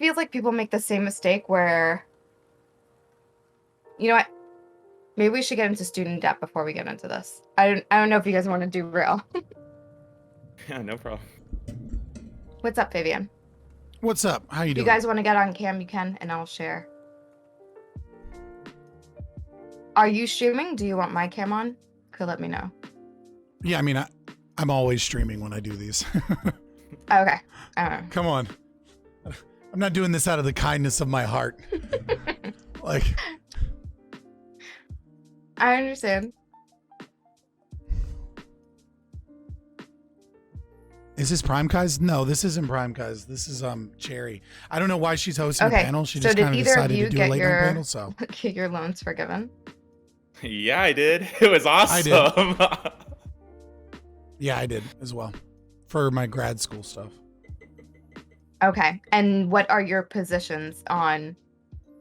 feels like people make the same mistake where, you know what? Maybe we should get into student debt before we get into this. I don't know if you guys want to do real. Yeah, no problem. What's up, Fabian? What's up? How you If you doing? guys want to get on cam, you can, and I'll share. Are you streaming? Do you want my cam on? Could let me know. Yeah, I mean, I'm always streaming when I do these. Okay. I don't know. Come on. I'm not doing this out of the kindness of my heart. Like, I understand. is this Prime Guys? No, this isn't Prime Guys. This is Chaeiry. I don't know why she's hosting Okay. a panel. She So just did kind of either of decided you to do a get late night panel. So get your loans forgiven? Yeah, I did. It was awesome. yeah, I did as well for my grad school stuff. Okay. And what are your positions on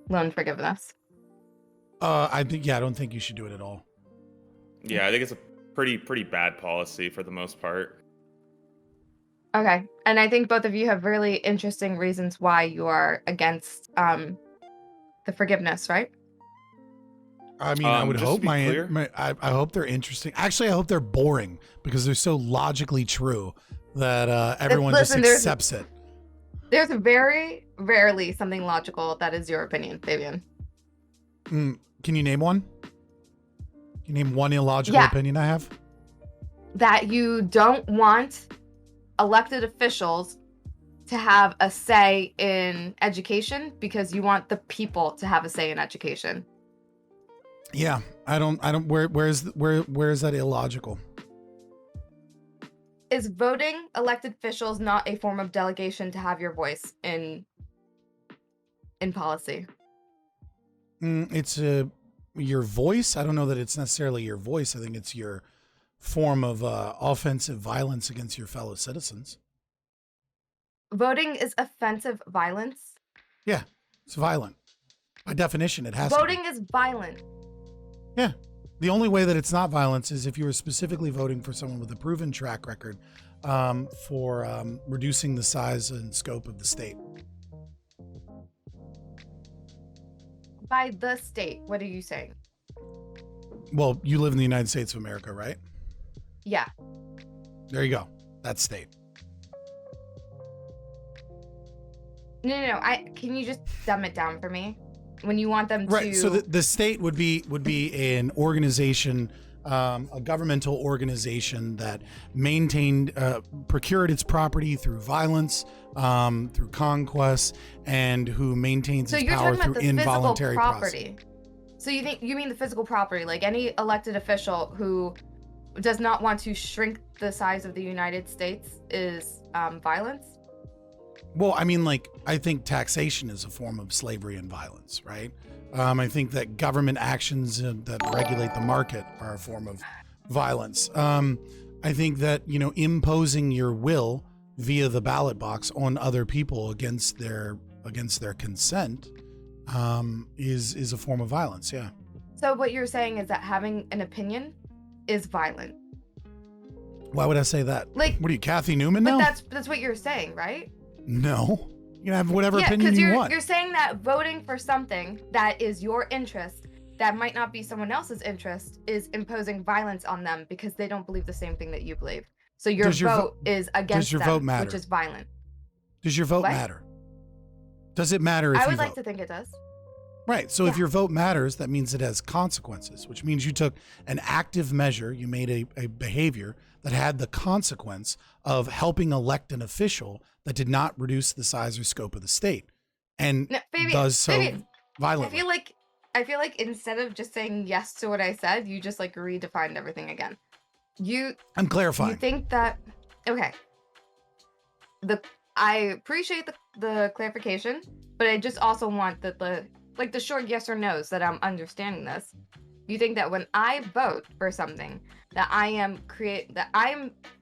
loan forgiveness? I don't think you should do it at all. Yeah, I think it's a pretty bad policy for the most part. Okay. And I think both of you have really interesting reasons why you are against the forgiveness, right? I mean, I would just to hope be clear. I hope they're interesting. Actually, I hope they're boring because they're so logically true that everyone Listen, just accepts it. There's very rarely something logical that is your opinion, Fabian. Can you name one? Can you name one illogical opinion I have? That you don't want elected officials to have a say in education because you want the people to have a say in education. Yeah, I don't. Where is that illogical? Is voting elected officials not a form of delegation to have your voice in policy? It's your voice. I don't know that it's necessarily your voice. I think it's your form of offensive violence against your fellow citizens. Voting is offensive violence? Yeah, it's violent. By definition, it has to be. Voting is violent. Yeah. The only way that it's not violence is if you were specifically voting for someone with a proven track record for reducing the size and scope of the state. By the state, what are you saying? Well, you live in the United States of America, right? Yeah. There you go. That's state. No. Can you just dumb it down for me? When you want them to... Right, so the state would be an organization, a governmental organization that maintained, procured its property through violence, through conquest, and who maintains its power through involuntary property. So you mean the physical property, like any elected official who does not want to shrink the size of the United States is violence? Well, I mean, I think taxation is a form of slavery and violence, right? I think that government actions that regulate the market are a form of violence. I think that, imposing your will via the ballot box on other people against their consent is a form of violence. Yeah. So what you're saying is that having an opinion is violent. Why would I say that? Like, what are you, Kathy Newman now? But that's what you're saying, right? No. You can have whatever opinion you want. You're saying that voting for something that is your interest, that might not be someone else's interest, is imposing violence on them because they don't believe the same thing that you believe. So your vote is against them, which is violent. Does your vote matter? Does it matter if you vote? I would like to think it does. Right. So if your vote matters, that means it has consequences, which means you took an active measure, you made a behavior that had the consequence of helping elect an official that did not reduce the size or scope of the state and does so violently. I feel like instead of just saying yes to what I said, you just redefined everything again. I'm clarifying. You think that, okay. I appreciate the clarification, but I just also want the short yes or no's that I'm understanding this. You think that when I vote for something, that I am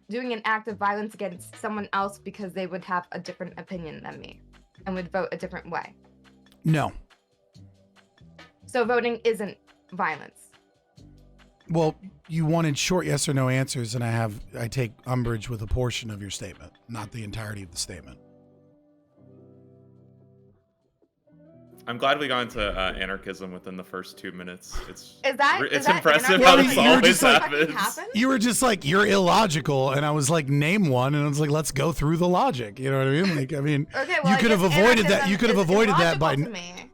doing an act of violence against someone else because they would have a different opinion than me and would vote a different way? No. So voting isn't violence. Well, you wanted short yes or no answers, and I take umbrage with a portion of your statement, not the entirety of the statement. I'm glad we got into anarchism within the first 2 minutes. It's is that impressive anarchism? how Well, this you were always just like- happens. You were just like, you're illogical, and I was like, name one, and I was like, let's go through the logic. You know what I mean? Like, I mean, Okay, well, you could have avoided that. You could have avoided that by. To me.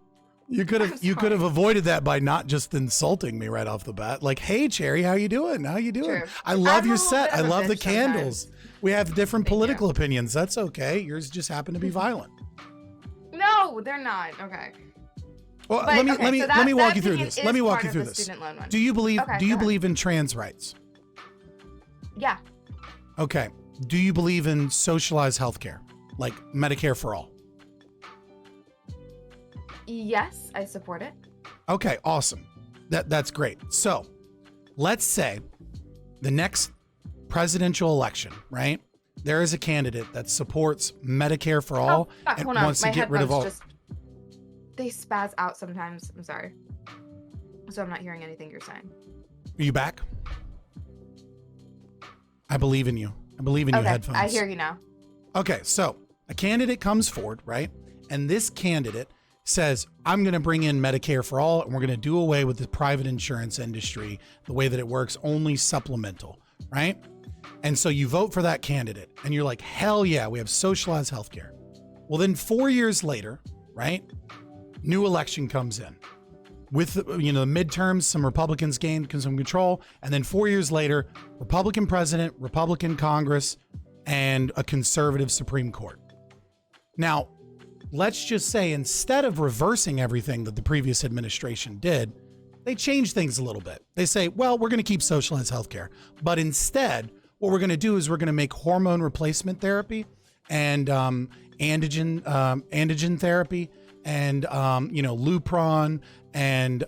You could have avoided that by not just insulting me right off the bat. Like, hey, Chaeiry, how you doing? How you doing? True. I love I'm your a little set. bit I of a love the bitch sometimes. candles. We have different Thank you. political opinions. That's okay. Yours just happen to be violent. No, they're not. Okay. Well, But, let me so let me that walk you through opinion this. is Let me walk part you of through the this. student loan one. Do you believe Okay, do you go ahead. believe in trans rights? Yeah. Okay. Do you believe in socialized healthcare, like Medicare for all? Yes, I support it. Okay, awesome. That's great. So, let's say the next presidential election, right? There is a candidate that supports Medicare for all Fuck, and hold on. wants My to get rid of all. headphones they spaz out sometimes. I'm sorry. So I'm not hearing anything you're saying. Are you back? I believe in you. I believe in you, Okay, headphones. I hear you now. Okay, so a candidate comes forward, right? And this candidate says, I'm going to bring in Medicare for all, and we're going to do away with the private insurance industry, the way that it works, only supplemental, right? And so you vote for that candidate, and you're like, hell yeah, we have socialized healthcare. Well, then 4 years later, right? New election comes in. With the midterms, some Republicans gained some control, and then 4 years later, Republican president, Republican Congress, and a conservative Supreme Court. Now, let's just say instead of reversing everything that the previous administration did, they changed things a little bit. They say, well, we're going to keep socialized healthcare, but instead, what we're going to do is we're going to make hormone replacement therapy and androgen therapy and Lupron and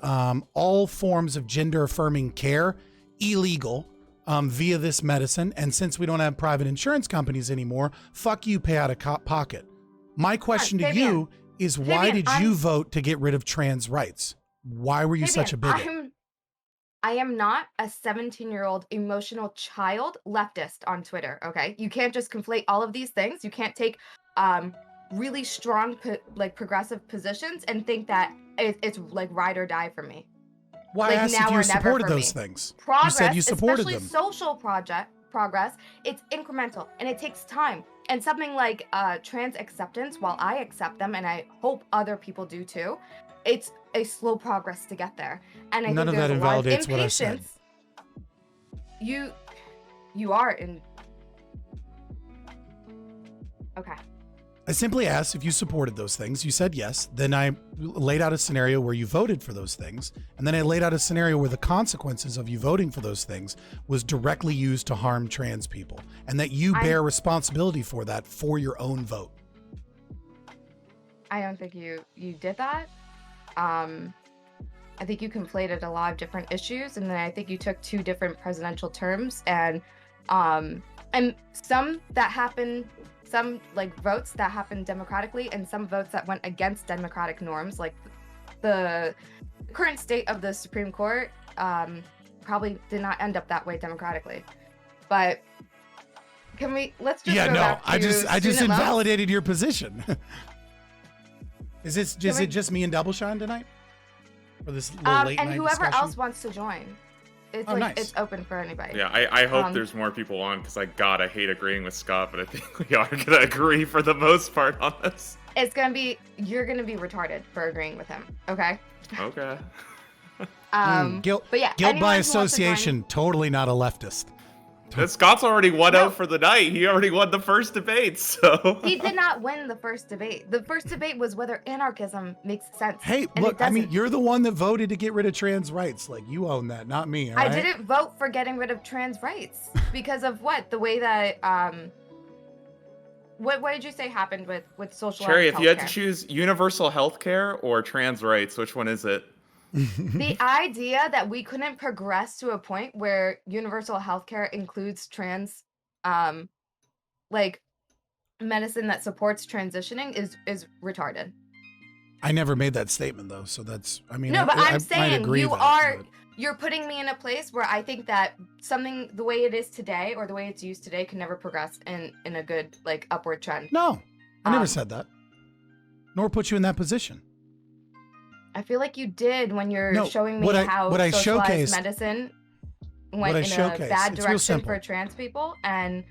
all forms of gender affirming care illegal via this medicine. And since we don't have private insurance companies anymore, fuck you, pay out of pocket. My question to you is, why did you vote to get rid of trans rights? Why were you such a bigot? I am not a 17-year-old emotional child leftist on Twitter, okay? You can't just conflate all of these things. You can't take really strong progressive positions and think that it's like ride or die for me. Why like, asked now if you or never supported for those me. things? Progress, you said you supported especially them. social progress, it's incremental and it takes time. And something like trans acceptance, while I accept them and I hope other people do too, it's a slow progress to get there. And I None think of that there's a lot of invalidates what I said. impatience. You are in. Okay. I simply asked if you supported those things. You said yes. Then I laid out a scenario where you voted for those things. And then I laid out a scenario where the consequences of you voting for those things was directly used to harm trans people, and that you bear responsibility for that for your own vote. I don't think you did that. I think you conflated a lot of different issues, and then I think you took two different presidential terms, and some that happened, some like votes that happened democratically, and some votes that went against democratic norms, like the current state of the Supreme Court probably did not end up that way democratically. But let's just go back to I just student loans. invalidated your position. Is it just me and DoubleShine tonight? For this little late and night whoever discussion? else wants to join. It's nice. It's open for anybody. Yeah, I hope there's more people on, because I hate agreeing with Scott, but I think we are gonna agree for the most part on this. You're gonna be retarded for agreeing with him. Okay. Okay. Guilt but yeah, by anyone who wants to join- association. Totally not a leftist. Scott's already won out for the night. He already won the first debate, so. He did not win the first debate. The first debate was whether anarchism makes sense. Hey, and look, I mean, you're the one that voted to get rid of trans rights. Like, you own that, not me. All right? I didn't vote for getting rid of trans rights because of what? The way that what did you say happened with social Chaeiry, if you had to healthcare? choose universal health care or trans rights, which one is it? The idea that we couldn't progress to a point where universal healthcare includes trans medicine that supports transitioning is retarded. I never made that statement though, so that's. I mean, No, but I I'm saying agree you you're putting me in a place where I think that something the way it is today or the way it's used today can never progress in a good upward trend. No, I never said that. Nor put you in that position. I feel like you did when you're No, showing me what I how showcased- socialized medicine went in a showcased, bad it's real direction simple. for trans people, and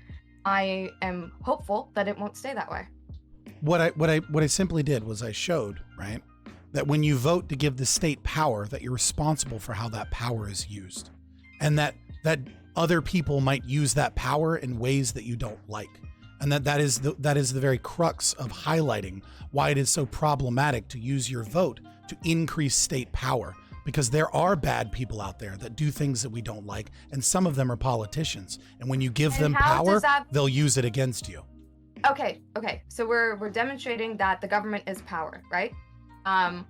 I am hopeful that it won't stay that way. What I simply did was I showed, right, that when you vote to give the state power, that you're responsible for how that power is used, and that other people might use that power in ways that you don't like, and that is the very crux of highlighting why it is so problematic to use your vote to increase state power, because there are bad people out there that do things that we don't like, and some of them are politicians, and when you give And them how power, does that- they'll use it against you. Okay. So we're demonstrating that the government is power, right?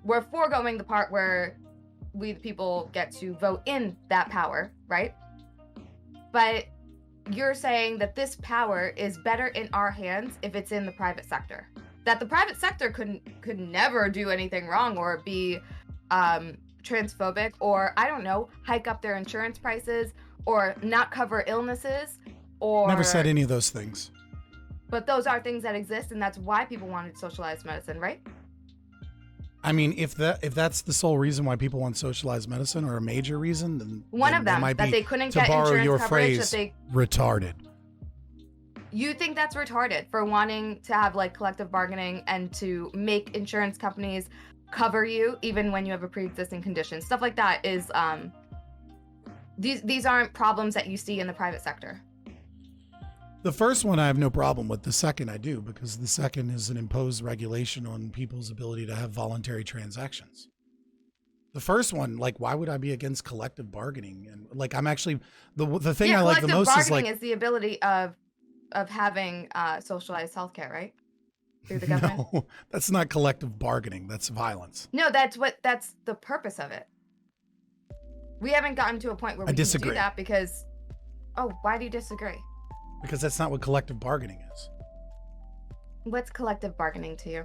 We're foregoing the part where we the people get to vote in that power, right? But you're saying that this power is better in our hands if it's in the private sector. That the private sector could never do anything wrong or be transphobic, or I don't know, hike up their insurance prices or not cover illnesses, or Never said any of those things. But those are things that exist, and that's why people wanted socialized medicine, right? I mean, if that's the sole reason why people want socialized medicine, or a major reason, then One then of that them, might that be, they couldn't to get borrow insurance your coverage, phrase, that they... retarded. You think that's retarded for wanting to have like collective bargaining and to make insurance companies cover you even when you have a pre-existing condition. Stuff like that is these aren't problems that you see in the private sector. The first one I have no problem with. The second I do, because the second is an imposed regulation on people's ability to have voluntary transactions. The first one, like, why would I be against collective bargaining? And like, I'm actually the thing I like the most is like is the ability of having socialized healthcare, right? Through the government. No, that's not collective bargaining. That's violence. No, that's the purpose of it. We haven't gotten to a point where we can do that because. Oh, why do you disagree? Because that's not what collective bargaining is. What's collective bargaining to you?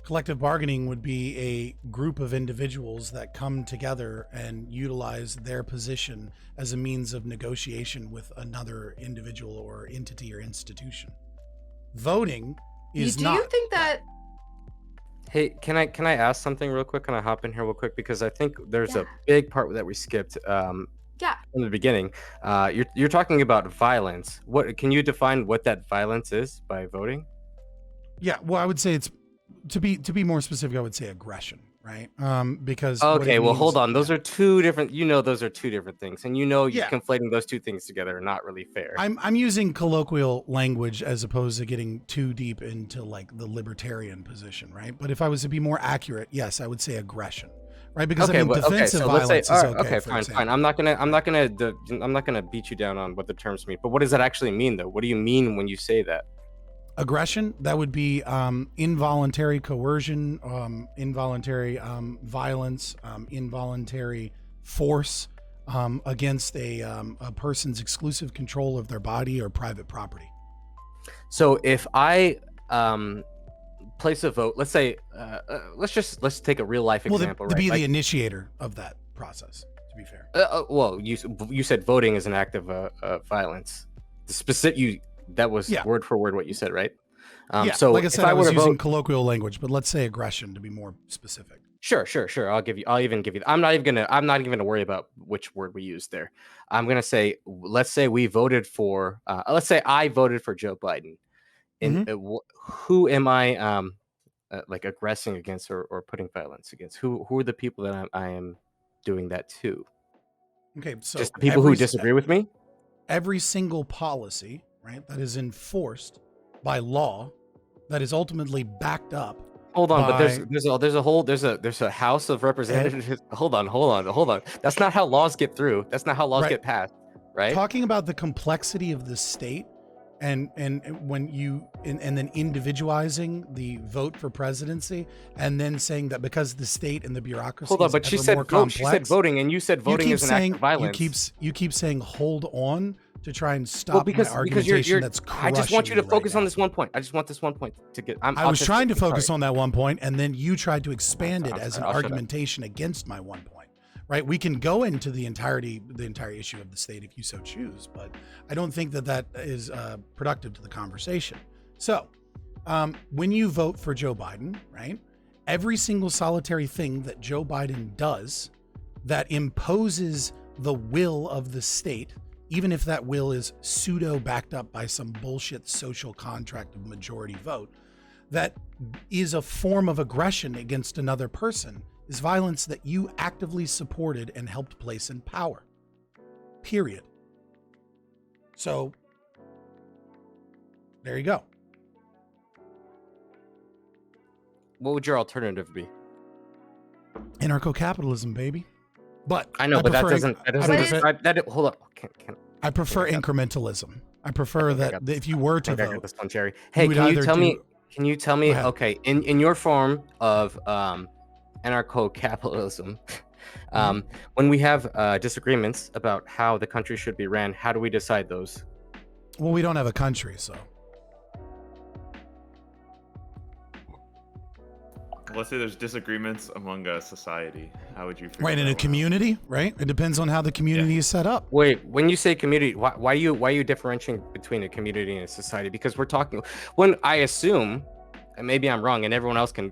Collective bargaining would be a group of individuals that come together and utilize their position as a means of negotiation with another individual or entity or institution. Voting is not. Do you think that? Hey, can I ask something real quick? Can I hop in here real quick? Because I think there's Yeah. a big part that we skipped. Yeah. In the beginning, you're talking about violence. What can you define what that violence is by voting? Yeah, well, I would say it's to be more specific. I would say aggression, right? Because what Okay, it well, means- hold on. Those are two different. Those are two different things, and you're Yeah. conflating those two things together are not really fair. I'm using colloquial language as opposed to getting too deep into like the libertarian position, right? But if I was to be more accurate, yes, I would say aggression, right? Because I mean, defensive violence is okay. For fine. example. I'm not gonna beat you down on what the terms mean. But what does that actually mean, though? What do you mean when you say that? Aggression, that would be involuntary coercion, involuntary violence, involuntary force against a person's exclusive control of their body or private property. So if I place a vote, let's say, let's take a real life example. To right? be Like, the initiator of that process, to be fair. well, you said voting is an act of violence. The specific that was word for word what you said, right? Yeah, so like I said, I was using vote, colloquial language, but let's say aggression to be more specific. Sure. I'll even give you. I'm not even gonna worry about which word we use there. I'm gonna say, let's say we voted for. Let's say I voted for Joe Biden. And who am I like aggressing against or putting violence against? Who are the people that I am doing that to? Okay, so just the people who disagree with me. Every single policy, right, that is enforced by law, that is ultimately backed up. Hold on, but there's a House of Representatives. Hold on. That's not how laws get through. That's not how laws get passed, right? Talking about the complexity of the state, and when you and then individualizing the vote for presidency, and then saying that because the state and the bureaucracy. Hold on, but she said vote. She said voting, and you said voting is an act of violence. You keep saying hold on to try and stop my argumentation. That's crushing. I just want you to focus on this one point. I just want this one point to get. I was trying to focus on that one point, and then you tried to expand it as an argumentation against my one point. Right? We can go into the entire issue of the state if you so choose, but I don't think that is productive to the conversation. So, when you vote for Joe Biden, right, every single solitary thing that Joe Biden does that imposes the will of the state, even if that will is pseudo backed up by some bullshit social contract of majority vote, that is a form of aggression against another person, is violence that you actively supported and helped place in power. Period. So, there you go. What would your alternative be? Anarcho-capitalism, baby. But I know, but that doesn't describe that. Hold up. I prefer incrementalism. I prefer that if you were to vote, this one, Chaeiry. Hey, can you tell me? Okay, in your form of anarcho-capitalism, when we have disagreements about how the country should be ran, how do we decide those? Well, we don't have a country, so. Let's say there's disagreements among a society. How would you figure right, in a community, right? It depends on how the community is set up. Wait, when you say community, why are you differentiating between a community and a society? Because we're talking, when I assume, and maybe I'm wrong, and everyone else can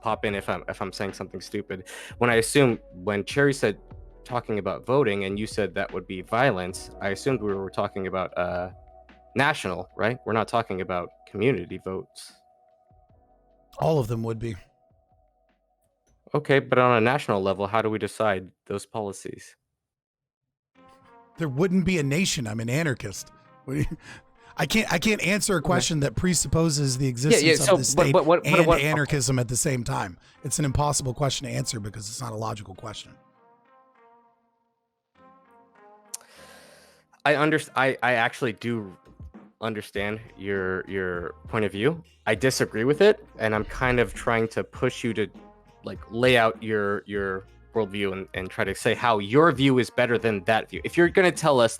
pop in if I'm saying something stupid. When Chaeiry said talking about voting, and you said that would be violence, I assumed we were talking about national, right? We're not talking about community votes. All of them would be. Okay, but on a national level, how do we decide those policies? There wouldn't be a nation. I'm an anarchist. I can't answer a question that presupposes the existence of the state and anarchism at the same time. It's an impossible question to answer because it's not a logical question. I actually do understand your point of view. I disagree with it, and I'm kind of trying to push you to lay out your worldview and try to say how your view is better than that view. If you're going to tell us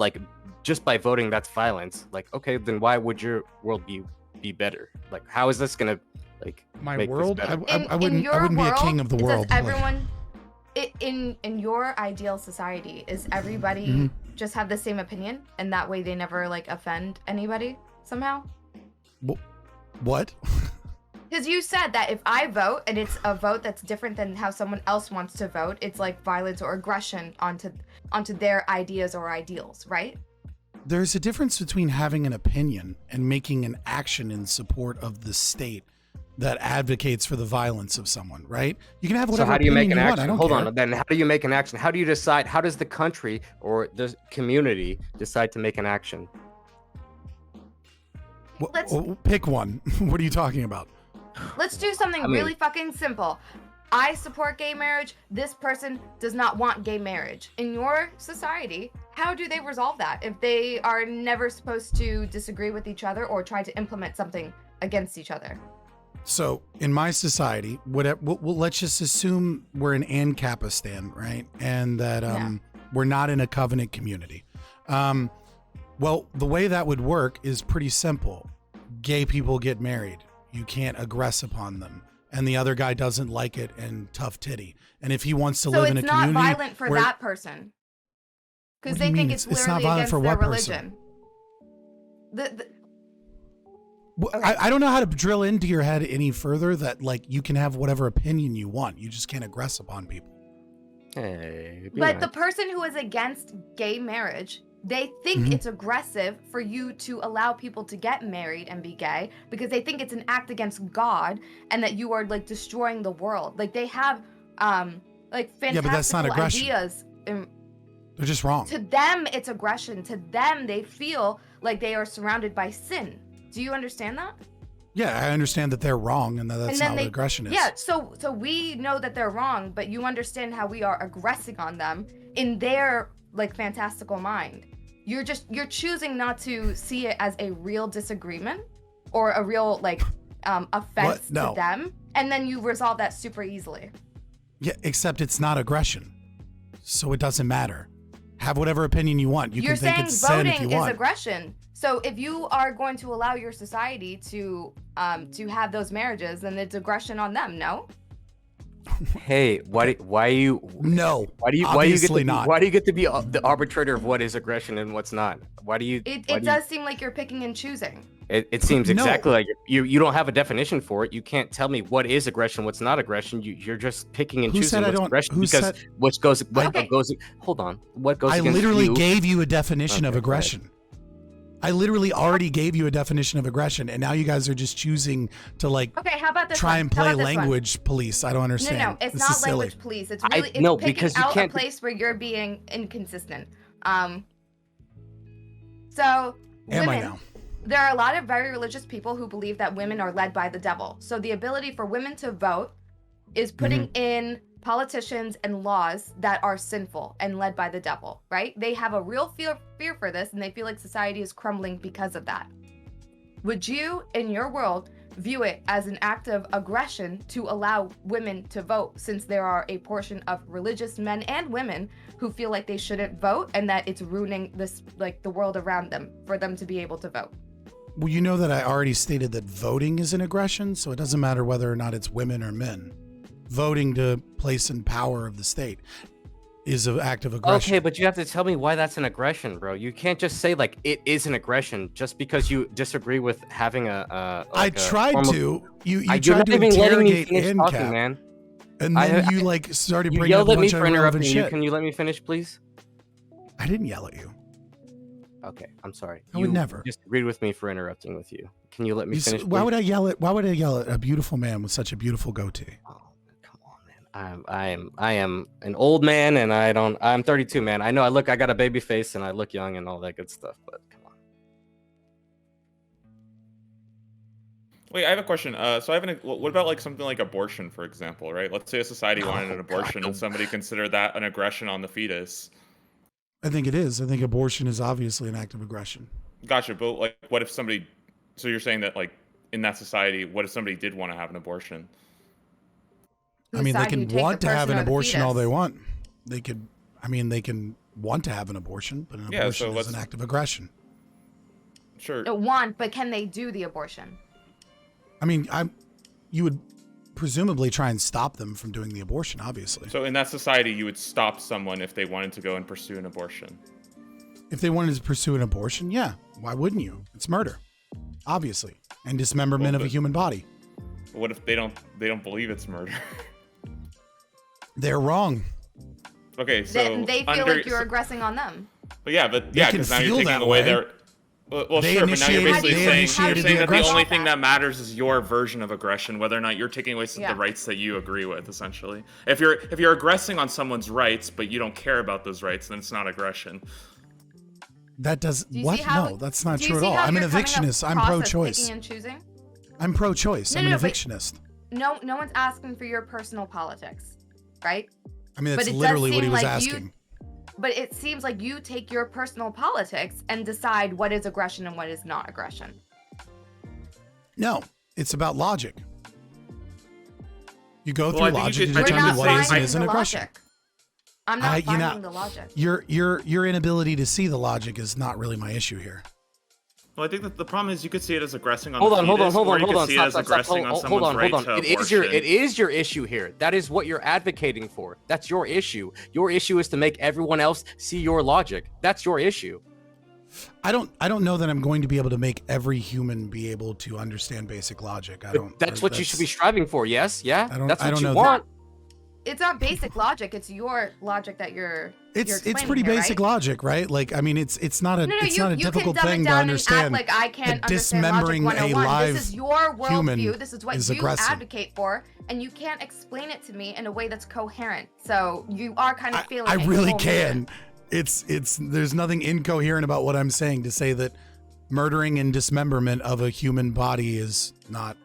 just by voting that's violence, okay, then why would your worldview be better? How is this going to my world? I wouldn't be a king of the world. Everyone in your ideal society, is everybody just have the same opinion, and that way they never offend anybody somehow? What? Because you said that if I vote and it's a vote that's different than how someone else wants to vote, it's like violence or aggression onto their ideas or ideals, right? There's a difference between having an opinion and making an action in support of the state that advocates for the violence of someone, right? You can have whatever. So how do you make an action? Hold on, then how do you make an action? How do you decide? How does the country or the community decide to make an action? Pick one. What are you talking about? Let's do something really fucking simple. I support gay marriage. This person does not want gay marriage. In your society, how do they resolve that if they are never supposed to disagree with each other or try to implement something against each other? So in my society, let's just assume we're in Ancapistan, right? And that we're not in a covenant community. Well, the way that would work is pretty simple. Gay people get married. You can't aggress upon them. And the other guy doesn't like it and tough titty. And if he wants to live in a community... So it's not violent for that person. Because they think it's literally against their religion. Okay. I don't know how to drill into your head any further that you can have whatever opinion you want. You just can't aggress upon people. Hey, but the person who is against gay marriage... They think it's aggressive for you to allow people to get married and be gay because they think it's an act against God and that you are destroying the world. They have fantastical but that's not aggression. Ideas. They're just wrong. To them, it's aggression. To them, they feel like they are surrounded by sin. Do you understand that? Yeah, I understand that they're wrong and that's not what aggression is. Yeah, so we know that they're wrong, but you understand how we are aggressing on them in their fantastical mind. You're choosing not to see it as a real disagreement or a real offense to them, and then you resolve that super easily. Yeah, except it's not aggression, so it doesn't matter. Have whatever opinion you want. You're saying think it's sin if you voting want. is aggression. So if you are going to allow your society to have those marriages, then it's aggression on them. No. Hey, why do you No, why do you obviously not. why do you get to be the arbitrator of what is aggression and what's not? Why do you? It does seem like you're picking and choosing. It seems No. exactly like you don't have a definition for it. You can't tell me what is aggression, what's not aggression. You're just picking and Who choosing said I what's don't- aggression who because said- what goes Okay. hold on. What goes I against literally you? gave you a definition of Okay, go ahead. aggression. I literally already gave you a definition of aggression, and now you guys are just choosing to like Okay, how about this try one? and How play about this one? language police. I don't understand. No, it's This not is silly. language police. It's I- really it's no, picking because you out can't- a place where you're being inconsistent. So Am I women, now? there are a lot of very religious people who believe that women are led by the devil. So the ability for women to vote is putting in politicians and laws that are sinful and led by the devil, right? They have a real fear for this, and they feel like society is crumbling because of that. Would you, in your world, view it as an act of aggression to allow women to vote, since there are a portion of religious men and women who feel like they shouldn't vote and that it's ruining this, like, the world around them for them to be able to vote? Well, you know that I already stated that voting is an aggression, so it doesn't matter whether or not it's women or men. Voting to place in power of the state is an act of aggression. Okay, but you have to tell me why that's an aggression, bro. You can't just say like it is an aggression just because you disagree with having I like a tried form of- to. You you're tried not to even letting me interrogate finish talking, ANCAP, man. and then you like started You bringing up yelled a at me bunch of for irrelevant interrupting you. shit. Can you let me finish, please? I didn't yell at you. Okay, I'm sorry. I would You never. disagreed with me for interrupting with you. Can you let me You s- finish? why please? would I yell at? Why would I yell at a beautiful man with such a beautiful goatee? Oh, come on, man. I am an old man, and I'm 32, man. I know I got a baby face, and I look young, and all that good stuff. But come on. Wait, I have a question. What about like something like abortion, for example, right? Let's say a society wanted an abortion and somebody considered that an aggression on the fetus. I think it is. I think abortion is obviously an act of aggression. Gotcha, but like, what if somebody? So you're saying that like in that society, what if somebody did want to have an abortion? I mean, they Whose side do you can take, want the to have person an or the abortion all they fetus? want. They could. I mean, they can want to have an abortion, but an Yeah, so abortion is let's- an act of aggression. Sure. Want, but can they do the abortion? I mean, you would presumably try and stop them from doing the abortion, obviously. So in that society, you would stop someone if they wanted to go and pursue an abortion. If they wanted to pursue an abortion, yeah, why wouldn't you? It's murder, obviously, and dismemberment Well, of a but- human body. But what if they don't believe it's murder? They're wrong. Okay, so Then they feel like you're aggressing on them. But yeah, They can because now feel you're taking that away way. their. Well, They sure, but now you're initiated- basically they saying, initiated you're saying the that the aggression. only thing that matters is your version of aggression, whether or not you're taking away Yeah. the rights that you agree with. Essentially, if you're aggressing on someone's rights, but you don't care about those rights, then it's not aggression. That does Do you what? see how- No, that's not Do you true at see all. how I'm an you're coming up evictionist. I'm process pro-choice. picking and choosing? I'm pro-choice. No, I'm an no, but- evictionist. No one's asking for your personal politics, right? I mean, but that's it does literally what he seem was like you- asking. But it seems like you take your personal politics and decide what is aggression and what is not aggression. No, it's about logic. You go Well, through I think you logic should- to I think determine you what should- is and finding isn't the aggression. logic. I'm not you know, finding the logic. Your inability to see the logic is not really my issue here. Well, I think that the problem is you could see it as aggressing on Hold the on, fetus, or you hold could on. see it Stop, as stop, aggressing stop. on Hold someone's on, right hold on. to It abortion. is your issue here. That is what you're advocating for. That's your issue. Your issue is to make everyone else see your logic. That's your issue. I don't know that I'm going to be able to make every human be able to understand basic logic. That's what you should be striving for. Yes, yeah. I don't- That's I what don't you know want. It's not basic logic. It's your logic that you're. It's explaining pretty here, basic right? logic, right? Like, I mean, it's not a No, it's not a you difficult can dumb thing it to down understand. and act like I can't that understand dismembering logic a 101. live This is your human worldview. This is what is you aggressive. advocate for, and you can't explain it to me in a way that's coherent. So you are kind of feeling. I it your really whole can. mission. It's there's nothing incoherent about what I'm saying to say that murdering and dismemberment of a human body is not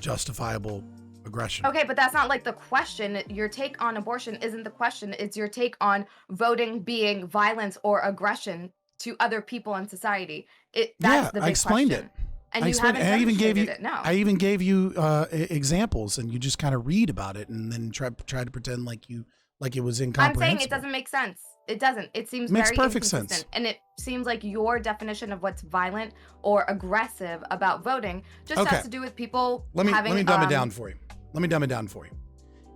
justifiable aggression. Okay, but that's not like the question. Your take on abortion isn't the question. It's your take on voting being violence or aggression to other people in society. That's Yeah, the big I explained question. it. And I you explained, haven't and I even gave you demonstrated it, no. I even gave you examples, and you just kind of read about it and then try to pretend like it was I'm incomprehensible. saying it doesn't make sense. It doesn't. It seems Makes very perfect inconsistent. sense. And it seems like your definition of what's violent or aggressive about voting just Okay. has to do with people Let me having dumb it down for you. Let me dumb it down for you.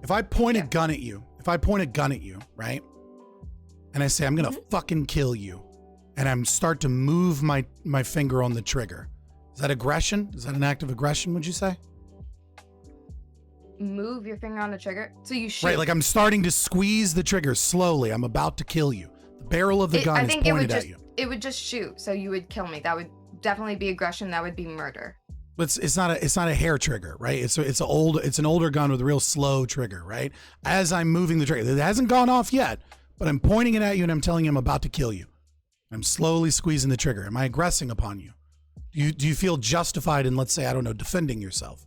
If I point a gun at you, right? And I say, I'm going to fucking kill you. And I'm start to move my finger on the trigger. Is that aggression? Is that an act of aggression, would you say? Move your finger on the trigger? So you shoot. Right, like I'm starting to squeeze the trigger slowly. I'm about to kill you. The barrel of the gun is pointed at you. It would just shoot, so you would kill me. That would definitely be aggression. That would be murder. But it's not a hair trigger, right? It's an older gun with a real slow trigger, right? As I'm moving the trigger, it hasn't gone off yet, but I'm pointing it at you and I'm telling you I'm about to kill you. I'm slowly squeezing the trigger. Am I aggressing upon you? Do you feel justified in, let's say, I don't know, defending yourself?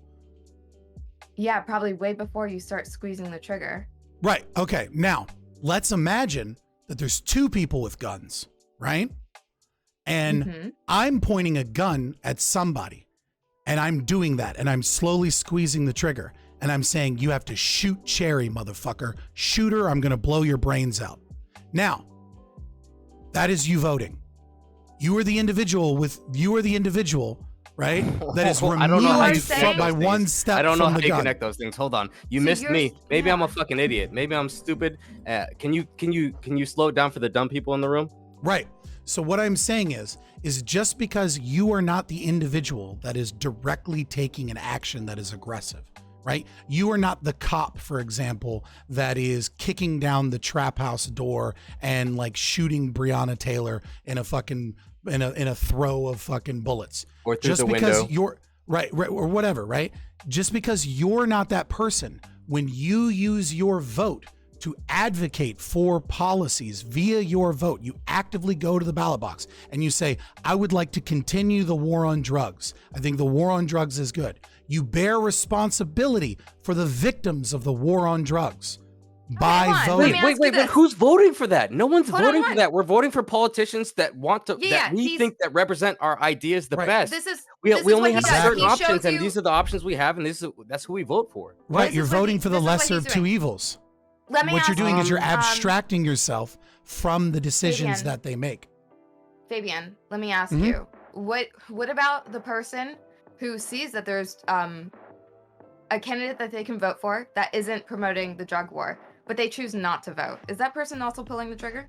Yeah, probably way before you start squeezing the trigger. Right. Okay. Now, let's imagine that there's two people with guns, right? And I'm pointing a gun at somebody, and I'm doing that, and I'm slowly squeezing the trigger, and I'm saying, you have to shoot Chaeiry, motherfucker. Shoot her, I'm going to blow your brains out. Now, that is you voting. You are the individual, right? That is removed by one step. I don't know from how the you gun. connect those things. Hold on. You missed me. Maybe I'm a fucking idiot. Maybe I'm stupid. Can you slow it down for the dumb people in the room? Right. So what I'm saying is just because you are not the individual that is directly taking an action that is aggressive, right? You are not the cop, for example, that is kicking down the trap house door and like shooting Breonna Taylor in a fucking in a throw of fucking bullets. Or through just the because window. you're right, or whatever, right? Just because you're not that person, when you use your vote to advocate for policies via your vote, you actively go to the ballot box and you say, I would like to continue the war on drugs. I think the war on drugs is good. You bear responsibility for the victims of the war on drugs by voting. Wait. Who's voting for that? No one's voting for that. We're voting for politicians that want to, that we think that represent our ideas the best. We only have certain options, and these are the options we have, and that's who we vote for. Right, you're voting for the lesser of two evils. What you're doing is you're abstracting yourself from the decisions that they make. Fabian, let me ask you, what about the person who sees that there's a candidate that they can vote for that isn't promoting the drug war, but they choose not to vote? Is that person also pulling the trigger?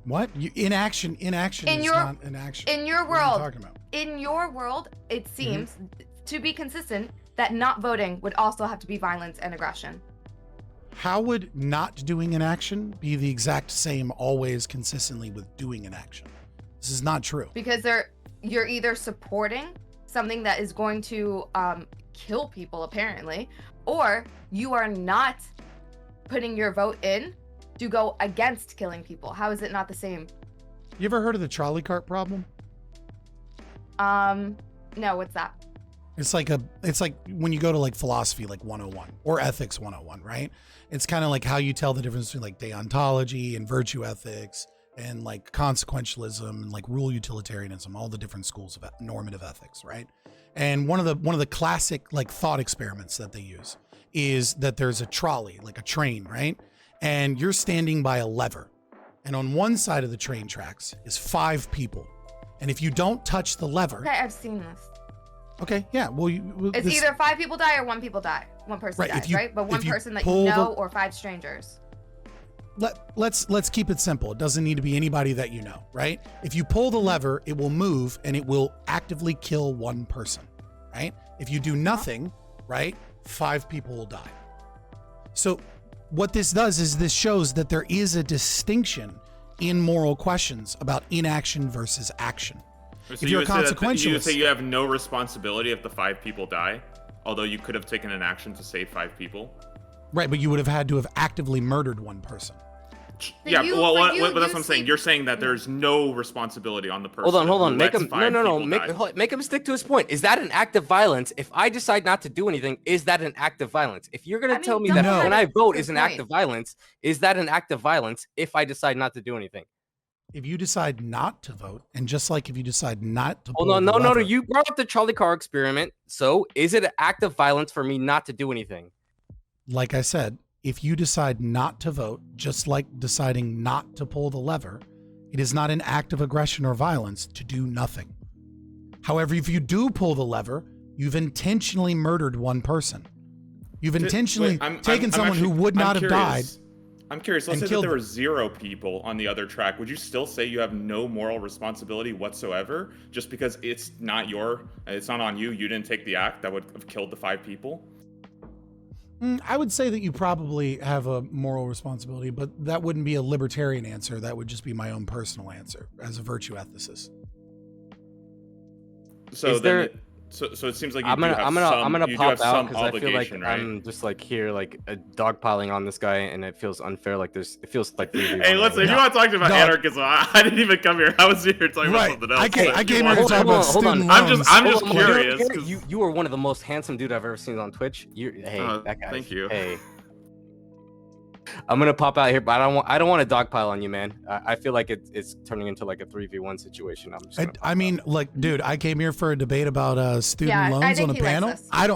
What? Inaction is not an action. In your world, world, what are you talking about? In your world, it seems to be consistent that not voting would also have to be violence and aggression. How would not doing an action be the exact same always consistently with doing an action? This is not true. Because you're either supporting something that is going to kill people, apparently, or you are not putting your vote in to go against killing people. How is it not the same? You ever heard of the trolley cart problem? No, what's that? It's like when you go to like philosophy, like 101 or ethics 101, right? It's kind of like how you tell the difference between like deontology and virtue ethics and like consequentialism and like rule utilitarianism, all the different schools of normative ethics, right? And one of the classic like thought experiments that they use is that there's a trolley, like a train, right? And you're standing by a lever, and on one side of the train tracks is 5 people. And if you don't touch the lever, okay, I've seen this. Okay, yeah. Well, it's either 5 people die or 1 person dies, right? But one person that you know or 5 strangers. Let's keep it simple. It doesn't need to be anybody that you know, right? If you pull the lever, it will move and it will actively kill 1 person, right? If you do nothing, right, 5 people will die. So what this does is this shows that there is a distinction in moral questions about inaction versus action. So if you're a consequentialist, you would say you have no responsibility if the 5 people die, although you could have taken an action to save 5 people. Right, but you would have had to have actively murdered 1 person. Yeah, but that's what I'm saying. You're saying that there's no responsibility on the person. Hold on. Make him stick to his point. Is that an act of violence? If I decide not to do anything, is that an act of violence? If you're going to tell me that when I vote is an act of violence, is that an act of violence if I decide not to do anything? If you decide not to vote, and just like if you decide not to no, you brought up the trolley car experiment. So is it an act of violence for me not to do anything? Like I said, if you decide not to vote, just like deciding not to pull the lever, it is not an act of aggression or violence to do nothing. However, if you do pull the lever, you've intentionally murdered 1 person. You've intentionally taken someone actually, who would not have died. I'm curious. Let's and say that there killed were 0 people on the other track. Would you still say you have no moral responsibility whatsoever, just because it's not on you? You didn't take the act that would have killed the 5 people. I would say that you probably have a moral responsibility, but that wouldn't be a libertarian answer. That would just be my own personal answer as a virtue ethicist. So So it seems like I'm gonna pop out because I feel like right? I'm just like here like dogpiling on this guy, and it feels unfair. Like it feels like. Hey, listen, if you want to talk about anarchism, I didn't even come here. I was here talking about something else. I came here to talk about student loans. I'm just curious. You are one of the most handsome dude I've ever seen on Twitch. That guy. Thank you. Hey. I'm gonna pop out here, but I don't want to dogpile on you, man. I feel like it's turning into like a 3v1 situation. I mean, like, dude, I came here for a debate about student loans on a panel. I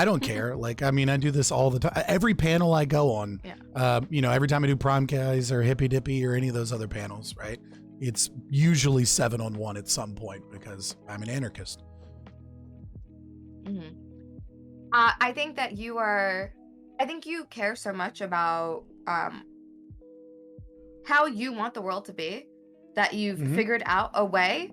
don't care. Like, I mean, I do this all the time. Every panel I go on, every time I do Prime Guys or Hippy Dippy or any of those other panels, right? It's usually 7-on-1 at some point because I'm an anarchist. Mm-hmm. I think that I think you care so much about how you want the world to be that you've figured out a way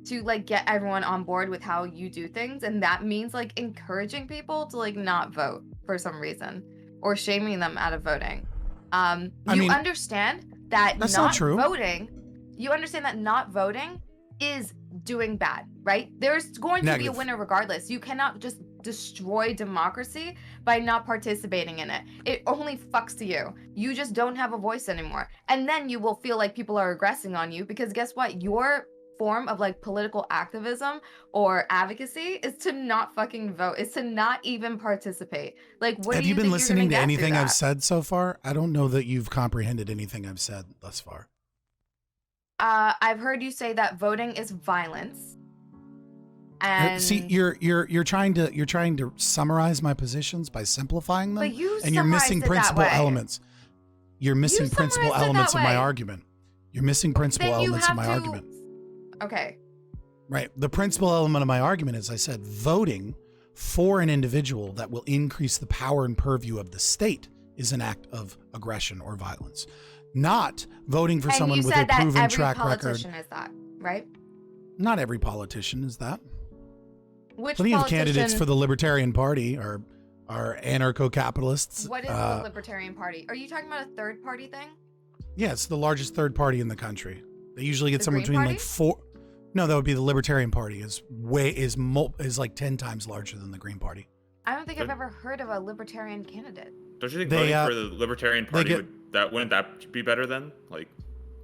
to like get everyone on board with how you do things, and that means like encouraging people to like not vote for some reason or shaming them out of voting. You understand that not voting, you understand that not voting is doing bad, right? There's going to be a winner regardless. You cannot just destroy democracy by not participating in it. It only fucks you. You just don't have a voice anymore. And then you will feel like people are aggressing on you because guess what? Your form of like political activism or advocacy is to not fucking vote. It's to not even participate. Like, what have you been listening to anything I've said so far? I don't know that you've comprehended anything I've said thus far. I've heard you say that voting is violence. And see, you're trying to summarize my positions by simplifying them, and you're missing principal elements. You're missing principal elements of my argument. You're missing principal elements of my argument. Okay. Right. The principal element of my argument is I said voting for an individual that will increase the power and purview of the state is an act of aggression or violence. Not voting for someone with a proven track record. Every politician is that, right? Not every politician is that. Which Plenty of candidates for the Libertarian Party are anarcho-capitalists. What is the Libertarian Party? Are you talking about a third party thing? Yeah, it's the largest third party in the country. They usually get somewhere between like 4. No, that would be the Libertarian Party. Is like 10 times larger than the Green Party. I don't think I've ever heard of a Libertarian candidate. Don't you think voting for the Libertarian Party wouldn't that be better then? Like,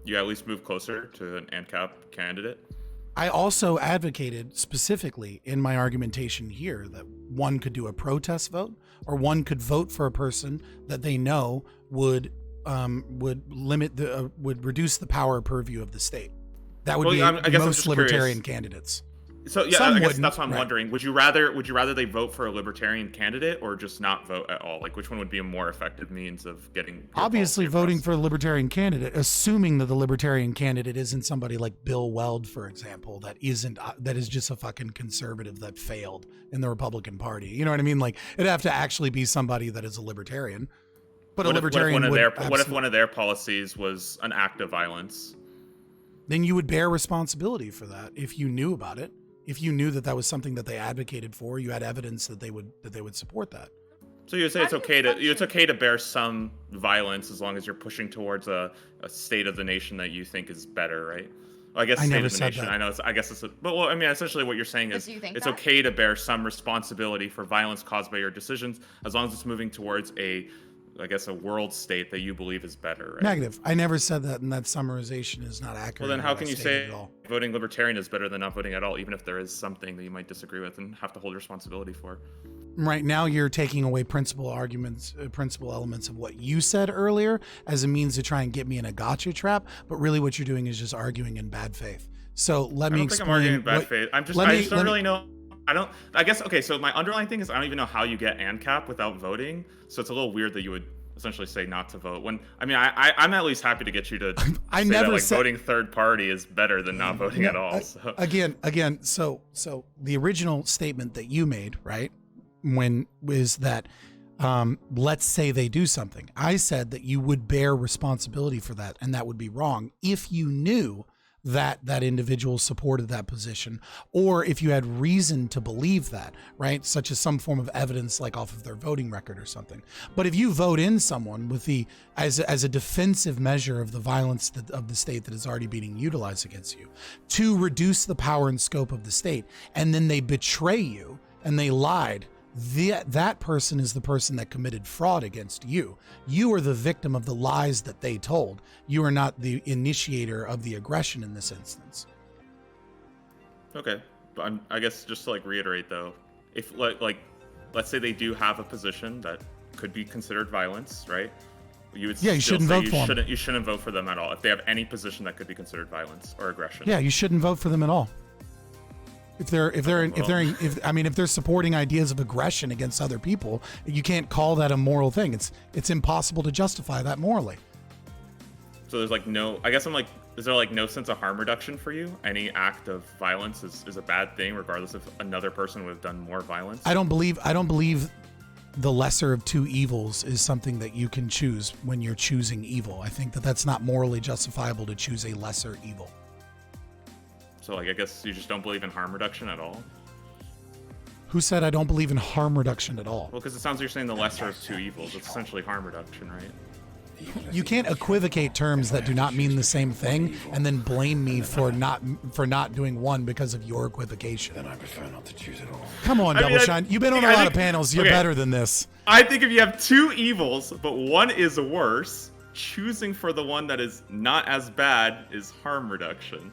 you at least move closer to an ANCAP candidate. I also advocated specifically in my argumentation here that one could do a protest vote, or one could vote for a person that they know would reduce the power purview of the state. That would be most libertarian candidates. So yeah, I guess that's what I'm wondering. Would you rather they vote for a libertarian candidate or just not vote at all? Like, which one would be a more effective means of getting? Obviously, voting for a libertarian candidate, assuming that the libertarian candidate isn't somebody like Bill Weld, for example, that is just a fucking conservative that failed in the Republican Party. You know what I mean? Like, it'd have to actually be somebody that is a libertarian. But what if one of their policies was an act of violence? Then you would bear responsibility for that if you knew about it. If you knew that was something that they advocated for, you had evidence that they would support that. So you would say it's okay to bear some violence as long as you're pushing towards a state of the nation that you think is better, right? Well, I guess state of the nation. That. I know. I mean, essentially what you're saying is it's okay to bear some responsibility for violence caused by your decisions as long as it's moving towards a world state that you believe is better, right? Negative. I never said that, and that summarization is not accurate. Well, then how can you say voting libertarian is better than not voting at all, even if there is something that you might disagree with and have to hold responsibility for? Right now, you're taking away principal elements of what you said earlier as a means to try and get me in a gotcha trap. But really, what you're doing is just arguing in bad faith. So let me explain. I don't think I'm arguing in bad faith. I just don't really know. So my underlying thing is I don't even know how you get ANCAP without voting. So it's a little weird that you would essentially say not to vote. When I'm at least happy to get you to say voting third party is better than not voting at all. So. Again, so the original statement that you made, right, was that Let's say they do something. I said that you would bear responsibility for that, and that would be wrong if you knew that that individual supported that position, or if you had reason to believe that, right? Such as some form of evidence, like off of their voting record or something. But if you vote in someone with as a defensive measure of the violence of the state that is already being utilized against you, to reduce the power and scope of the state, and then they betray you and they lied, that person is the person that committed fraud against you. You are the victim of the lies that they told. You are not the initiator of the aggression in this instance. Okay, but I guess just to like reiterate though, if like let's say they do have a position that could be considered violence, right? You would you shouldn't vote for them. You shouldn't vote for them at all if they have any position that could be considered violence or aggression. Yeah, you shouldn't vote for them at all. If they're supporting ideas of aggression against other people, you can't call that a moral thing. It's impossible to justify that morally. So there's like no, I guess I'm like, is there like no sense of harm reduction for you? Any act of violence is a bad thing, regardless if another person would have done more violence? I don't believe the lesser of two evils is something that you can choose when you're choosing evil. I think that that's not morally justifiable to choose a lesser evil. So like, I guess you just don't believe in harm reduction at all? Who said I don't believe in harm reduction at all? Well, because it sounds like you're saying the lesser of two evils. It's essentially harm reduction, right? You can't equivocate terms that do not mean the same thing and then blame me for not doing one because of your equivocation. Then I prefer not to choose at all. Come on, DoubleShine. You've been on a lot of panels. You're better than this. I think if you have two evils, but one is worse, choosing for the one that is not as bad is harm reduction.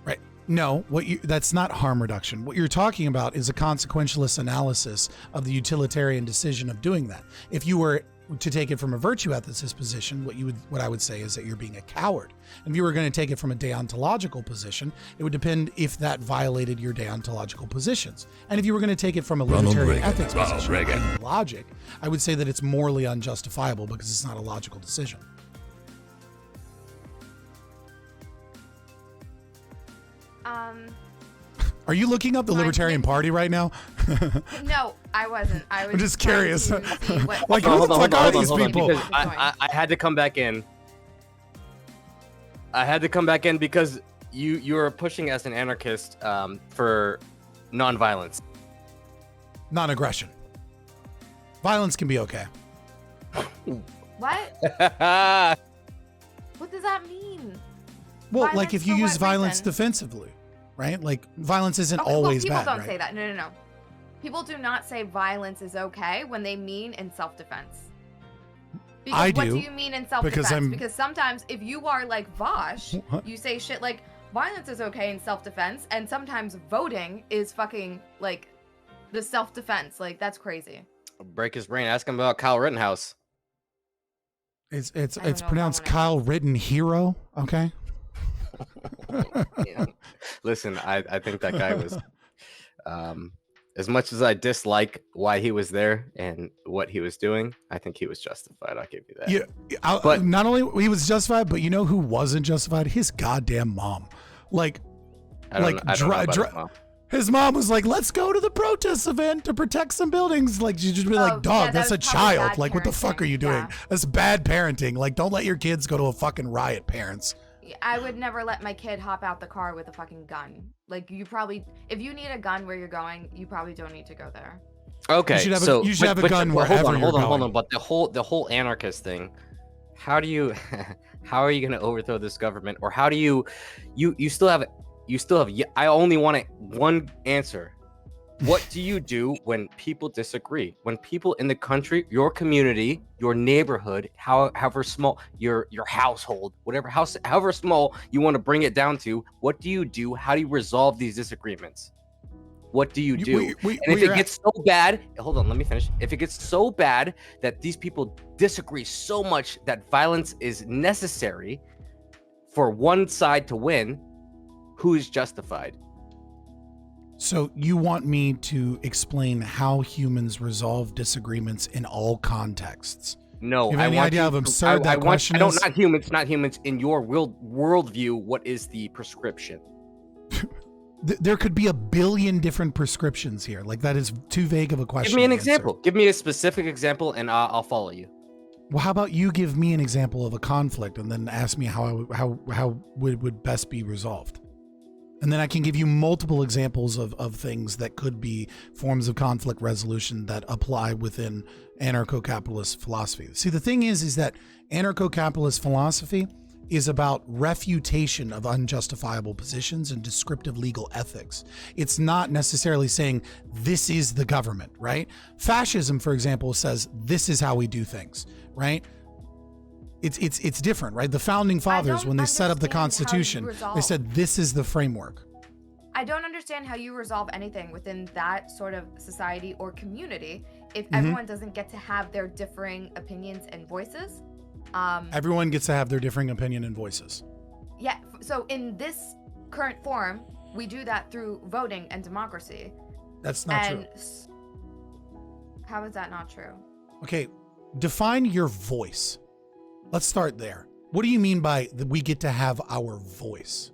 Right. No, that's not harm reduction. What you're talking about is a consequentialist analysis of the utilitarian decision of doing that. If you were to take it from a virtue ethicist position, what I would say is that you're being a coward. And if you were going to take it from a deontological position, it would depend if that violated your deontological positions. And if you were going to take it from a libertarian ethics position, logic, I would say that it's morally unjustifiable because it's not a logical decision. Are you looking up the Libertarian Party right now? No, I wasn't. I'm just curious. Hold on, these people? I had to come back in. Because you're pushing as an anarchist for non-violence. Non-aggression. Violence can be okay. What? What does that mean? Well, Violence like if you for use what violence reason? defensively, right? Like violence isn't Okay, always people bad, don't right? say that. No. People do not say violence is okay when they mean in self-defense. Because I what do, do you mean in self-defense? because Because sometimes if you are like Vosh, What? you say shit like violence is okay in self-defense, and sometimes voting is fucking like the self-defense. Like that's crazy. Break his brain. Ask him about Kyle Rittenhouse. It's I don't know pronounced if I Kyle Rittenhero, okay? Yeah. Listen, I think that guy was as much as I dislike why he was there and what he was doing, I think he was justified. I'll give you that. Yeah, But- not only he was justified, but you know who wasn't justified? His goddamn mom. Like, I don't know about his mom. his mom was like, "Let's go to the protest event to protect some buildings." Like, you just be like, "Dog, yeah, that's a that was probably child. bad Like, what the fuck parenting. are you doing? Yeah. That's bad parenting. Like, don't let your kids go to a fucking riot, parents." I would never let my kid hop out the car with a fucking gun. Like you probably, if you need a gun where you're going, you probably don't need to go there. Okay, You should have so you should have a gun wherever you're going. Hold on. But the whole anarchist thing, how do you, how are you going to overthrow this government, or how do you still have. I only want one answer. What do you do when people disagree? When people in the country, your community, your neighborhood, however small, your household, however small you want to bring it down to, what do you do? How do you resolve these disagreements? What do you do? And if it gets so bad, hold on, let me finish. If it gets so bad that these people disagree so much that violence is necessary for one side to win, who is justified? So you want me to explain how humans resolve disagreements in all contexts? No, You have any idea how absurd that question is? Not humans. In your worldview, what is the prescription? There could be a billion different prescriptions here. Like, that is too vague of a question. Give me an example. Give me a specific example, and I'll follow you. Well, how about you give me an example of a conflict and then ask me how would best be resolved? And then I can give you multiple examples of things that could be forms of conflict resolution that apply within anarcho-capitalist philosophy. See, the thing is that anarcho-capitalist philosophy is about refutation of unjustifiable positions and descriptive legal ethics. It's not necessarily saying this is the government, right? Fascism, for example, says this is how we do things, right? It's different, right? The founding fathers, when they set up the Constitution, they said this is the framework. I don't understand how you resolve anything within that sort of society or community if everyone doesn't get to have their differing opinions and voices. Everyone gets to have their differing opinion and voices. Yeah, so in this current form, we do that through voting and democracy. That's not true. How is that not true? Okay, define your voice. Let's start there. What do you mean by we get to have our voice?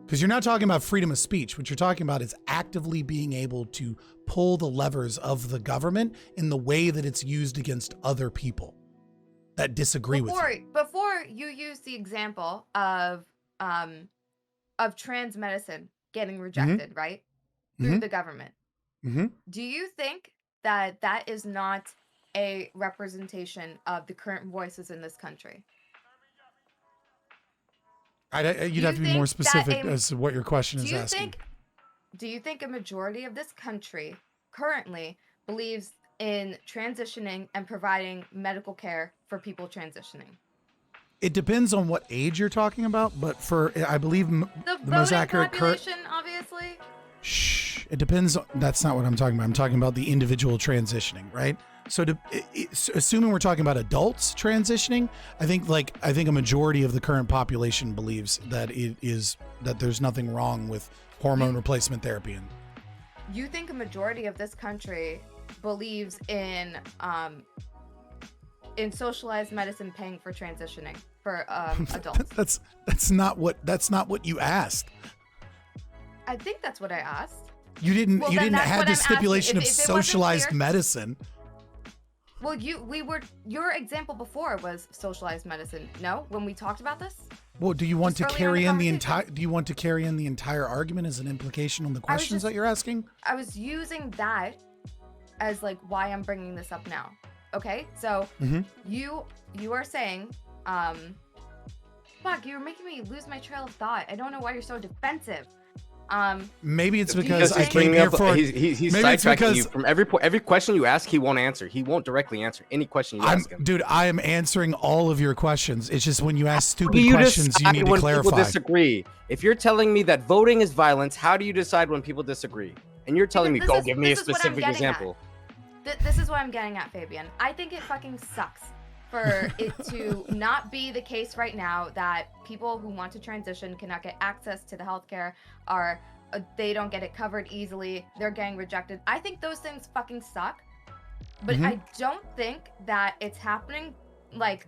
Because you're not talking about freedom of speech. What you're talking about is actively being able to pull the levers of the government in the way that it's used against other people that disagree with you. Before you use the example of trans medicine getting rejected, right? Through the government. Do you think that that is not a representation of the current voices in this country? You'd have to be more specific as to what your question is asking. Do you think a majority of this country currently believes in transitioning and providing medical care for people transitioning? It depends on what age you're talking about, but for, I believe, the most accurate population, obviously. Shh. It depends. That's not what I'm talking about. I'm talking about the individual transitioning, right? So assuming we're talking about adults transitioning, I think a majority of the current population believes that that there's nothing wrong with hormone replacement therapy. And you think a majority of this country believes in socialized medicine paying for transitioning for adults? That's not what you asked. I think that's what I asked. You didn't have the stipulation of socialized medicine. Well, your example before was socialized medicine. No, when we talked about this. Well, do you want to carry in the entire argument as an implication on the questions that you're asking? I was using that as like why I'm bringing this up now. Okay, so you are saying, fuck, you're making me lose my trail of thought. I don't know why you're so defensive. Maybe it's because I came here for. He's sidetracking you from every question you ask. He won't answer. He won't directly answer any question you ask him. Dude, I am answering all of your questions. It's just when you ask stupid questions, you need to clarify. People disagree. If you're telling me that voting is violence, how do you decide when people disagree? And you're telling me, go give me a specific example. This is what I'm getting at, Fabian. I think it fucking sucks for it to not be the case right now that people who want to transition cannot get access to the healthcare, or they don't get it covered easily, they're getting rejected. I think those things fucking suck, but I don't think that it's happening like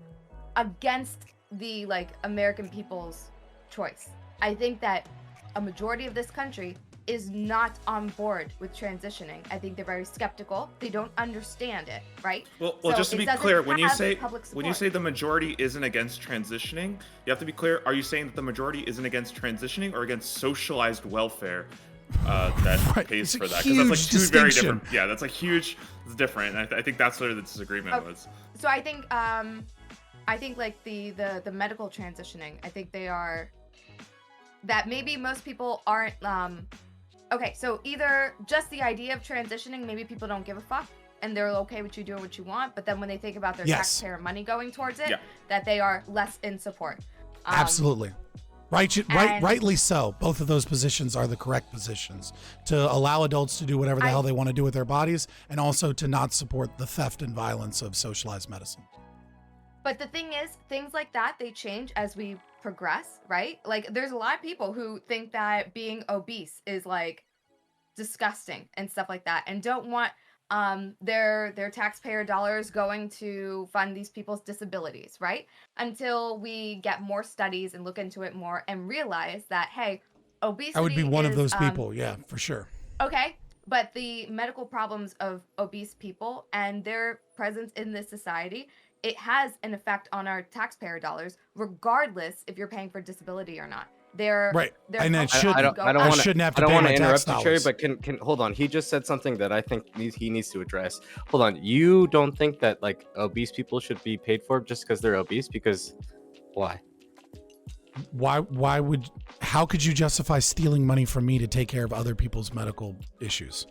against the like American people's choice. I think that a majority of this country is not on board with transitioning. I think they're very skeptical. They don't understand it, right? Well, so just to be clear, when you say the majority isn't against transitioning, you have to be clear. Are you saying that the majority isn't against transitioning or against socialized welfare that pays for that? Because that's like two very different. Yeah, that's like huge. It's different. And I think that's where the disagreement was. So I think like the medical transitioning. I think they are. That maybe most people aren't. Okay, so either just the idea of transitioning, maybe people don't give a fuck and they're okay with you doing what you want, but then when they think about their taxpayer money going towards it, that they are less in support. Absolutely. Rightly so. Both of those positions are the correct positions to allow adults to do whatever the hell they want to do with their bodies, and also to not support the theft and violence of socialized medicine. But the thing is, things like that, they change as we progress, right? Like, there's a lot of people who think that being obese is like disgusting and stuff like that, and don't want their taxpayer dollars going to fund these people's disabilities, right? Until we get more studies and look into it more and realize that, hey, obesity I would be one of is, those people. Yeah, for sure. Okay, but the medical problems of obese people and their presence in this society, it has an effect on our taxpayer dollars, regardless if you're paying for disability or not. Right. And it I shouldn't. don't I want shouldn't have to I don't pay want my to tax interrupt you, Chaeiry, dollars. but can hold on. He just said something that I think he needs to address. Hold on. You don't think that like obese people should be paid for just because they're obese? Because why? Why would? How could you justify stealing money from me to take care of other people's medical issues?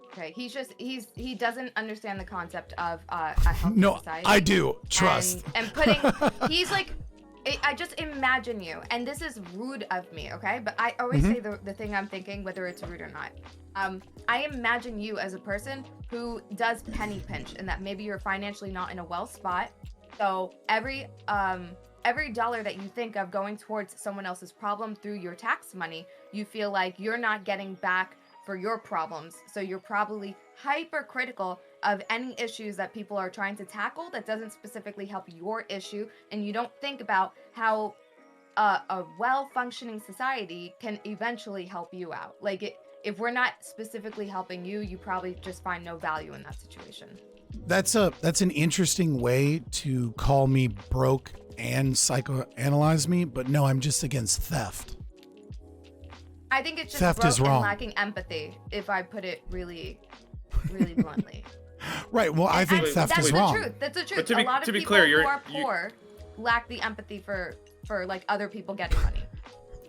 Okay, he doesn't understand the concept of a healthy No, society. I do. Trust. And putting, he's like, I just imagine you, and this is rude of me, okay? But I always say the thing I'm thinking, whether it's rude or not. I imagine you as a person who does penny pinch, and that maybe you're financially not in a well spot. So every dollar that you think of going towards someone else's problem through your tax money, you feel like you're not getting back for your problems. So you're probably hypercritical of any issues that people are trying to tackle that doesn't specifically help your issue, and you don't think about how a well-functioning society can eventually help you out. Like if we're not specifically helping you, you probably just find no value in that situation. That's an interesting way to call me broke and psychoanalyze me, but no, I'm just against theft. I think it's just Theft broke is wrong. and lacking empathy, if I put it really, really bluntly. Right. Well, I think theft is wrong. That's the truth. But to be- a lot of to be people clear, who are poor lack the empathy for like other people getting money.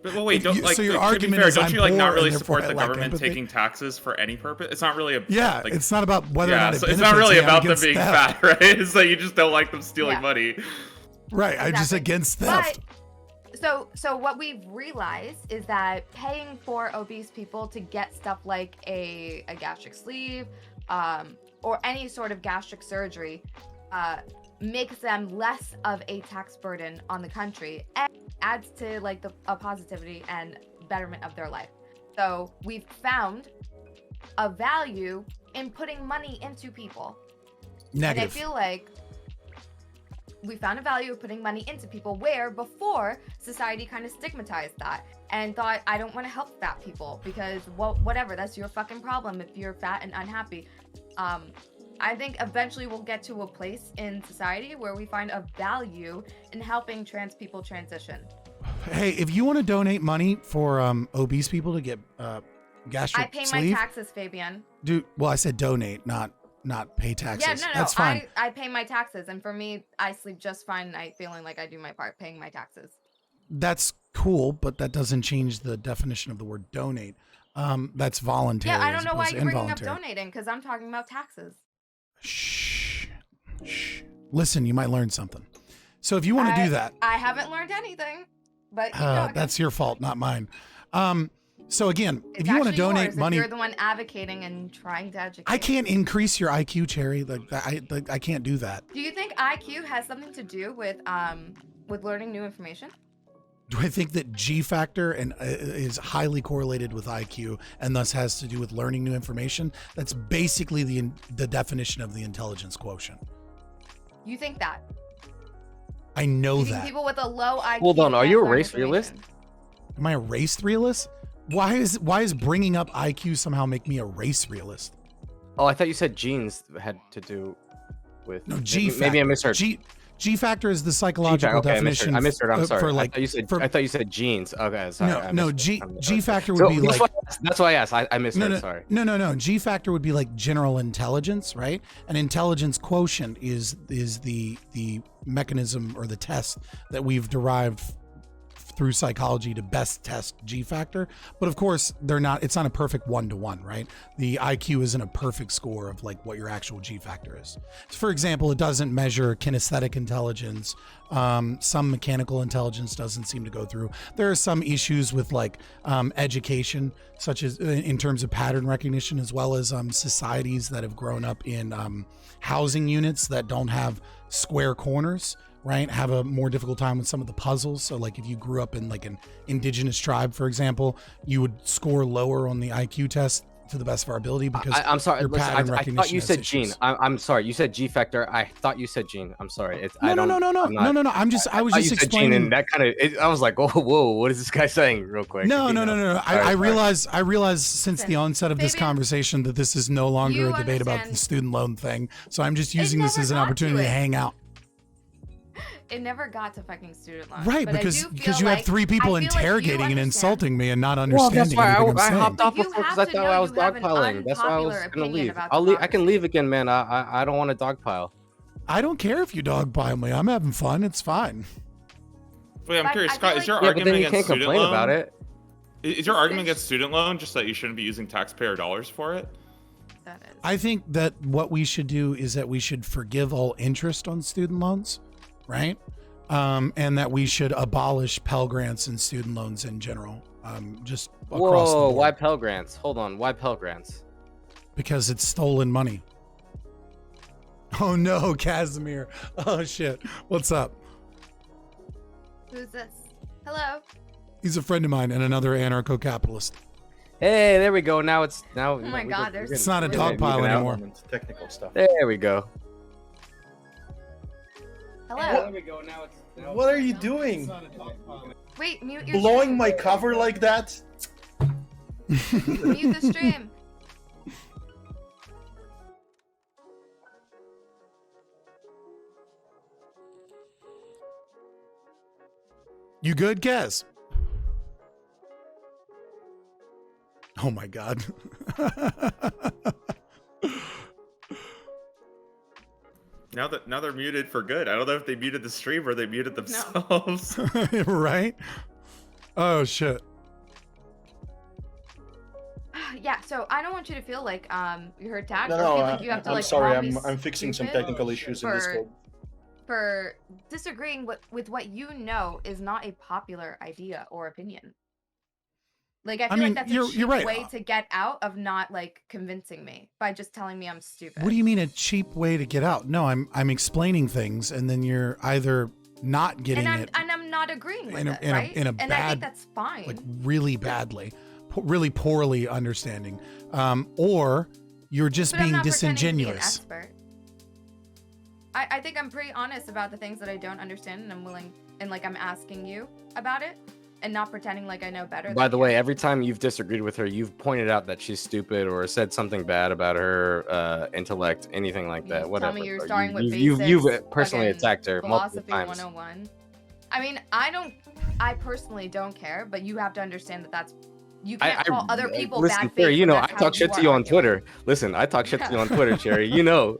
But wait, don't So your to be argument fair, is don't I'm you like poor not and really therefore support I the lack government empathy? taking taxes for any purpose? It's not really a Yeah, like, it's not about whether or not so it it's not benefits really me, I'm about them against being theft. fat, right? It's like you just don't like them stealing Yeah. money. Right. I'm just Exactly. against theft. So what we've realized is that paying for obese people to get stuff like a gastric sleeve, or any sort of gastric surgery, makes them less of a tax burden on the country and adds to like a positivity and betterment of their life. So we've found a value in putting money into people. Negative. And I feel like we found a value of putting money into people where before society kind of stigmatized that and thought, I don't want to help fat people because, well, whatever, that's your fucking problem if you're fat and unhappy. I think eventually we'll get to a place in society where we find a value in helping trans people transition. Hey, if you want to donate money for obese people to get gastric I pay sleeve, my taxes, Fabian. dude. Well, I said donate, not pay taxes. Yeah, no. That's fine. I pay my taxes, and for me, I sleep just fine night feeling like I do my part, paying my taxes. That's cool, but that doesn't change the definition of the word donate. That's voluntary. Yeah, I don't know why as you're opposed to bringing up involuntary. donating, because I'm talking about taxes. Shh. Listen, you might learn something. So if you want to do that, I haven't learned anything, but keep talking. that's your fault, not mine. So again, It's if you want to actually donate yours money, if you're the one advocating and trying to educate. I can't increase your IQ, Chaeiry. I can't do that. Do you think IQ has something to do with learning new information? Do I think that G factor and is highly correlated with IQ and thus has to do with learning new information? That's basically the definition of the intelligence quotient. You think that? I know You think that. people with a low IQ? Hold on, are can't you a learn race realist? information? Am I a race realist? Why is bringing up IQ somehow make me a race realist? Oh, I thought you said genes had to do with. No, G factor. Maybe I misheard. G factor is the psychological Okay, definition. I misheard. I'm sorry. For like, I thought you said genes. Okay, sorry. no, G factor would So be that's like. that's why I asked. I misheard. Sorry. No. G factor would be like general intelligence, right? An intelligence quotient is the mechanism or the test that we've derived through psychology to best test G factor. But of course, it's not a perfect 1-to-1, right? The IQ isn't a perfect score of like what your actual G factor is. For example, it doesn't measure kinesthetic intelligence. Some mechanical intelligence doesn't seem to go through. There are some issues with like education, such as in terms of pattern recognition, as well as societies that have grown up in housing units that don't have square corners, right? Have a more difficult time with some of the puzzles. So like if you grew up in like an indigenous tribe, for example, you would score lower on the IQ test to the best of our ability because I'm sorry. your Listen, pattern I recognition thought you has said issues. Gene. I'm sorry. You said G factor. I thought you said Gene. I'm sorry. It's No. I'm not- No. I was I just thought you said Gene, explaining. and that kind of. I was like, oh, whoa, what is this guy saying? Real quick. No. I Sorry. realize since the Listen, onset of this Fabian, conversation that this is no longer you a debate about the understand- student loan thing. So I'm just using this never as an got to opportunity to it. hang out. It never got to fucking student loans. Right, but because I do feel you like, have three people I feel like you interrogating and understand. insulting me and not Well, understanding that's why anything I'm I saying. hopped off But you before because have I to thought know I was you have an dogpiling. That's why I was unpopular gonna opinion leave. about I'll leave. I can democracy. leave again, man. I don't want to dogpile. I don't care if you dogpile me. I'm having fun. It's fine. Wait, I'm But curious, I feel Scott. Is like- your Yeah, but argument then you against can't student complain loan? about it. Is your argument against student loan just that you shouldn't be using taxpayer dollars for it? That is. I think that what we should do is that we should forgive all interest on student loans, right? And that we should abolish Pell Grants and student loans in general, just across the Whoa, board. why Pell Grants? Hold on, why Pell Grants? Because it's stolen money. Oh no, Casimir. Oh shit. What's up? Who's this? Hello. He's a friend of mine and another anarcho-capitalist. Hey, there we go. Now it's now. Oh my God, there's- It's not a Really dog pile anymore. Technical stuff. There we go. Hello. There we go. Now it's. What are you doing? Wait, mute your Blowing stream. my cover like that? Mute the stream. You good, Kaz? Oh my God. Now they're muted for good. I don't know if they muted the stream or they muted themselves. Right? Oh shit. Yeah, so I don't want you to feel like you're attacked. No, or no, feel like you have to, I'm like, sorry. call me I'm fixing some stupid technical issues in for- Discord. for disagreeing with what you know is not a popular idea or opinion. Like I feel mean, like that's a you're cheap right. way to get out of not like convincing me by just telling me I'm stupid. What do you mean a cheap way to get out? No, I'm explaining things and then you're either not getting and it I'm not agreeing with in a- it, in a- right? in a and I bad- think that's fine. like really badly, really poorly understanding, or you're just But I'm being not pretending to be an disingenuous. expert. I think I'm pretty honest about the things that I don't understand, and I'm willing, and like I'm asking you about it, and not pretending like I know better. By than the you. way, every time you've disagreed with her, you've pointed out that she's stupid or said something bad about her intellect, anything like You that. tell Whatever. me you're Or starting with you've basics, personally fucking attacked her multiple Philosophy times. 101. I mean, I personally don't care, but you have to understand that that's you can't call other people listen, bad Cherry, faith. you when know, I that's how talk shit you to are you on arguing. Twitter. Listen, I talk shit to you on Twitter, Cherry. You know,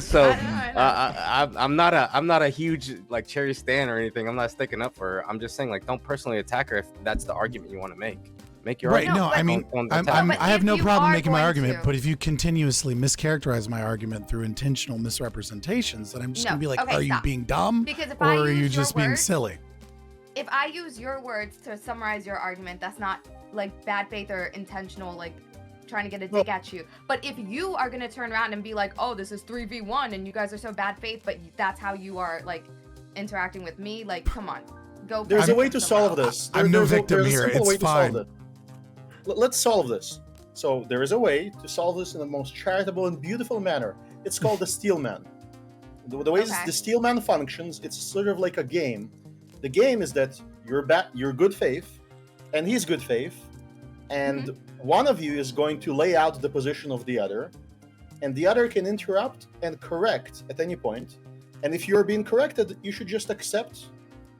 so I know. I'm not a huge like Cherry stan or anything. I'm not sticking up for her. I'm just saying like don't personally attack her if that's the argument you want to make. Make your Right? argument. No, I but- mean, Don't I attack. have if no you problem are making my going argument, to- but if you continuously mischaracterize my argument through intentional misrepresentations, then I'm just No, gonna be like, okay, are you stop. being dumb, Because if or I are you use your just being words- silly? If I use your words to summarize your argument, that's not like bad faith or intentional, like trying to get a dig at you. But if you are gonna turn around and be like, oh, this is 3v1 and you guys are so bad faith, but that's how you are like interacting with me, like, come on, go. There's a find way to somewhere solve else. this. I'm no There's a- victim there's a here, simple it's way to fine. solve it. Let's solve this. So there is a way to solve this in the most charitable and beautiful manner. It's called the steel man. The way Okay. the steel man functions, it's sort of like a game. The game is that you're good faith, and he's good faith, and one of you is going to lay out the position of the other, and the other can interrupt and correct at any point. And if you're being corrected, you should just accept.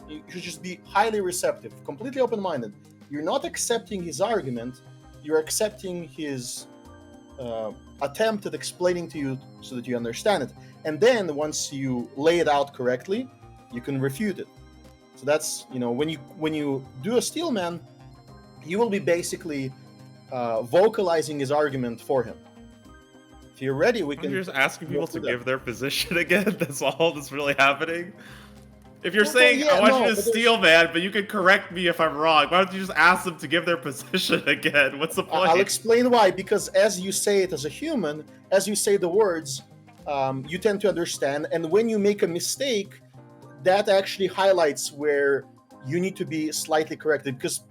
You should just be highly receptive, completely open-minded. You're not accepting his argument, you're accepting his attempt at explaining to you so that you understand it. And then once you lay it out correctly, you can refute it. So that's, when you do a steel man, you will be basically vocalizing his argument for him. If you're ready, we can. You're just asking people to through that. give their position again. That's all that's really happening. If you're Well, saying yeah, I want no, you to but there's- steal, man, but you can correct me if I'm wrong. Why don't you just ask them to give their position again? What's the point? I'll explain why. Because as you say it as a human, as you say the words, you tend to understand. And when you make a mistake, that actually highlights where you need to be slightly corrected. Because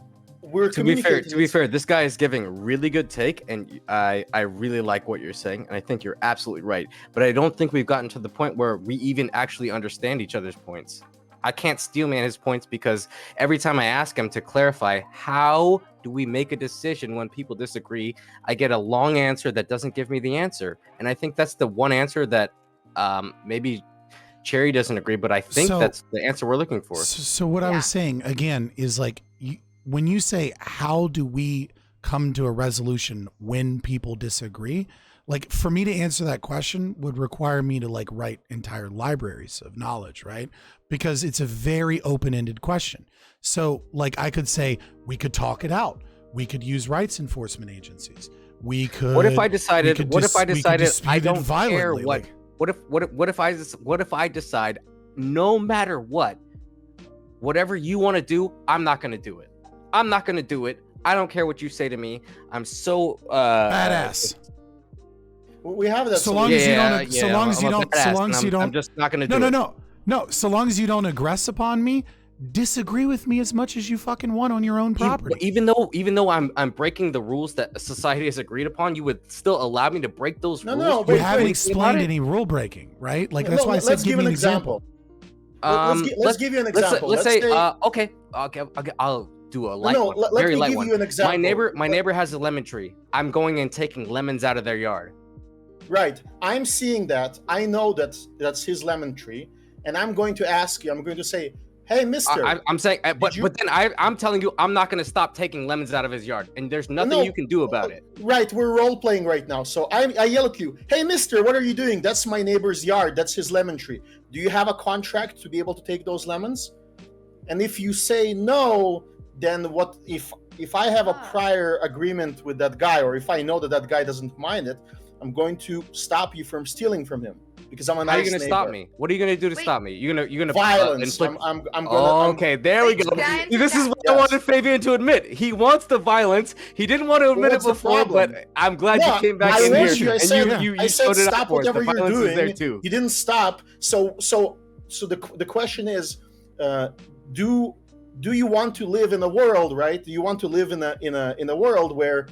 we're To be communicating. fair, this guy is giving a really good take, and I really like what you're saying, and I think you're absolutely right. But I don't think we've gotten to the point where we even actually understand each other's points. I can't steel man his points because every time I ask him to clarify how do we make a decision when people disagree, I get a long answer that doesn't give me the answer. And I think that's the one answer that maybe Chaeiry doesn't agree, but I think that's the answer we're looking for. So what I was saying again is like, when you say, how do we come to a resolution when people disagree? Like, for me to answer that question would require me to like write entire libraries of knowledge, right? Because it's a very open-ended question. So like, I could say, we could talk it out. We could use rights enforcement agencies. We could. What if I decided I don't care what? Like, What if I decide no matter what, whatever you want to do, I'm not going to do it. I'm not going to do it. I don't care what you say to me. I'm so badass. We have that. So long as you don't. I'm just not going to do it. No. So long as you don't aggress upon me, disagree with me as much as you fucking want on your own property. Even though I'm breaking the rules that society has agreed upon, you would still allow me to break those rules. No, we haven't explained any rule breaking, right? Like that's why I said give me an example. Let's give you an example. Let's say okay, I'll do a light one, very light one. You an example. My neighbor has a lemon tree. I'm going and taking lemons out of their yard. Right. I'm seeing that. I know that that's his lemon tree, and I'm going to ask you. I'm going to say, "Hey, Mister." I'm saying, but then I'm telling you, I'm not going to stop taking lemons out of his yard, and there's nothing you can do about it. Right. We're role playing right now. So I yell at you, "Hey, Mister, what are you doing? That's my neighbor's yard. That's his lemon tree. Do you have a contract to be able to take those lemons?" And if you say no, then what if I have a prior agreement with that guy, or if I know that guy doesn't mind it, I'm going to stop you from stealing from him because I'm a nice neighbor. How are you going to stop me? What are you going to do to stop me? You're gonna violence. Okay, there we go. This is what I wanted Fabian to admit. He wants the violence. He didn't want to admit it before, but I'm glad you came back in here and you showed it stop up for us. whatever The you're violence doing. is there too. You didn't stop. So the question is, do you want to live in a world, right? Do you want to live in a world where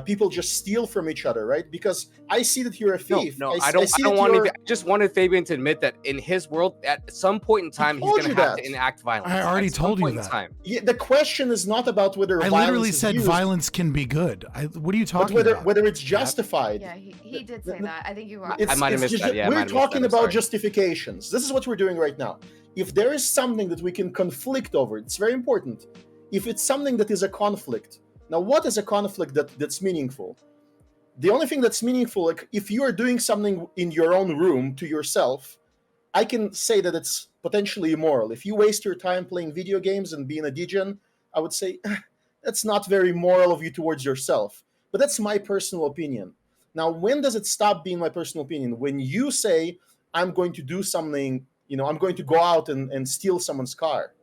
people just steal from each other, right? Because I see that you're a thief. No, I don't want to. I just wanted Fabian to admit that in his world, at some point in time, he's going to have to enact violence. I already told you that. Yeah, the question is not about whether I literally said violence can be good. What are you talking about? Whether it's justified. Yeah, he did say that. I think you were. I might have missed that. Yeah, we're talking about justifications. This is what we're doing right now. If there is something that we can conflict over, it's very important. If it's something that is a conflict. Now, what is a conflict that's meaningful? The only thing that's meaningful, like if you are doing something in your own room to yourself, I can say that it's potentially immoral. If you waste your time playing video games and being a degen, I would say that's not very moral of you towards yourself. But that's my personal opinion. Now, when does it stop being my personal opinion? When you say, I'm going to do something, I'm going to go out and steal someone's car.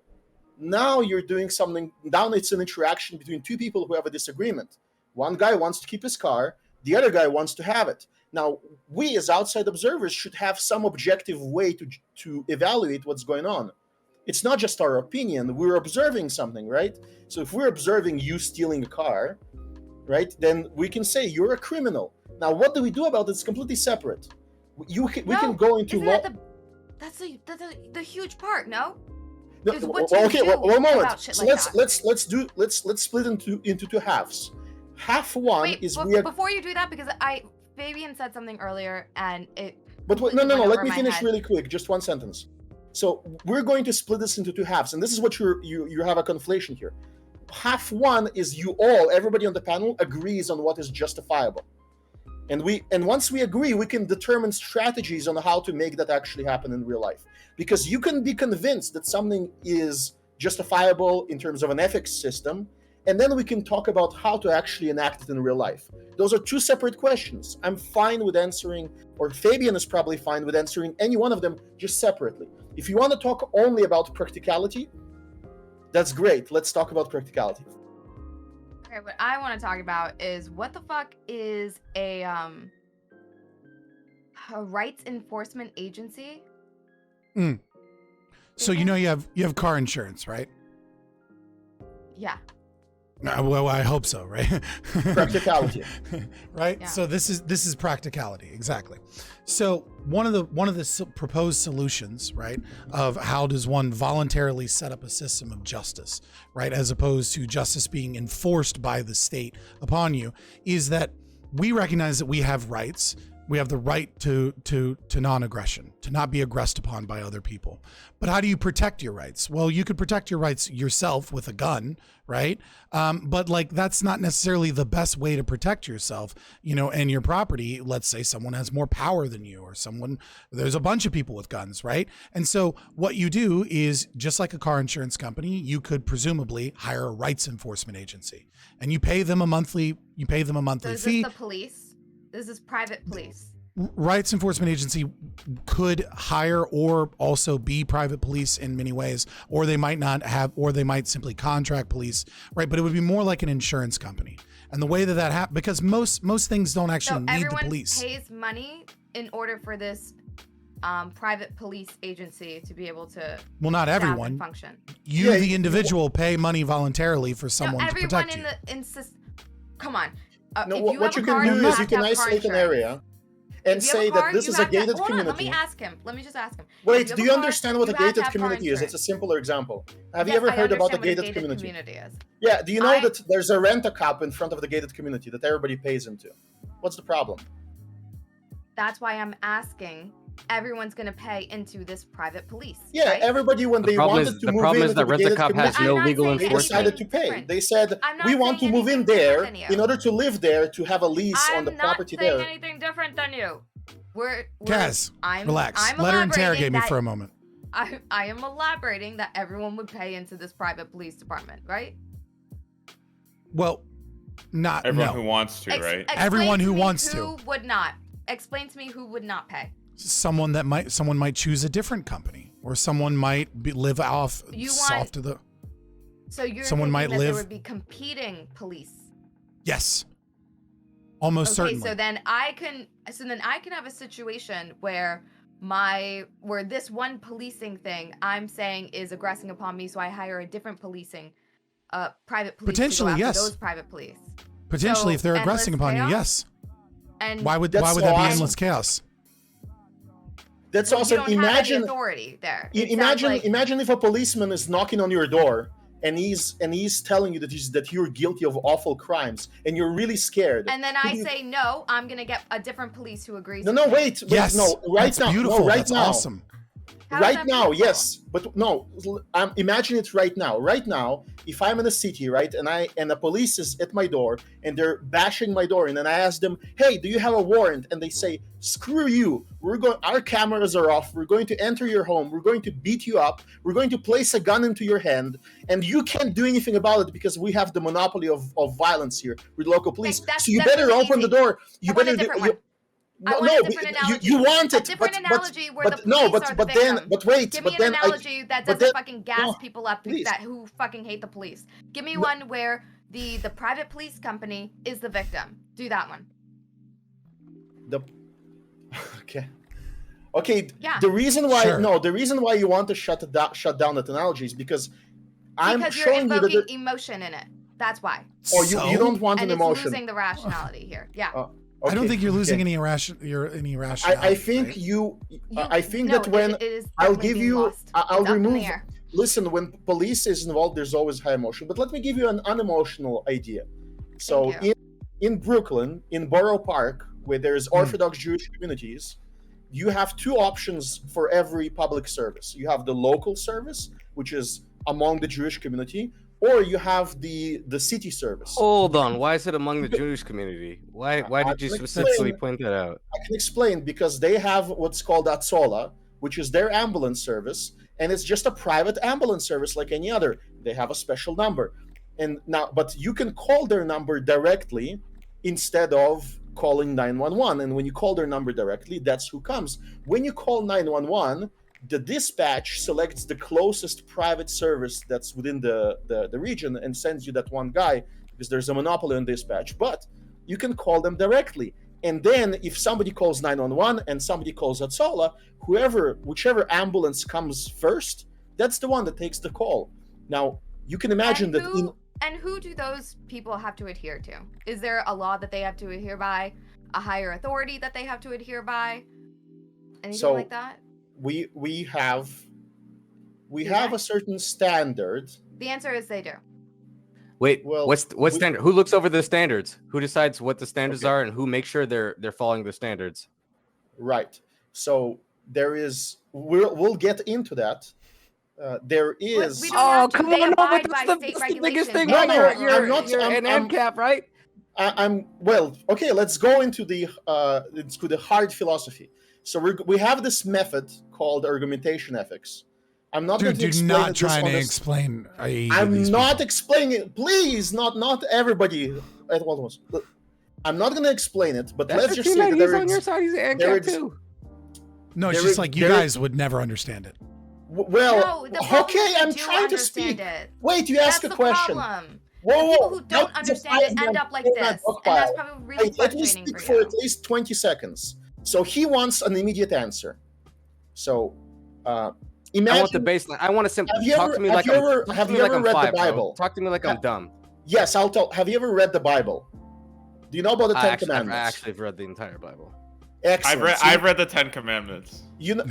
Now you're doing something. Now it's an interaction between two people who have a disagreement. One guy wants to keep his car. The other guy wants to have it. Now, we as outside observers should have some objective way to evaluate what's going on. It's not just our opinion. We're observing something, right? So if we're observing you stealing a car, right, then we can say you're a criminal. Now, what do we do about it? It's completely separate. We can go into law. That's the huge part, no? No, one moment. So let's split into two halves. Half one is before you do that, because Fabian said something earlier and it. But wait, no. Let me finish really quick. Just one sentence. So we're going to split this into two halves, and this is what you have a conflation here. Half one is everybody on the panel agrees on what is justifiable, and once we agree, we can determine strategies on how to make that actually happen in real life. Because you can be convinced that something is justifiable in terms of an ethics system, and then we can talk about how to actually enact it in real life. Those are two separate questions. I'm fine with answering, or Fabian is probably fine with answering any one of them just separately. If you want to talk only about practicality, that's great. Let's talk about practicality. Okay, what I want to talk about is what the fuck is a rights enforcement agency? So you have car insurance, right? Yeah. Well, I hope so, right? Practicality. Right. Yeah. So this is practicality, exactly. So one of the proposed solutions, right, of how does one voluntarily set up a system of justice, right, as opposed to justice being enforced by the state upon you, is that we recognize that we have rights. We have the right to non-aggression, to not be aggressed upon by other people. But how do you protect your rights? Well, you could protect your rights yourself with a gun, right? But like that's not necessarily the best way to protect yourself, and your property. Let's say someone has more power than you, or there's a bunch of people with guns, right? And so what you do is, just like a car insurance company, you could presumably hire a rights enforcement agency, and you pay them a monthly So is fee. this the police? This is private police. Rights enforcement agency could hire or also be private police in many ways, or they might not have, or they might simply contract police, right? But it would be more like an insurance company. And the way that happens, because most things don't actually need the police. So everyone pays money in order for this private police agency to be able to Well, not staff and everyone. function. You, the individual, pay money voluntarily for someone to protect you. Come on. No, if what you can do is you can isolate an area and say that this is a gated community. Let me ask him. Let me just ask him. Wait, do you understand what a gated community is? It's a simpler example. Have you ever heard about a gated community? Yeah, do you know that there's a rent-a-cop in front of the gated community that everybody pays into? What's the problem? That's why I'm asking. Everyone's going to pay into this private police. Yeah, right? everybody, when they wanted to move in, the rent-a-cop has no legal they enforcement. decided to pay. They said, we want to move in there in order to live there, to have a lease on the property there. I'm not saying anything different than you. Kaz, relax. Let her interrogate me for a moment. I am elaborating that everyone would pay into this private police department, right? Well, not everyone who wants to, right? Everyone who wants to. Who would not? Explain to me who would not pay. Someone might choose a different company, or someone might live off soft to the. So you're someone thinking might that live. There would be competing police. Yes. Almost certainly. So then I can have a situation where this one policing thing I'm saying is aggressing upon me, so I hire a different private police. Potentially, to go after yes. Those private police. Potentially, if they're aggressing upon you, yes. And why would that be endless chaos? That's awesome. Imagine authority there. Imagine if a policeman is knocking on your door and he's telling you that you're guilty of awful crimes and you're really scared. And then I say no, I'm gonna get a different police who agrees. Wait, yes, no, right that's now, beautiful. no, right that's now, awesome. Right now, yes, but no. Imagine it right now. Right now, if I'm in a city, right, and the police is at my door and they're bashing my door, and then I ask them, "Hey, do you have a warrant?" And they say, "Screw you. Our cameras are off. We're going to enter your home. We're going to beat you up. We're going to place a gun into your hand, and you can't do anything about it because we have the monopoly of violence here with local police. So you better open the door. You better do." No, you want it, but where the police are the victim. Give me an analogy that doesn't fucking gas people up who fucking hate the police. Give me one where the private police company is the victim. Do that one. Okay. Yeah. The reason why you want to shut down that analogy is because you're showing invoking you emotion in it. That's why. Oh, you don't want an emotion. Losing the rationality here. Yeah. Okay. I don't think you're losing any rationality. I think that when I'll give you, I'll remove. Listen, when police is involved, there's always high emotion. But let me give you an unemotional idea. So in Brooklyn, in Borough Park, where there's Orthodox Jewish communities, you have two options for every public service. You have the local service, which is among the Jewish community, or you have the city service. Hold on, why is it among the Jewish community? Why did you specifically point that out? I can explain, because they have what's called Atzola, which is their ambulance service, and it's just a private ambulance service like any other. They have a special number. But you can call their number directly instead of calling 911. And when you call their number directly, that's who comes. When you call 911, the dispatch selects the closest private service that's within the region and sends you that one guy, because there's a monopoly on dispatch. But you can call them directly. And then if somebody calls 911 and somebody calls Atzola, whichever ambulance comes first, that's the one that takes the call. Now, you can imagine And who do those people have to adhere to? Is there a law that they have to adhere by? A higher authority that they have to adhere by? Anything like that? We have a certain standard. The answer is they do. Wait, Well, what's standard? Who looks over the standards? Who decides what the standards are, and who makes sure they're following the standards? Right. So there is. We'll get into that. There is. We don't have to. come They on! No, abide but by that's state the biggest regulations. thing. No, Right? no, You're I'm not- an I'm- ANCAP, right? I'm well. Okay, let's go into the hard philosophy. So we have this method called argumentation ethics. I'm not going Dude, to do explain not it try on to this- explain. I'm not explaining it. Please, not everybody at once. I'm not going to explain it, but let's just say that he's on your side. He's an there ANCAP ex- too. No, it's there just is- like you there is- guys would never understand it. Well, No, the problem okay, is they I'm do trying to understand speak. it. Wait, you That's ask a the question. problem. Whoa, And people who that don't understand it defies end them up like in that this, book and that's file. probably really Wait, let me frustrating speak for for you. at least 20 seconds. So he wants an immediate answer. So imagine. I want the baseline. I want to simply Have you talk ever- to me have like you I'm. ever- Talk have to you me like ever I'm read the 5, bro. Bible? Talk to me like I'm dumb. Yes, I'll tell. Have you ever read the Bible? Do you know about the Ten I Commandments? actually have read the entire Bible. Excellent. So I've read the 10 Commandments. you know,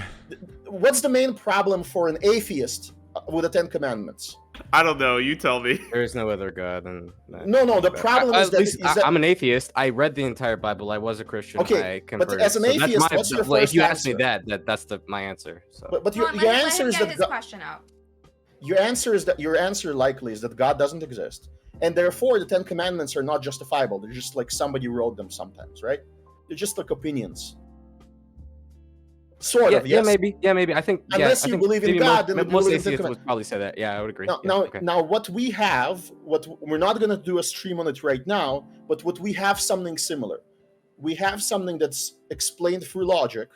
what's the main problem for an atheist with the Ten Commandments? I don't know. You tell me. There is no other God than that. No. The problem is At that, least I'm an atheist. I read the entire Bible. I was a Christian. Okay, I but converted. as an So that's atheist, my- what's your well, if first you ask me answer? that's my answer. So. but Hold on, your let answer him is get that his question out. your answer likely is that God doesn't exist, and therefore the Ten Commandments are not justifiable. They're just like somebody wrote them sometimes, right? They're just like opinions. Sort of, yes. Yeah, maybe. I think Unless I you think believe in maybe God, then you most believe in the atheists would probably say that. Yeah, I would agree. Now, what we have, what we're not going to do a stream on it right now, but what we have something similar. We have something that's explained through logic,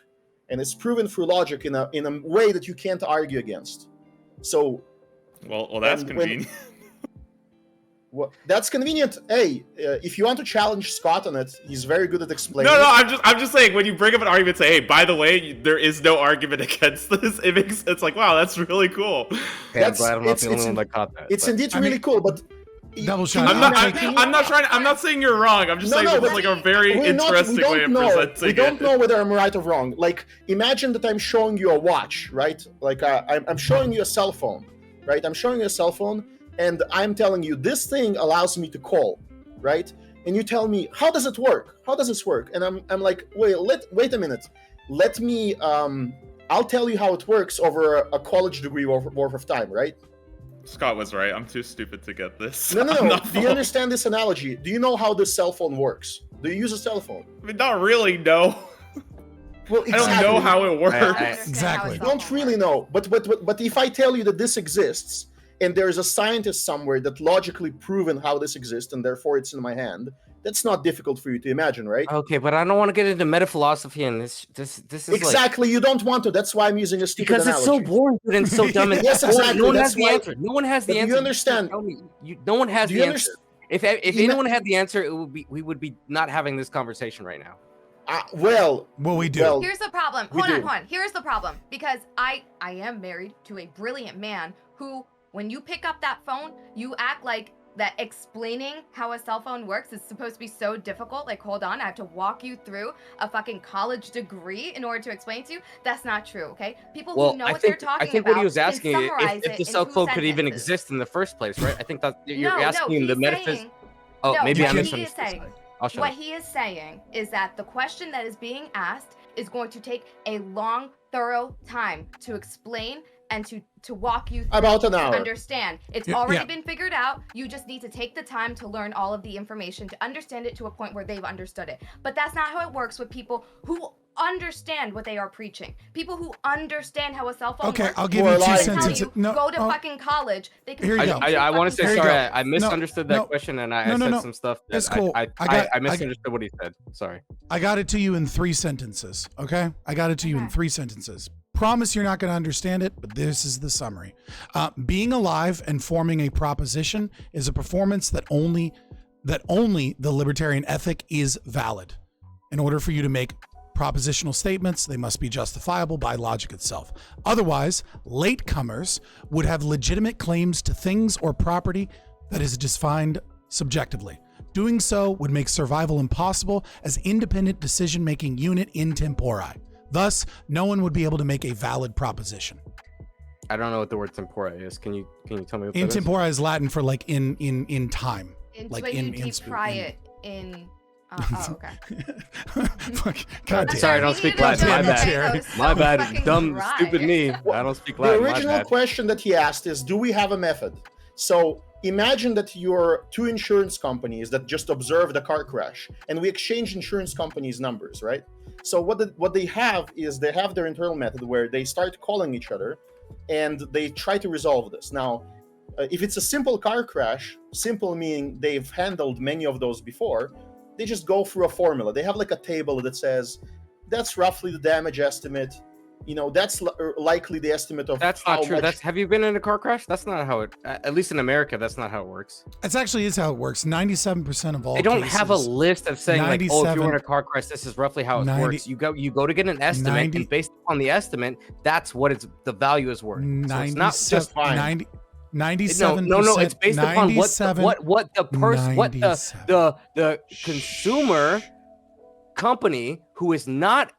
and it's proven through logic in a way that you can't argue against. So, Well, that's And when- convenient. well, that's convenient. Hey, if you want to challenge Scott on it, he's very good at explaining. No, I'm just saying when you bring up an argument, say, hey, by the way, there is no argument against this. It's like, wow, that's really cool. Okay, I'm that's- glad I'm not the it's- only one that caught that. It's but- indeed I really mean- cool, but DoubleShine, I'm not saying you're wrong. I'm just saying No, this is but like a very interesting way of presenting We don't it. know whether I'm right or wrong. Like, imagine that I'm showing you a watch, right? Like, I'm showing you a cell phone, right? I'm showing you a cell phone, and I'm telling you this thing allows me to call, right? And you tell me, how does it work? How does this work? And I'm like, wait a minute. Let me. I'll tell you how it works over a college degree worth of time, right? Scott was right. I'm too stupid to get this. No. I'm not Do you understand this analogy? Do you know how this cell phone works? Do you use a cell phone? I mean, not really, no. Well, I don't know how it works. I understand how Exactly. it's You don't all really know, but if I tell you that this exists, and there's a scientist somewhere that logically proven how this exists, and therefore it's in my hand, that's not difficult for you to imagine, right? Okay, but I don't want to get into meta philosophy, and this is Exactly, you don't want to. That's why I'm using a stupid because it's so analogy. boring and so dumb. And Yes, no one- exactly, No one that's has the why- answer. No one has the But do answer. you understand? Tell me. No one has Do the you answer. understand? If You anyone had the answer, we would be not having this conversation right now. Well, Well, we do. Well, Here's the problem. We Hold do. on. Here's the problem. Because I am married to a brilliant man who, when you pick up that phone, you act like that explaining how a cell phone works is supposed to be so difficult. Like, hold on, I have to walk you through a fucking college degree in order to explain to you. That's not true, okay? People who know what they're talking I think about what he was can asking summarize if it the in cell 2 phone could even sentences. exist in the first place, right? I think that you're No, asking the he's metaphysics. saying- Oh, no, maybe what I he is misunderstood. saying- I'll shut What up. he is saying is that the question that is being asked is going to take a long, thorough time to explain and to walk you through About an to hour. understand. It's Yeah, already yeah. been figured out. You just need to take the time to learn all of the information to understand it to a point where they've understood it. But that's not how it works with people who understand what they are preaching. People who understand how a cell phone Okay, works. I'll give We're you two lying. Tell sentences. you, No, go to oh, fucking college. They can Here you speak go. in 2 I want to say fucking Here you sorry. go. I misunderstood that no. question, and No, I no, said no. some stuff that It's cool. I misunderstood what he said. Sorry. I got it to you in 3 sentences. Okay, I got it to you in Okay. 3 sentences. Promise you're not going to understand it, but this is the summary. Being alive and forming a proposition is a performance that only the libertarian ethic is valid. In order for you to make propositional statements, they must be justifiable by logic itself. Otherwise, latecomers would have legitimate claims to things or property that is defined subjectively. Doing so would make survival impossible as independent decision-making unit in tempori. Thus, no one would be able to make a valid proposition. I don't know what the word tempora is. Can you tell me what In that tempora is Latin for like in time. It's like when you deep fry it in. Oh, okay. Fuck, God damn. Sorry, I don't speak Latin. My bad. Chaeiry. My bad. Fucking Dumb, dry. stupid me. I don't speak The Latin. My original bad. question that he asked is, do we have a method? So imagine that you're two insurance companies that just observed a car crash, and we exchange insurance companies' numbers, right? So what they have is they have their internal method where they start calling each other, and they try to resolve this. Now, if it's a simple car crash, simple meaning they've handled many of those before, they just go through a formula. They have like a table that says, that's roughly the damage estimate. You know, that's likely the estimate of That's how not true. much... Have you been in a car crash? That's not how it. At least in America, that's not how it works. It actually is how it works. 97% of all They don't cases, have a list of saying like, oh, if you were in 97 a car crash, this is roughly how it 90 works. You go to get an estimate, 90 and based on the estimate, that's what the value is worth. So it's not just fine. 97%. No. It's based upon 97 what the person, what 97. the consumer company who is not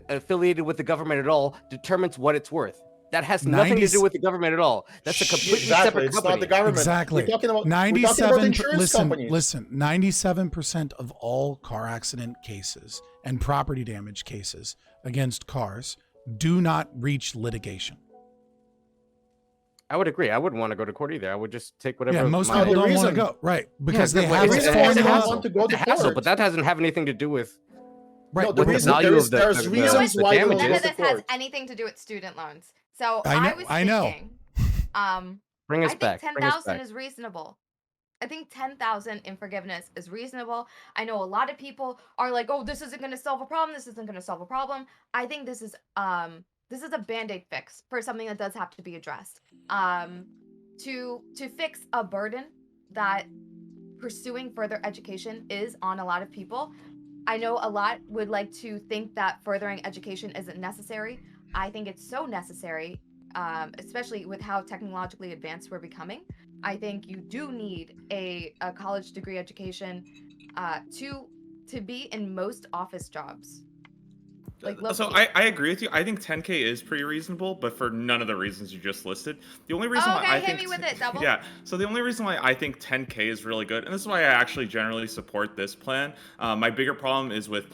affiliated with the government at all determines what it's worth. That has nothing to do with the government at all. That's a completely separate It's company. not the government. Exactly. We're talking about 97. insurance companies. Listen. 97% of all car accident cases and property damage cases against cars do not reach litigation. I would agree. I wouldn't want to go to court either. I would just take whatever. Yeah, most my- people don't want to reason- go, right? Because Yeah, they but have it's a a formula. hassle. want to go It's a to hassle, court. but that doesn't have anything to do with. Right. No, but there is, value there's, of the- there's the- reasons the why they damages. don't None go of to this has court. anything to do with student loans. So I was know. thinking, Bring I us think back. Bring us 10,000 back. is reasonable. I think 10,000 in forgiveness is reasonable. I know a lot of people are like, "Oh, this isn't going to solve a problem. This isn't going to solve a problem." I think this is a band-aid fix for something that does have to be addressed. To fix a burden that pursuing further education is on a lot of people. I know a lot would like to think that furthering education isn't necessary. I think it's so necessary, especially with how technologically advanced we're becoming. I think you do need a college degree education to be in most office jobs. Like, so I agree with you. I think 10K is pretty reasonable, but for none of the reasons you just listed. The only reason why I hit think me with it, Double. Yeah. So the only reason why I think 10K is really good, and this is why I actually generally support this plan. My bigger problem is with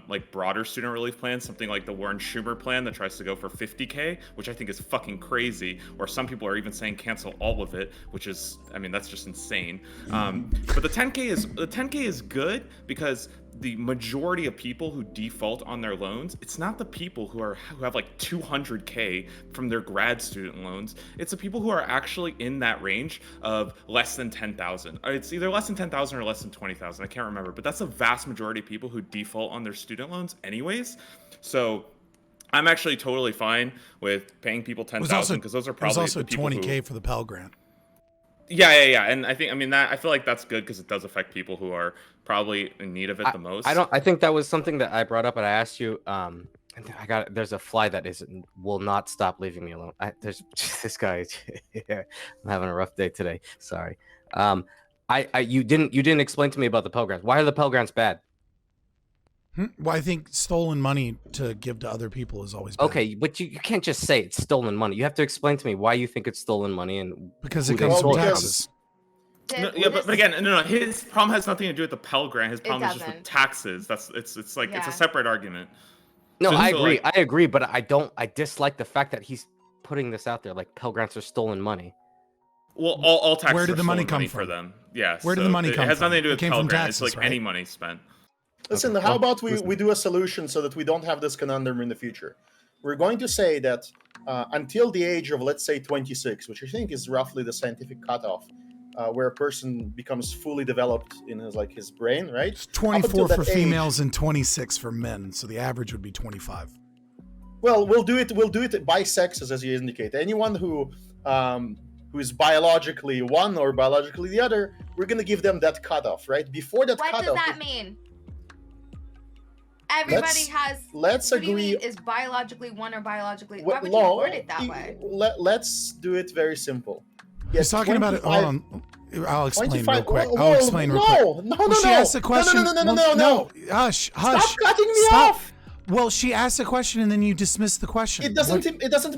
like broader student relief plans, something like the Warren Schumer plan that tries to go for 50K, which I think is fucking crazy. Or some people are even saying cancel all of it, which is, I mean, that's just insane. But the 10K is good because the majority of people who default on their loans, it's not the people who have like 200K from their grad student loans. It's the people who are actually in that range of less than 10,000. It's either less than 10,000 or less than 20,000. I can't remember, but that's the vast majority of people who default on their student loans anyways. So I'm actually totally fine with paying people 10,000 because those are probably it was also the people 20K for the Pell Grant. Yeah. And I feel like that's good because it does affect people who are probably in need of it the most. I think that was something that I brought up and I asked you. And there's a fly that will not stop leaving me alone. There's this guy. I'm having a rough day today. Sorry. You didn't explain to me about the Pell Grants. Why are the Pell Grants bad? Well, I think stolen money to give to other people is always bad. Okay, but you can't just say it's stolen money. You have to explain to me why you think it's stolen money and because it who they comes from stole it taxes. But again, no. His problem has nothing to do with the Pell Grant. His problem is just with doesn't. taxes. It's a separate argument. No, So I so, agree. like- I agree, but I dislike the fact that he's putting this out there like Pell Grants are stolen money. Well, all taxes. Where did the are money stolen come for from? them? Yeah. Where did the money come It has from? nothing to do It with came Pell from Grant. taxes, It's like right? any money spent. Listen, Okay, how well, about we do a solution so that we don't have this conundrum in the future? We're going to say that until the age of, let's say, 26, which I think is roughly the scientific cutoff, where a person becomes fully developed in his brain, right? It's Up 24 until for that age- females and 26 for men, so the average would be 25. Well, we'll do it by sexes, as you indicate. Anyone who is biologically one or biologically the other, we're going to give them that cutoff, right? Before that What cutoff. does that mean? Everybody has. Let's What do you agree. mean, is biologically one or biologically? Why What would you law? word it that way? Let's do it very simple. He's talking about it. Hold on. I'll explain 25 real quick. Whoa, I'll explain real quick. No. She asked a question. No. Hush. Stop cutting me Stop. off. Well, she asked a question and then you dismissed the question. It doesn't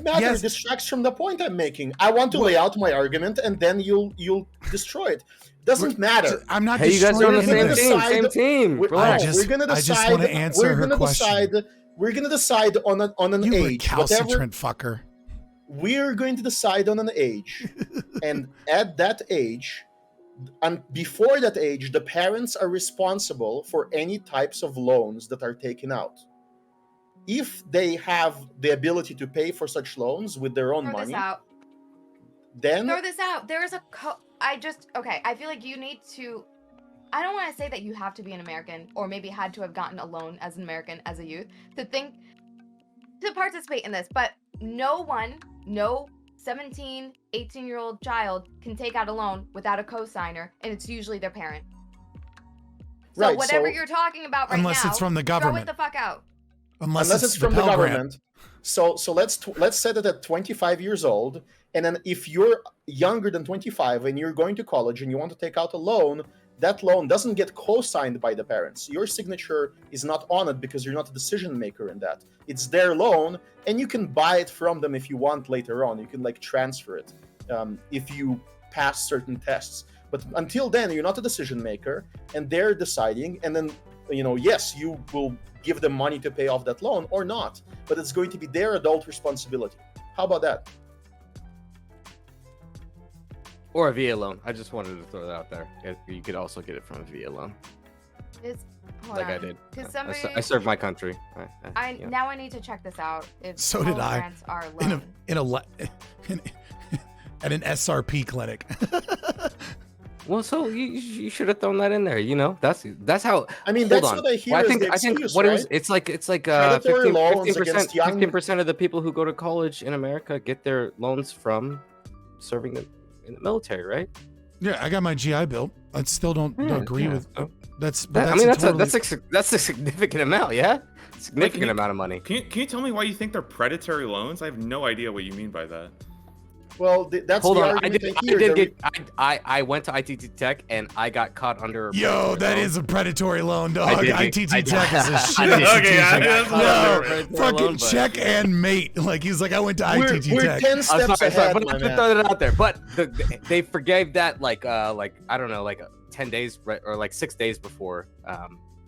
matter. Yes. It distracts from the point I'm making. I want to lay out my argument, and then you'll destroy it. Doesn't matter. I'm not Hey, you guys are on the destroying same anything. team. Relax. We're gonna decide. I just want to answer her question. We're gonna decide on an You age. recalcitrant fucker. We're going to decide on an age, and at that age, and before that age, the parents are responsible for any types of loans that are taken out. If they have the ability to pay for such loans with their own money, then throw this out. There is a I feel like you need to. I don't want to say that you have to be an American or maybe had to have gotten a loan as an American as a youth to participate in this, but no 17, 18-year-old child can take out a loan without a cosigner, and it's usually their parent. So right, whatever you're talking about right unless now, it's from the government. throw it the fuck out. Unless it's from the the Pell government. Grant. So let's set it at 25 years old, and then if you're younger than 25 and you're going to college and you want to take out a loan, that loan doesn't get co-signed by the parents. Your signature is not on it because you're not a decision maker in that. It's their loan, and you can buy it from them if you want later on. You can transfer it if you pass certain tests. But until then, you're not a decision maker, and they're deciding. And then, yes, you will give them money to pay off that loan or not, but it's going to be their adult responsibility. How about that? Or a VA loan. I just wanted to throw that out there. You could also get it from a VA loan. I did. I served my country. Now I need to check this out. So did I. Are at an SRP clinic. Well, so you should have thrown that in there. That's how. I mean, that's what I hear. Well, I think what it was. It's like 15% of the people who go to college in America get their loans from serving in the military, right? Yeah, I got my GI Bill. I still don't agree with. That's a significant amount. Yeah, significant amount of money. Can you tell me why you think they're predatory loans? I have no idea what you mean by that. Well, that's Hold the on. argument I went to ITT Tech and I got caught under. Yo, that is a predatory loan, dog. ITT Tech is a shit institution. Fucking check and mate. He's like, I went to ITT Tech. We're 10 steps ahead, but I'm throw that out there. But they forgave that I don't know, 10 days or 6 days before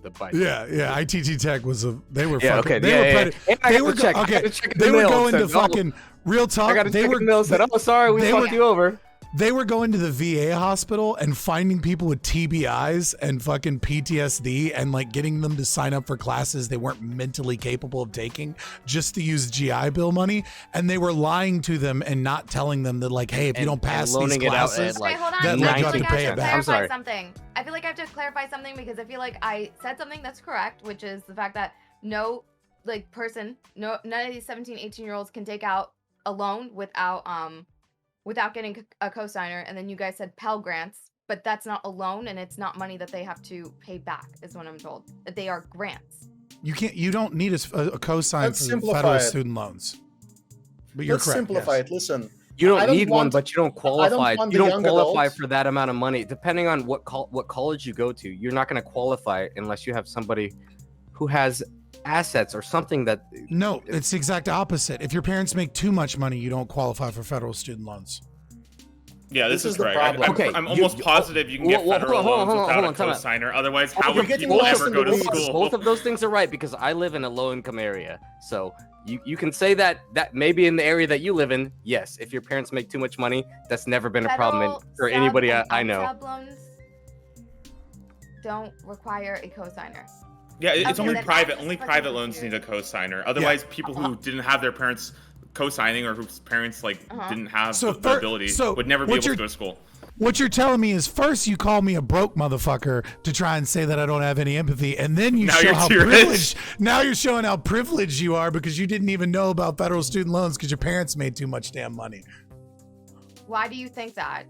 the bike. Yeah. ITT Tech was they were fucking. They were going to fucking. Real talk. I got to check the mail. Said, "Oh, sorry, we fucked you over." They were going to the VA hospital and finding people with TBIs and fucking PTSD and getting them to sign up for classes they weren't mentally capable of taking just to use GI Bill money. And they were lying to them and not telling them that hey, if you don't pass these classes, hold on. that I you have to pay it back. I'm sorry. I feel like I have to clarify something because I feel like I said something that's correct, which is the fact that none of these 17, 18-year-olds can take out a loan without getting a cosigner, and then you guys said Pell Grants, but that's not a loan and it's not money that they have to pay back, is what I'm told. That they are grants. You don't need a cosign for federal student loans. But you're correct. Let's simplify it. Listen, you don't need one, but you don't qualify. You don't qualify for that amount of money. Depending on what college you go to, you're not going to qualify unless you have somebody who has assets or something that. No, it's the exact opposite. If your parents make too much money, you don't qualify for federal student loans. Yeah, this is correct. I'm almost positive you can get federal loans without a cosigner. Otherwise, how would people ever go to school? Both of those things are right because I live in a low-income area. So you can say that maybe in the area that you live in, yes, if your parents make too much money, that's never been a problem for anybody I know. Sub loans don't require a cosigner. Yeah, it's only private. Only private loans need a cosigner. Otherwise, people who didn't have their parents co-signing or whose parents didn't have the ability would never be able to go to school. What you're telling me is first you call me a broke motherfucker to try and say that I don't have any empathy, and then you show how privileged. Now you're showing how privileged you are because you didn't even know about federal student loans because your parents made too much damn money. Why do you think that?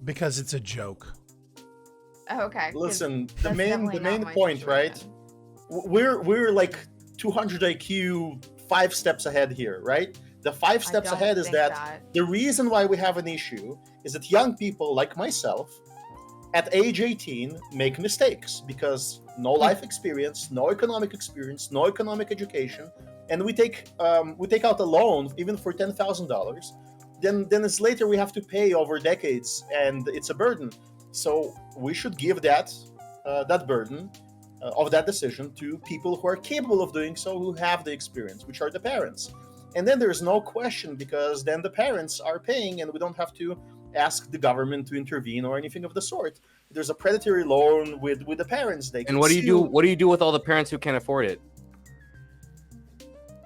Because it's a joke. Oh, okay. Listen, the main point, right? We're 200 IQ 5 steps ahead here, right? The 5 steps ahead is that the reason why we have an issue is that young people like myself at age 18 make mistakes because no life experience, no economic experience, no economic education, and we take out a loan even for $10,000. Then it's later we have to pay over decades, and it's a burden. So we should give that burden of that decision to people who are capable of doing so, who have the experience, which are the parents. And then there's no question, because then the parents are paying, and we don't have to ask the government to intervene or anything of the sort. There's a predatory loan with the parents. And what do you do? What do you do with all the parents who can't afford it?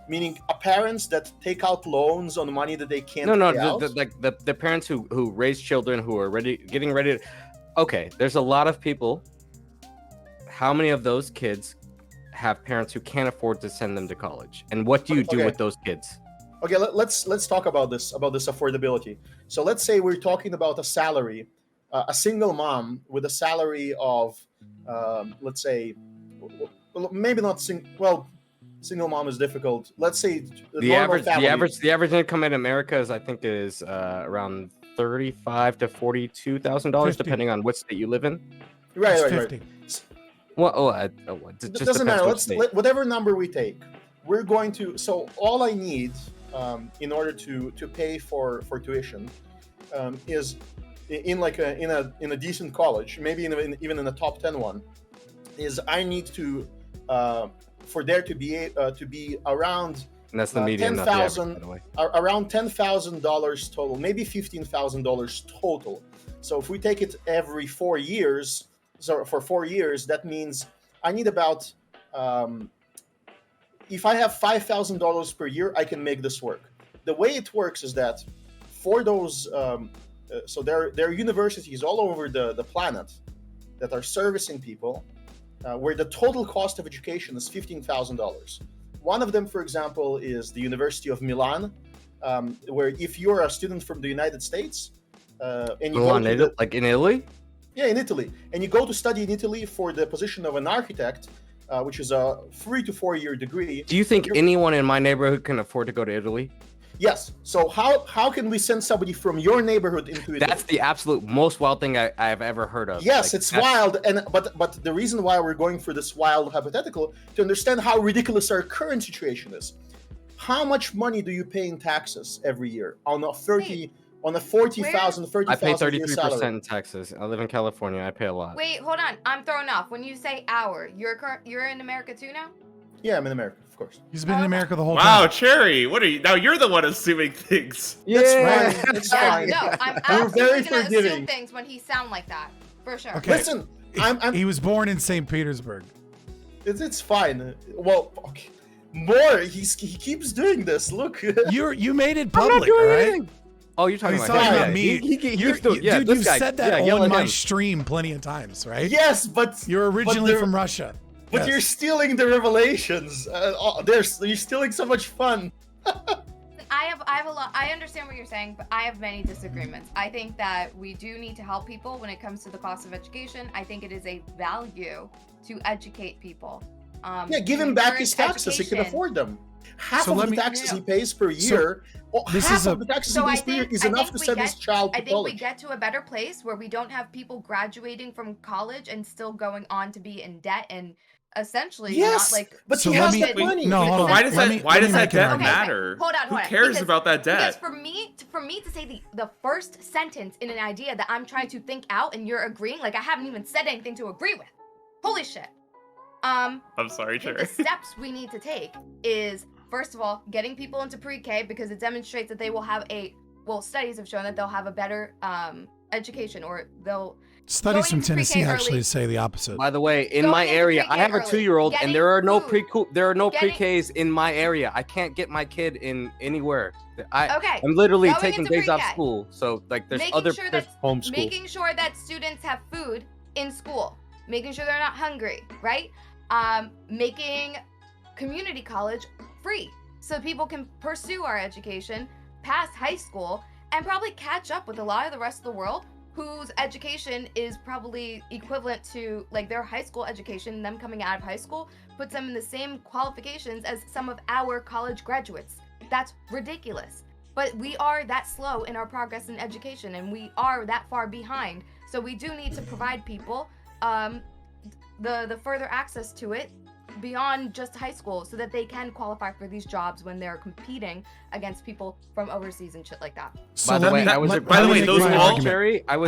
Meaning, parents that take out loans on money that they can't. The parents who raise children who are getting ready. Okay, there's a lot of people. How many of those kids have parents who can't afford to send them to college? And what do you do with those kids? Okay, let's talk about this affordability. So let's say we're talking about a salary, a single mom with a salary of, let's say, maybe not single mom is difficult. Let's say the average income in America is, I think, around $35,000 to $42,000, depending on what state you live in. Right. Well, it doesn't matter. Whatever number we take, we're going to. So all I need in order to pay for tuition is in a decent college, maybe even in a top 10 one, is I need to for there to be around. And that's the median, not the average, by the way. Around $10,000 total, maybe $15,000 total. So if we take it every 4 years. So for 4 years, that means I need about, if I have $5,000 per year, I can make this work. The way it works is that for those, so there are universities all over the planet that are servicing people, where the total cost of education is $15,000. One of them, for example, is the University of Milan, where if you're a student from the United States, and you go to like in Italy. Yeah, in Italy. And you go to study in Italy for the position of an architect, which is a 3 to 4 year degree. Do you think anyone in my neighborhood can afford to go to Italy? Yes. So how can we send somebody from your neighborhood into Italy? That's the absolute most wild thing I've ever heard of. Yes, it's wild. But the reason why we're going for this wild hypothetical, to understand how ridiculous our current situation is. How much money do you pay in taxes every year on a 40,000, 30,000 I pay 33% in taxes. I live in California. I pay a lot. Wait, hold on. I'm thrown off. When you say our, you're in America too now? Yeah, I'm in America, of course. He's been in America the whole time. Wow, Chaeiry, what are you? Now you're the one assuming things. Yeah, that's fine. It's fine. No, I'm absolutely gonna assume things when he sound like that, for sure. Okay. Listen, he was born in St. Petersburg. It's fine. Well, okay. More. He keeps doing this. Look. You made it public, right? Oh, you're talking He's about talking about me. Dude, you've said that on my stream plenty of times, right? Yes, but you're originally from Russia. But yes. You're stealing the revelations. You're stealing so much fun. I have a lot. I understand what you're saying, but I have many disagreements. I think that we do need to help people when it comes to the cost of education. I think it is a value to educate people. Give him back his taxes. He can afford them. Half of the taxes he pays per year, half of the taxes he pays per year is enough to send his child to college. I think we get to a better place where we don't have people graduating from college and still going on to be in debt and essentially yes, not like. But so he has that money. No, hold on. Why does that debt matter? Hold on. Who cares about that debt? Because for me to say the first sentence in an idea that I'm trying to think out and you're agreeing, like I haven't even said anything to agree with. Holy shit. I'm sorry, Chaeiry. The steps we need to take is, first of all, getting people into pre-K because it demonstrates that they will have studies have shown that they'll have a better education, or they'll. Studies from Tennessee actually say the opposite. By the way, in my area, I have a 2-year-old, and there are no pre-Ks in my area. I can't get my kid in anywhere. I'm literally taking days off school, so like there's homeschool. Making sure that students have food in school, making sure they're not hungry, right? Making community college free so people can pursue our education past high school and probably catch up with a lot of the rest of the world whose education is probably equivalent to like their high school education. Them coming out of high school puts them in the same qualifications as some of our college graduates. That's ridiculous. But we are that slow in our progress in education, and we are that far behind. So we do need to provide people the further access to it beyond just high school, so that they can qualify for these jobs when they're competing against people from overseas and shit like that. So by the way, I was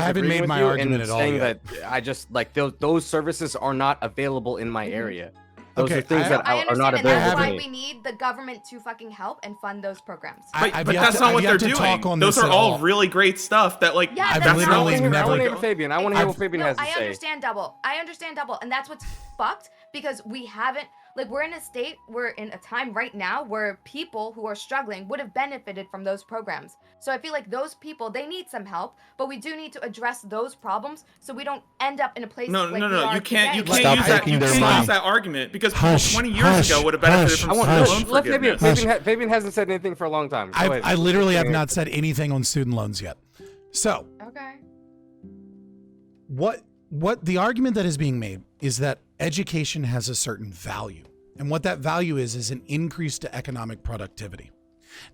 haven't made my argument at all saying yet. that I just like those services are not available in my area. Those Okay, are things that I are not understand, and that's available why to me. we need the government to fucking help and fund those programs. But that's not what they're doing. Those are all really great stuff that like. Yeah, I've that's literally not- I never. want to hear Fabian. I want to hear what Fabian has to I say. understand double. And that's what's fucked, because we haven't, like, we're in a time right now where people who are struggling would have benefited from those programs. So I feel like those people, they need some help, but we do need to address those problems so we don't end up in a place No, like no, we no. are You can't today. use that argument because people 20 years ago would have benefited from student loan Let forgiveness. Fabian hasn't said anything for a long time. Go ahead. I literally have not said anything on student loans yet. So Okay. what the argument that is being made is that education has a certain value. And what that value is an increase to economic productivity.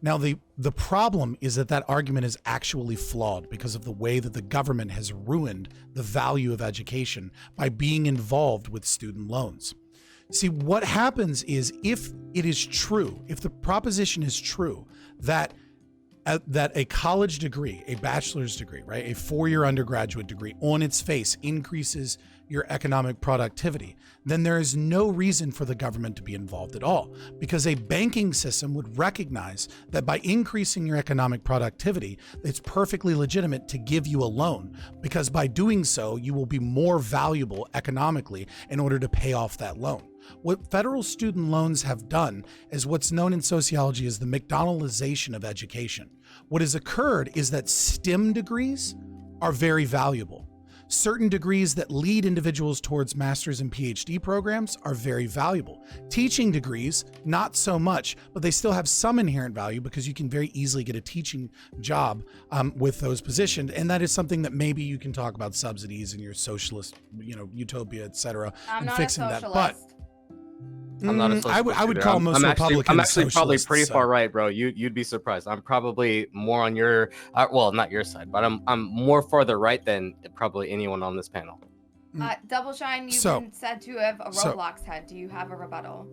Now, the problem is that argument is actually flawed because of the way that the government has ruined the value of education by being involved with student loans. See, what happens is, if it is true, if the proposition is true that a college degree, a bachelor's degree, right, a 4-year undergraduate degree on its face increases your economic productivity, then there is no reason for the government to be involved at all, because a banking system would recognize that by increasing your economic productivity, it's perfectly legitimate to give you a loan, because by doing so, you will be more valuable economically in order to pay off that loan. What federal student loans have done is what's known in sociology as the Mcdonaldization of education. What has occurred is that STEM degrees are very valuable. Certain degrees that lead individuals towards master's and PhD programs are very valuable. Teaching degrees, not so much, but they still have some inherent value because you can very easily get a teaching job with those positioned. And that is something that maybe you can talk about subsidies and your socialist, utopia, etc. I'm and not fixing a that. socialist. But I'm not a socialist. I would call most Republicans I'm actually probably socialists, pretty so. far right, bro. You'd be surprised. I'm probably more on your, well, not your side, but I'm more farther right than probably anyone on this panel. DoubleShine, you've been said to have a Roblox head. Do you have a rebuttal?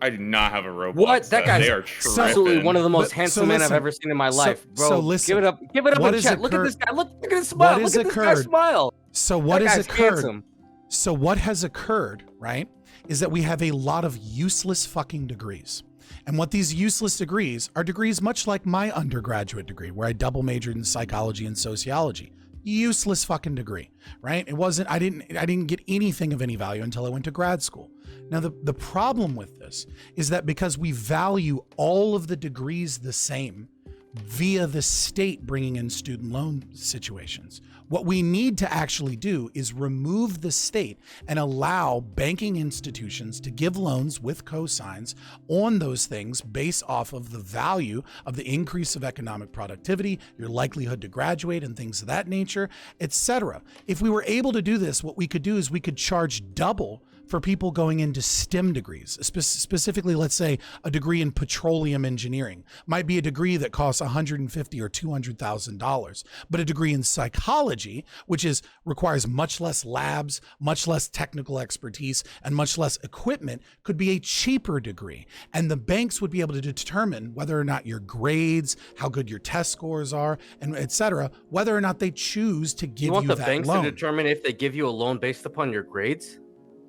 I do not have a Roblox. What? That guy's they are absolutely one of the most But- handsome so men I've listen, ever seen in my life, bro. so listen, give it up what in has chat. Look at occurred- this guy. Look at his smile. what Look has at this guy's occurred- smile. So what That has guy's occurred? handsome. So what has occurred, right, is that we have a lot of useless fucking degrees. And what these useless degrees are degrees much like my undergraduate degree, where I double majored in psychology and sociology. Useless fucking degree, right? It wasn't, I didn't get anything of any value until I went to grad school. Now, the problem with this is that because we value all of the degrees the same via the state bringing in student loan situations, what we need to actually do is remove the state and allow banking institutions to give loans with cosigns on those things based off of the value of the increase of economic productivity, your likelihood to graduate, and things of that nature, etc. If we were able to do this, what we could do is we could charge double for people going into STEM degrees. Specifically, let's say a degree in petroleum engineering might be a degree that costs $150,000 or $200,000, but a degree in psychology, which requires much less labs, much less technical expertise, and much less equipment, could be a cheaper degree. And the banks would be able to determine whether or not your grades, how good your test scores are, and etc., whether or not they choose to give you that loan. You want the banks to determine if they give you a loan based upon your grades?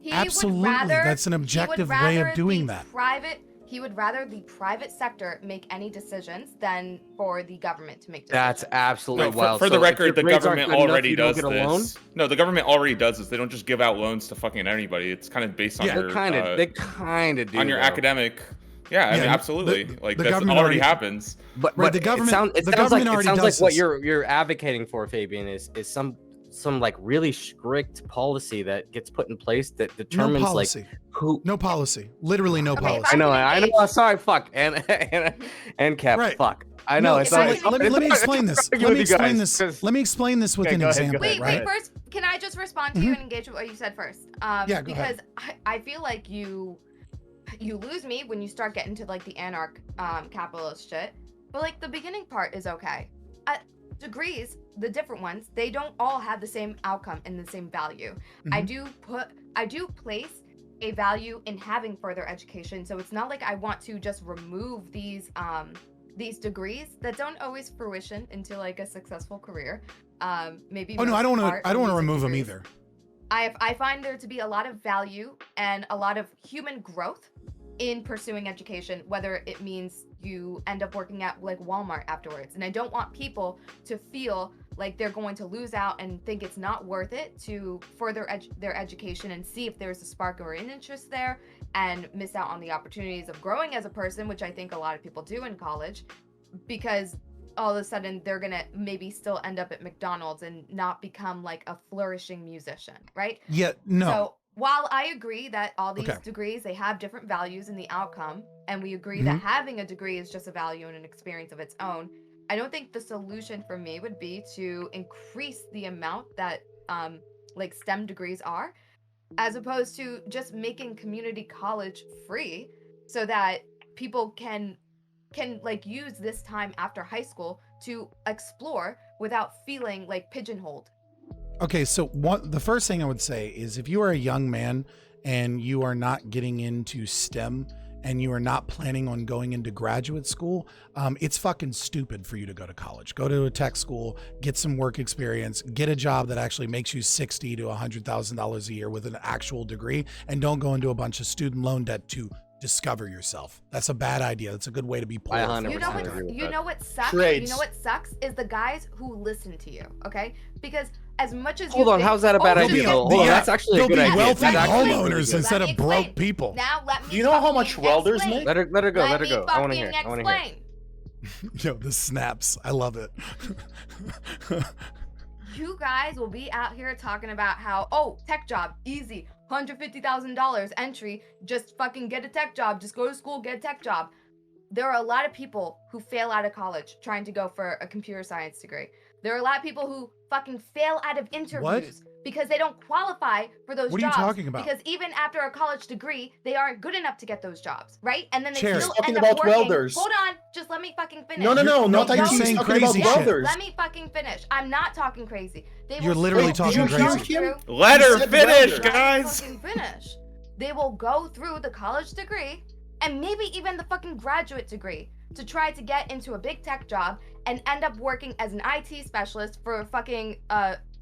Absolutely, that's an objective way of doing that. He would rather the private sector make any decisions than for the government to make decisions. That's absolutely wild. For the record, the government already does this. No, the government already does this. They don't just give out loans to fucking anybody. It's kind of based on your they kind of do on your academic. Yeah, I mean, absolutely. That already happens. But the government, it sounds like what you're advocating for, Fabian, is some like really strict policy that gets put in place that determines no policy, literally no policy. I know. Sorry, fuck, and Cap, right. Fuck. I know. Let me explain this. Let me explain this with an example. Wait, first, can I just respond to you and engage with what you said first? Yeah, go because ahead. I feel like you lose me when you start getting to like the capitalist shit. But like the beginning part is okay. Degrees, the different ones, they don't all have the same outcome and the same value. Mhm. I do place a value in having further education. So it's not like I want to just remove these degrees that don't always fruition into like a successful career. Maybe. Oh no, I don't want to remove them degrees. either. I find there to be a lot of value and a lot of human growth in pursuing education, whether it means you end up working at like Walmart afterwards. And I don't want people to feel like they're going to lose out and think it's not worth it to further their education and see if there's a spark or an interest there and miss out on the opportunities of growing as a person, which I think a lot of people do in college, because all of a sudden they're gonna maybe still end up at McDonald's and not become like a flourishing musician, right? Yeah, no. So while I agree that all these degrees, they have different values in the outcome, and we agree that having a degree is just a value and an experience of its own, I don't think the solution for me would be to increase the amount that like STEM degrees are, as opposed to just making community college free so that people can like use this time after high school to explore without feeling like pigeonholed. Okay, so the first thing I would say is if you are a young man and you are not getting into STEM and you are not planning on going into graduate school, it's fucking stupid for you to go to college. Go to a tech school, get some work experience, get a job that actually makes you $60,000 to $100,000 a year with an actual degree, and don't go into a bunch of student loan debt to discover yourself. That's a bad idea. That's a good way to be poor. I 100% agree with that. You know what sucks? Trades. You know what sucks is the guys who listen to you, okay? Because as much as Hold on, how's that a bad idea? Hold on, that's actually a good idea. They'll be wealthy That's actually homeowners instead of broke people. Now let me Do you know how much welders make? Let her go. Let her go. I want to hear. I want to hear. Yo, the snaps. I love it. You guys will be out here talking about how, tech job, easy, $150,000 entry, just fucking get a tech job, just go to school, get a tech job. There are a lot of people who fail out of college trying to go for a computer science degree. There are a lot of people who fucking fail out of interviews because they don't qualify for those jobs. What are you talking about? Because even after a college degree, they aren't good enough to get those jobs, right? And then they Chaeiry. still Talking end up about working. welders. Hold on, just let me fucking finish. No, not You're IT. saying Talking about crazy shit. welders. Let me fucking finish. I'm not talking crazy. You're literally talking crazy. Let her said finish, welders. guys. Fucking finish. They will go through the college degree and maybe even the fucking graduate degree to try to get into a big tech job and end up working as an IT specialist for fucking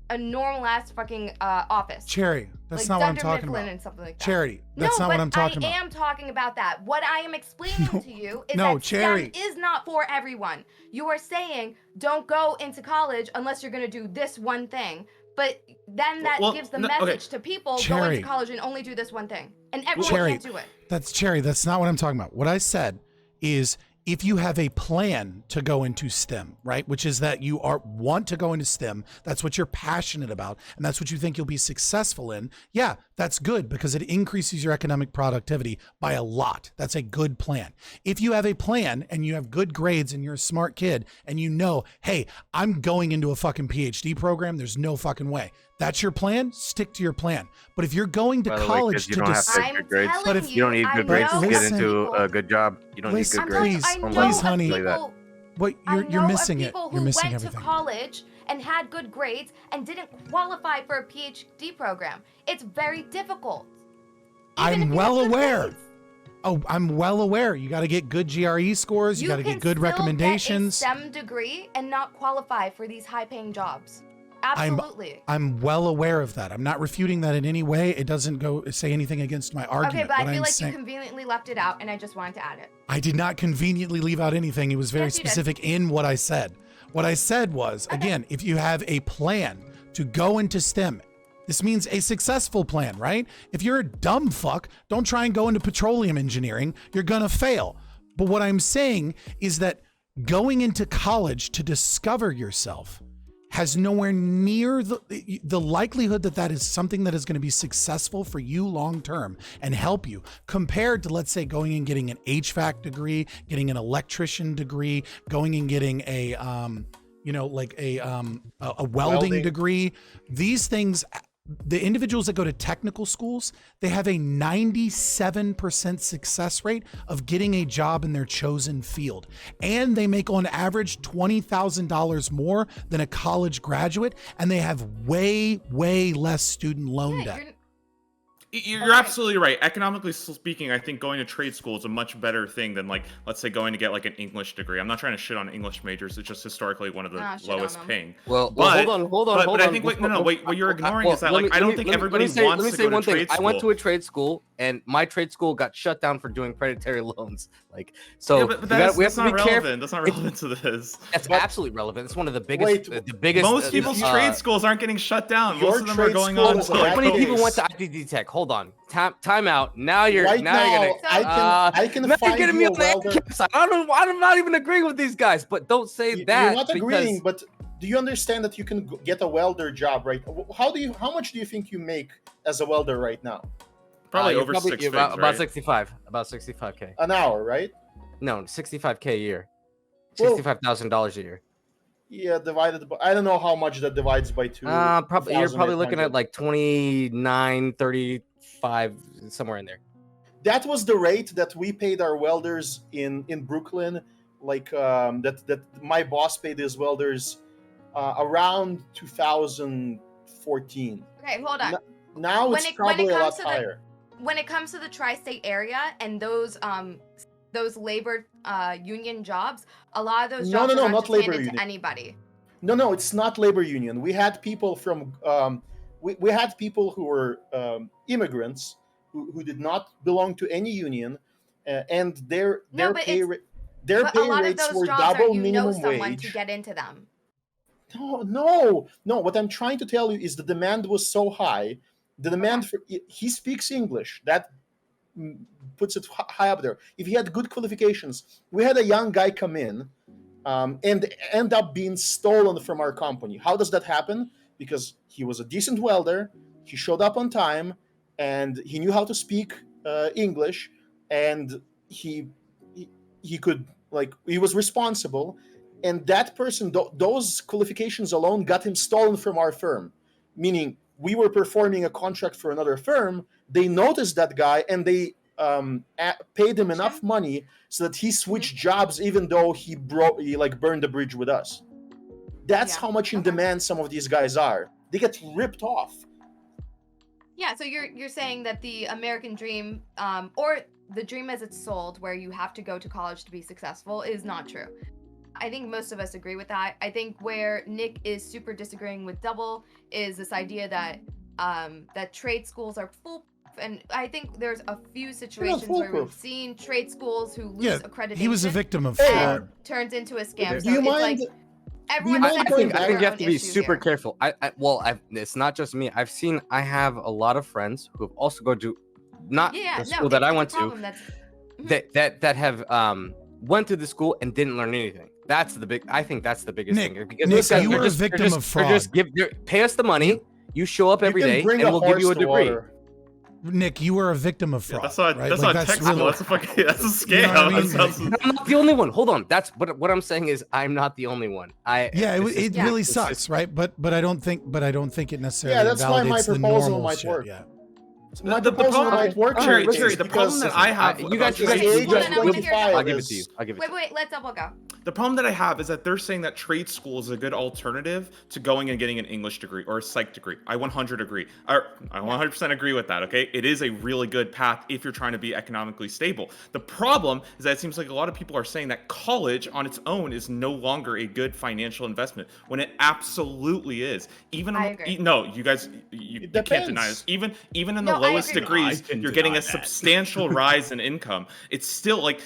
a normal ass fucking office. Chaeiry, that's like not what I'm Dunder talking Mifflin about. And something like that. Chaeiry, that's not what I'm talking about. I am talking about that. What I am explaining to you is No, that Chaeiry. STEM is not for everyone. You are saying don't go into college unless you're gonna do this one thing. But then that gives the message to people go into college and only do this one thing. And everyone can't do it. Chaeiry, that's not what I'm talking about. What I said is if you have a plan to go into STEM, right, which is that you want to go into STEM, that's what you're passionate about, and that's what you think you'll be successful in, yeah, that's good because it increases your economic productivity by a lot. That's a good plan. If you have a plan and you have good grades and you're a smart kid and you know, hey, I'm going into a fucking PhD program, there's no fucking way. That's your plan, stick to your plan. But if you're going to college you don't have to have good grades. But if you don't need good grades to get Listen. into a good job. You don't need good grades. Please, honey. But you're I missing it. know of You're missing people who went everything. to college and had good grades and didn't qualify for a PhD program. It's very difficult. I'm well aware. Oh, I'm well aware. You got to get good GRE scores. You got to get good recommendations. You can still get a STEM degree and not qualify for these high-paying jobs. Absolutely. I'm well aware of that. I'm not refuting that in any way. It doesn't go say anything against my argument. Okay, but I feel like saying, you conveniently left it out, and I just wanted to add it. I did not conveniently leave out anything. It was very specific in what I said. What I said was, again, if you have a plan to go into STEM, this means a successful plan, right? If you're a dumb fuck, don't try and go into petroleum engineering. You're going to fail. But what I'm saying is that going into college to discover yourself has nowhere near the likelihood that is something that is going to be successful for you long term and help you compared to, let's say, going and getting an HVAC degree, getting an electrician degree, going and getting a welding degree. These things the individuals that go to technical schools, they have a 97% success rate of getting a job in their chosen field. And they make on average $20,000 more than a college graduate. And they have way, way less student loan debt. You're absolutely right. Economically speaking, I think going to trade school is a much better thing than, like, let's say going to get like an English degree. I'm not trying to shit on English majors. It's just historically one of the lowest paying. Well, hold on. But I think what you're ignoring is that, like, I don't think everybody wants to go to trade school. I went to a trade school, and my trade school got shut down for doing predatory loans. Like, so yeah, but that's not relevant. That's not relevant to this. That's absolutely relevant. It's one of the biggest. The biggest. Most people's trade schools aren't getting shut down. Most of them are going on. How many people went to ITD Tech? Hold on. Time out. Now you're gonna. I can find you a welder. I'm not even agreeing with these guys, but don't say that. You're not agreeing, but do you understand that you can get a welder job, right? How much do you think you make as a welder right now? Probably over six figures, about right? 65. About 65K. An hour, right? No, 65K a year. $65,000 a year. Yeah, divided by, I don't know how much that divides by 2. You're probably looking at like 29, 35, somewhere in there. That was the rate that we paid our welders in Brooklyn. Like that my boss paid his welders around 2014. Okay, hold on. Now it's probably a lot higher. When it comes to the tri-state area and those labor union jobs, a lot of those jobs are not labor union to anybody. No, it's not labor union. We had people from we had people who were immigrants who did not belong to any union, and their pay rates were double minimum wage. To get into them. No. What I'm trying to tell you is the demand was so high. The demand for he speaks English. That puts it high up there. If he had good qualifications, we had a young guy come in and end up being stolen from our company. How does that happen? Because he was a decent welder, he showed up on time, and he knew how to speak English, and he could, like, he was responsible, and that person, those qualifications alone got him stolen from our firm, meaning we were performing a contract for another firm. They noticed that guy, and they paid him enough money so that he switched jobs, even though he burned the bridge with us. That's how much in demand some of these guys are. They get ripped off. Yeah, so you're saying that the American dream, or the dream as it's sold, where you have to go to college to be successful, is not true. I think most of us agree with that. I think where Nick is super disagreeing with Double is this idea that that trade schools are foolproof. And I think there's a few situations where we've seen trade schools who lose accreditation. He was a victim of fraud. Turns into a scam. Do you mind? I think you have to be super careful. It's not just me. I have a lot of friends who have also gone to the school that I went to that have went to the school and didn't learn anything. I think that's the biggest thing. Because Nick, you were a victim of fraud. Pay us the money. You show up every day, and we'll give you a degree. Nick, you were a victim of fraud. That's not textbook. Really, that's a scam. You know what I mean? I'm not the only one. Hold on. What I'm saying is I'm not the only one. It really sucks, right? But I don't think it necessarily. Yeah, that's why my proposal might work. Yeah. The problem might work. Chaeiry, the problem that I have. You guys. I'll give it to you. Wait. Let Double go. The problem that I have is that they're saying that trade school is a good alternative to going and getting an English degree or a psych degree. I 100% agree. I 100% agree with that, okay? It is a really good path if you're trying to be economically stable. The problem is that it seems like a lot of people are saying that college on its own is no longer a good financial investment, when it absolutely is. I agree. No, you guys, you can't deny this. Even in the lowest degrees, you're getting a substantial rise in income. It's still like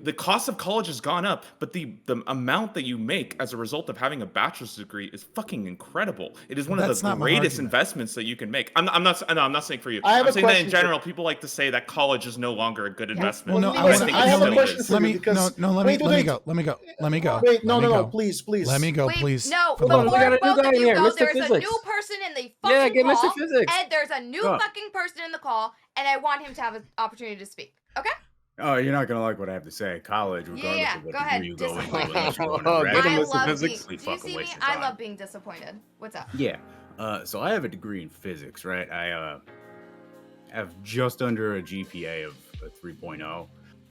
the cost of college has gone up, but the amount that you make as a result of having a bachelor's degree is fucking incredible. It is one of the greatest investments that you can make. I'm not saying for you. I'm saying that in general, people like to say that college is no longer a good investment. Well, no, I have a question for you because let me go. Wait, no, please. Let me go, please. No, before both of you go, there's a new person in the fucking call. Mr. Physics. Ed, there's a new fucking person in the call, and I want him to have an opportunity to speak. Okay? Oh, you're not gonna like what I have to say. College, regardless of what go ahead. degree you go into. I love being disappointed. What's up? Yeah. So I have a degree in physics, right? I have just under a GPA of a 3.0.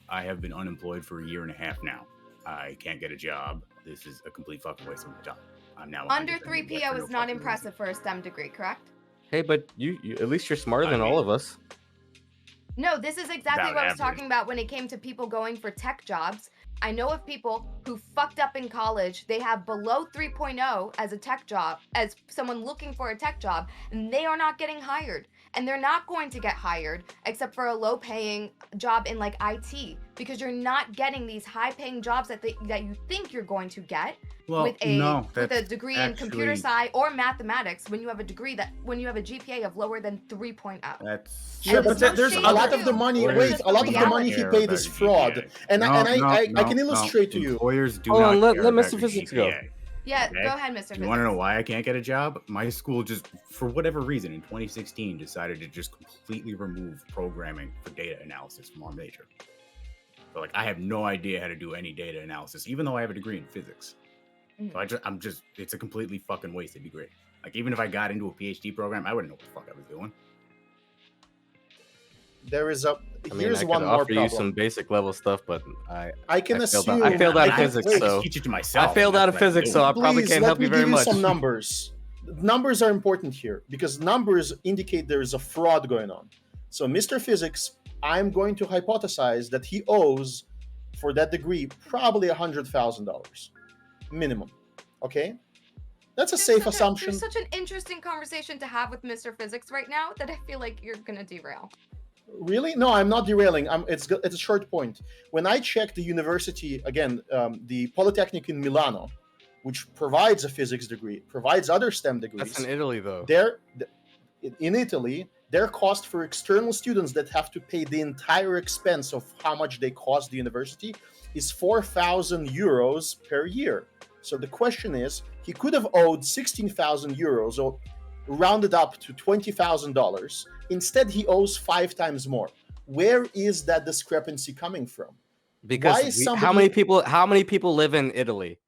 I have been unemployed for 1.5 years now. I can't get a job. This is a complete fucking waste of my time. I'm now under 3.0 is not impressive for a STEM degree, correct? Hey, but you at least you're smarter than all of us. No, this is exactly what I was talking about when it came to people going for tech jobs. I know of people who fucked up in college. They have below 3.0 as a tech job, as someone looking for a tech job, and they are not getting hired. And they're not going to get hired except for a low-paying job in like IT, because you're not getting these high-paying jobs that you think you're going to get with a degree in computer science or mathematics when you have a GPA of lower than 3.0. That's but there's a lot of the money. Wait, a lot of the money he paid is fraud, and I can illustrate to you. Employers do Hold on, not let Mr. Physics go. Yeah, Okay. Go ahead, Mr. You want to know why I can't get a job? My school just, for whatever reason, in 2016 decided to just completely remove programming for data analysis from our major. So like, I have no idea how to do any data analysis, even though I have a degree in physics. So I'm just, it's a completely fucking wasted degree. Like, even if I got into a PhD program, I wouldn't know what the fuck I was doing. There is here's I one could more offer problem. you some basic level stuff, but I can assume I failed out of physics, so teach it to myself. I failed out of physics, so I probably can't help you very much. Let me give you some numbers. Numbers are important here because numbers indicate there is a fraud going on. So, Mr. Physics, I'm going to hypothesize that he owes, for that degree, probably $100,000 minimum. Okay, that's a safe assumption. There's such an interesting conversation to have with Mr. Physics right now that I feel like you're gonna derail. Really? No, I'm not derailing. It's a short point. When I checked the university, again, the Polytechnic in Milano, which provides a physics degree, provides other STEM degrees. That's in Italy, though. In Italy, their cost for external students that have to pay the entire expense of how much they cost the university is 4,000 euros per year. So the question is, he could have owed 16,000 euros or rounded up to $20,000. Instead, he owes 5 times more. Where is that discrepancy coming from? Because how many people live in Italy?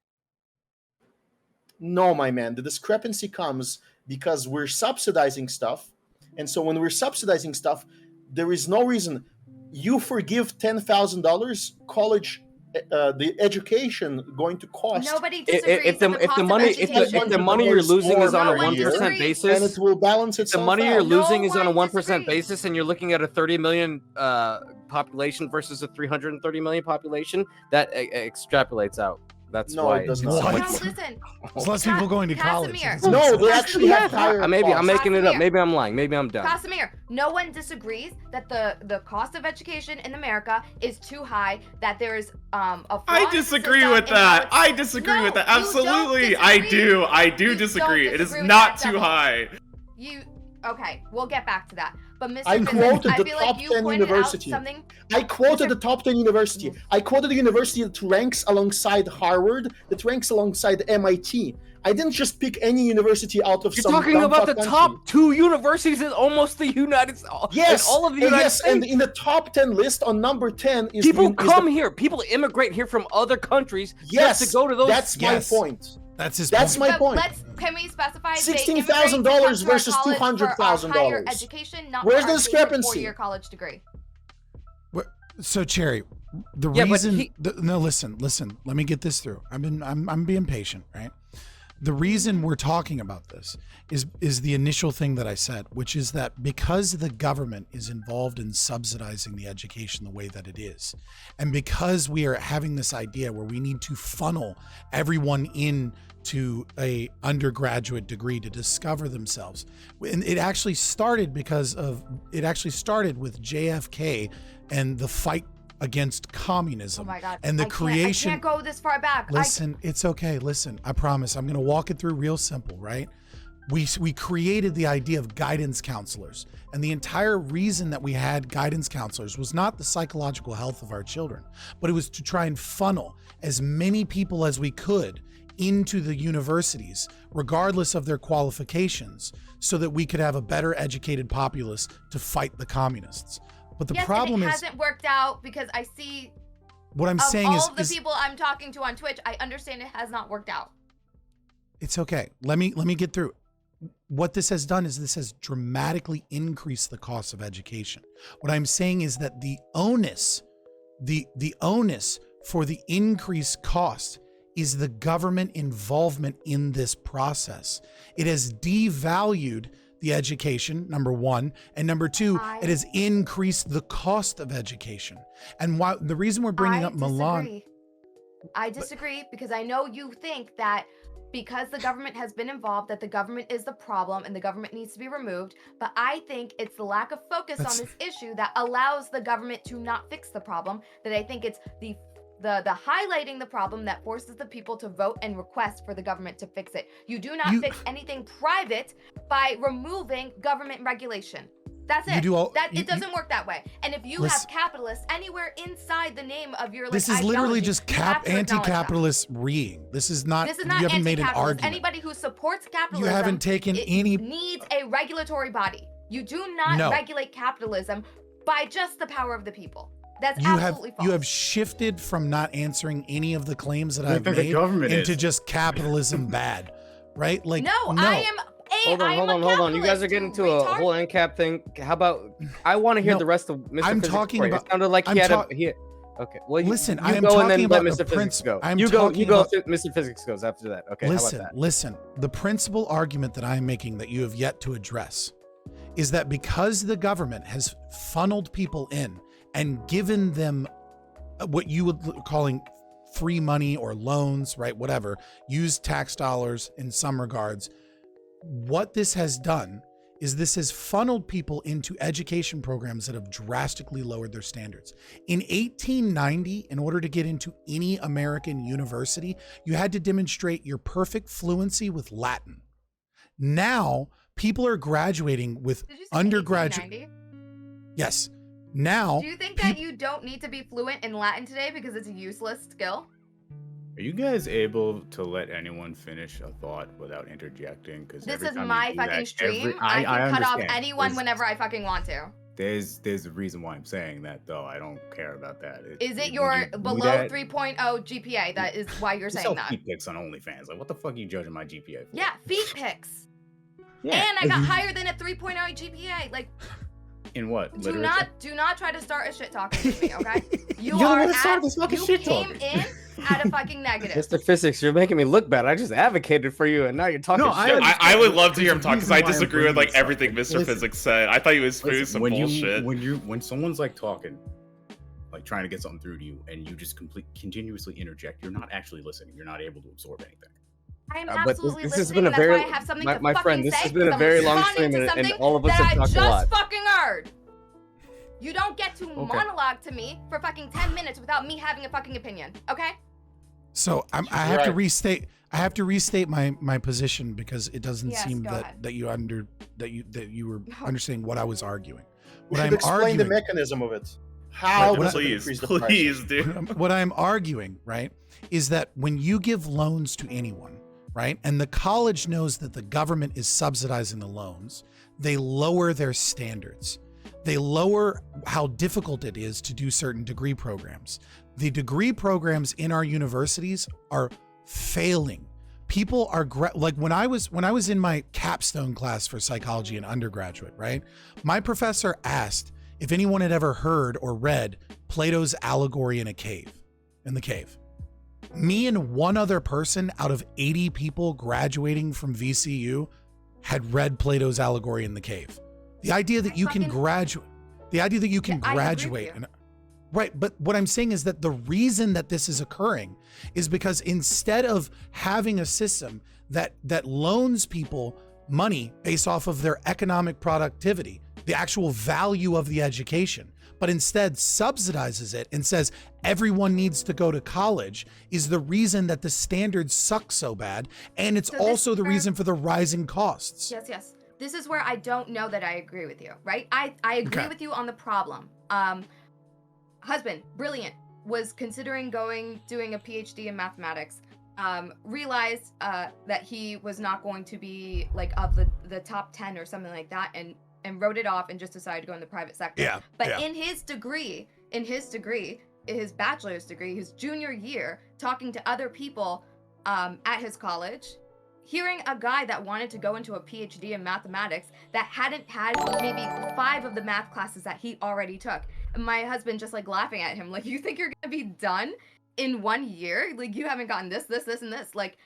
No, my man. The discrepancy comes because we're subsidizing stuff. And so when we're subsidizing stuff, there is no reason. You forgive $10,000, college, the education going to cost. Nobody disagrees. If the money you're losing is on a 1% basis, and it will balance itself. The money out. you're losing is on a 1% basis, and you're looking at a 30 million population versus a 330 million population. That extrapolates out. That's no, why it does not. No, What? listen. There's less people going to college. Casimir. No, they actually have higher maybe I'm costs. making it up. Maybe I'm lying. Maybe I'm dumb. Casimir, no one disagrees that the cost of education in America is too high, that there is a I disagree with that. I disagree with that. Absolutely. I do disagree. It is not too high. Okay, we'll get back to that. But Mr. I Physics, quoted I the feel top like you 10 pointed out university. something. I quoted the top 10 university. I quoted the university that ranks alongside Harvard, that ranks alongside MIT. I didn't just pick any university out of some. You're talking about the country. top 2 universities in almost the United States. Yes, all of the United States. And in the top 10 list, on number 10 is people here. People immigrate here from other countries just to go to those. That's my point. That's my point. Can we specify $16,000 versus $200,000? Education, not where's for the discrepancy? 4-year college degree. So Chaeiry, the reason. No, listen. Let me get this through. I'm being patient, right? The reason we're talking about this is the initial thing that I said, which is that because the government is involved in subsidizing the education the way that it is, and because we are having this idea where we need to funnel everyone into a undergraduate degree to discover themselves, and it actually started with JFK and the fight against communism. Oh my God. And the creation. I can't go this far back. Listen, it's okay. Listen, I promise. I'm going to walk it through real simple, right? We created the idea of guidance counselors. And the entire reason that we had guidance counselors was not the psychological health of our children, but it was to try and funnel as many people as we could into the universities, regardless of their qualifications, so that we could have a better educated populace to fight the communists. But the problem it hasn't worked out because I see. What I'm saying all of the people I'm talking to on Twitch, I understand it has not worked out. It's okay. Let me get through. what this has done is this has dramatically increased the cost of education. What I'm saying is that the onus for the increased cost is the government involvement in this process. It has devalued the education, number one, and number two, it has increased the cost of education. And why the reason we're bringing up Milan. I disagree because I know you think that because the government has been involved, that the government is the problem and the government needs to be removed. But I think it's the lack of focus on this issue that allows the government to not fix the problem. That I think it's the highlighting the problem that forces the people to vote and request for the government to fix it. You do not fix anything private by removing government regulation. That's it. It doesn't work that way. And if you have capitalists anywhere inside the name of your this is literally just anti-capitalist reeing. This is not you haven't made an argument. Anybody who supports capitalism, you haven't taken any needs a regulatory body. You do not regulate capitalism by just the power of the people. That's absolutely false. You have shifted from not answering any of the claims that I've made into just capitalism bad, right? Like no. I am. Hold on. You guys are getting to a whole NCAP thing. How about I want to hear the rest of Mr. I'm Physics talking story. about. It sounded like he had okay. Well, listen. You I'm go talking and then about let Mr. the Physics principle. go. You go. Mr. Physics goes after that. Okay. Listen. The principal argument that I'm making that you have yet to address is that because the government has funneled people in and given them what you would calling free money or loans, right? Whatever, use tax dollars in some regards. What this has done is this has funneled people into education programs that have drastically lowered their standards. In 1890, in order to get into any American university, you had to demonstrate your perfect fluency with Latin. Now, people are graduating with undergraduate. Yes. Now, do you think that you don't need to be fluent in Latin today because it's a useless skill? Are you guys able to let anyone finish a thought without interjecting? Because this is my fucking stream. I can cut off anyone whenever I fucking want to. There's a reason why I'm saying that, though. I don't care about that. Is it your below 3.0 GPA that is why you're saying that? Feet pics on OnlyFans. Like, what the fuck are you judging my GPA for? Yeah, feet pics. Yeah. And I got higher than a 3.0 GPA. Like. In what? Do not try to start a shit talking with me, okay? You came in at a fucking negative. Mr. Physics, you're making me look bad. I just advocated for you, and now you're talking shit. I would love to hear him talk because I disagree with like everything Mr. Physics said. I thought he was spewing some bullshit. When someone's like talking, like trying to get something through to you, and you just continuously interject, you're not actually listening. You're not able to absorb anything. I am absolutely listening. That's why I have something to fucking say. This has been a very long stream, and all of us have talked a lot. I just fucking heard. You don't get to monologue to me for fucking 10 minutes without me having a fucking opinion, okay? So I have to restate. I have to restate my position because it doesn't seem that you were understanding what I was arguing. What I'm explain arguing, the mechanism of it. How please, dude. What I'm arguing, right, is that when you give loans to anyone, right, and the college knows that the government is subsidizing the loans, they lower their standards. They lower how difficult it is to do certain degree programs. The degree programs in our universities are failing. People are like when I was in my capstone class for psychology in undergraduate, right? My professor asked if anyone had ever heard or read Plato's Allegory in the Cave. Me and one other person out of 80 people graduating from VCU had read Plato's Allegory in the Cave. The idea that you can graduate, right? But what I'm saying is that the reason that this is occurring is because instead of having a system that loans people money based off of their economic productivity, the actual value of the education, but instead subsidizes it and says everyone needs to go to college, is the reason that the standards suck so bad, and it's also the reason for the rising costs. Yes. This is where I don't know that I agree with you, right? I agree with you on the problem. Husband, brilliant, was considering doing a PhD in mathematics. Realized that he was not going to be like of the top 10 or something like that, and wrote it off and just decided to go in the private sector. In his degree, his bachelor's degree, his junior year, talking to other people at his college, hearing a guy that wanted to go into a PhD in mathematics that hadn't had maybe 5 of the math classes that he already took. And my husband just like laughing at him, like, you think you're gonna be done in 1 year? Like, you haven't gotten this, and this. Like,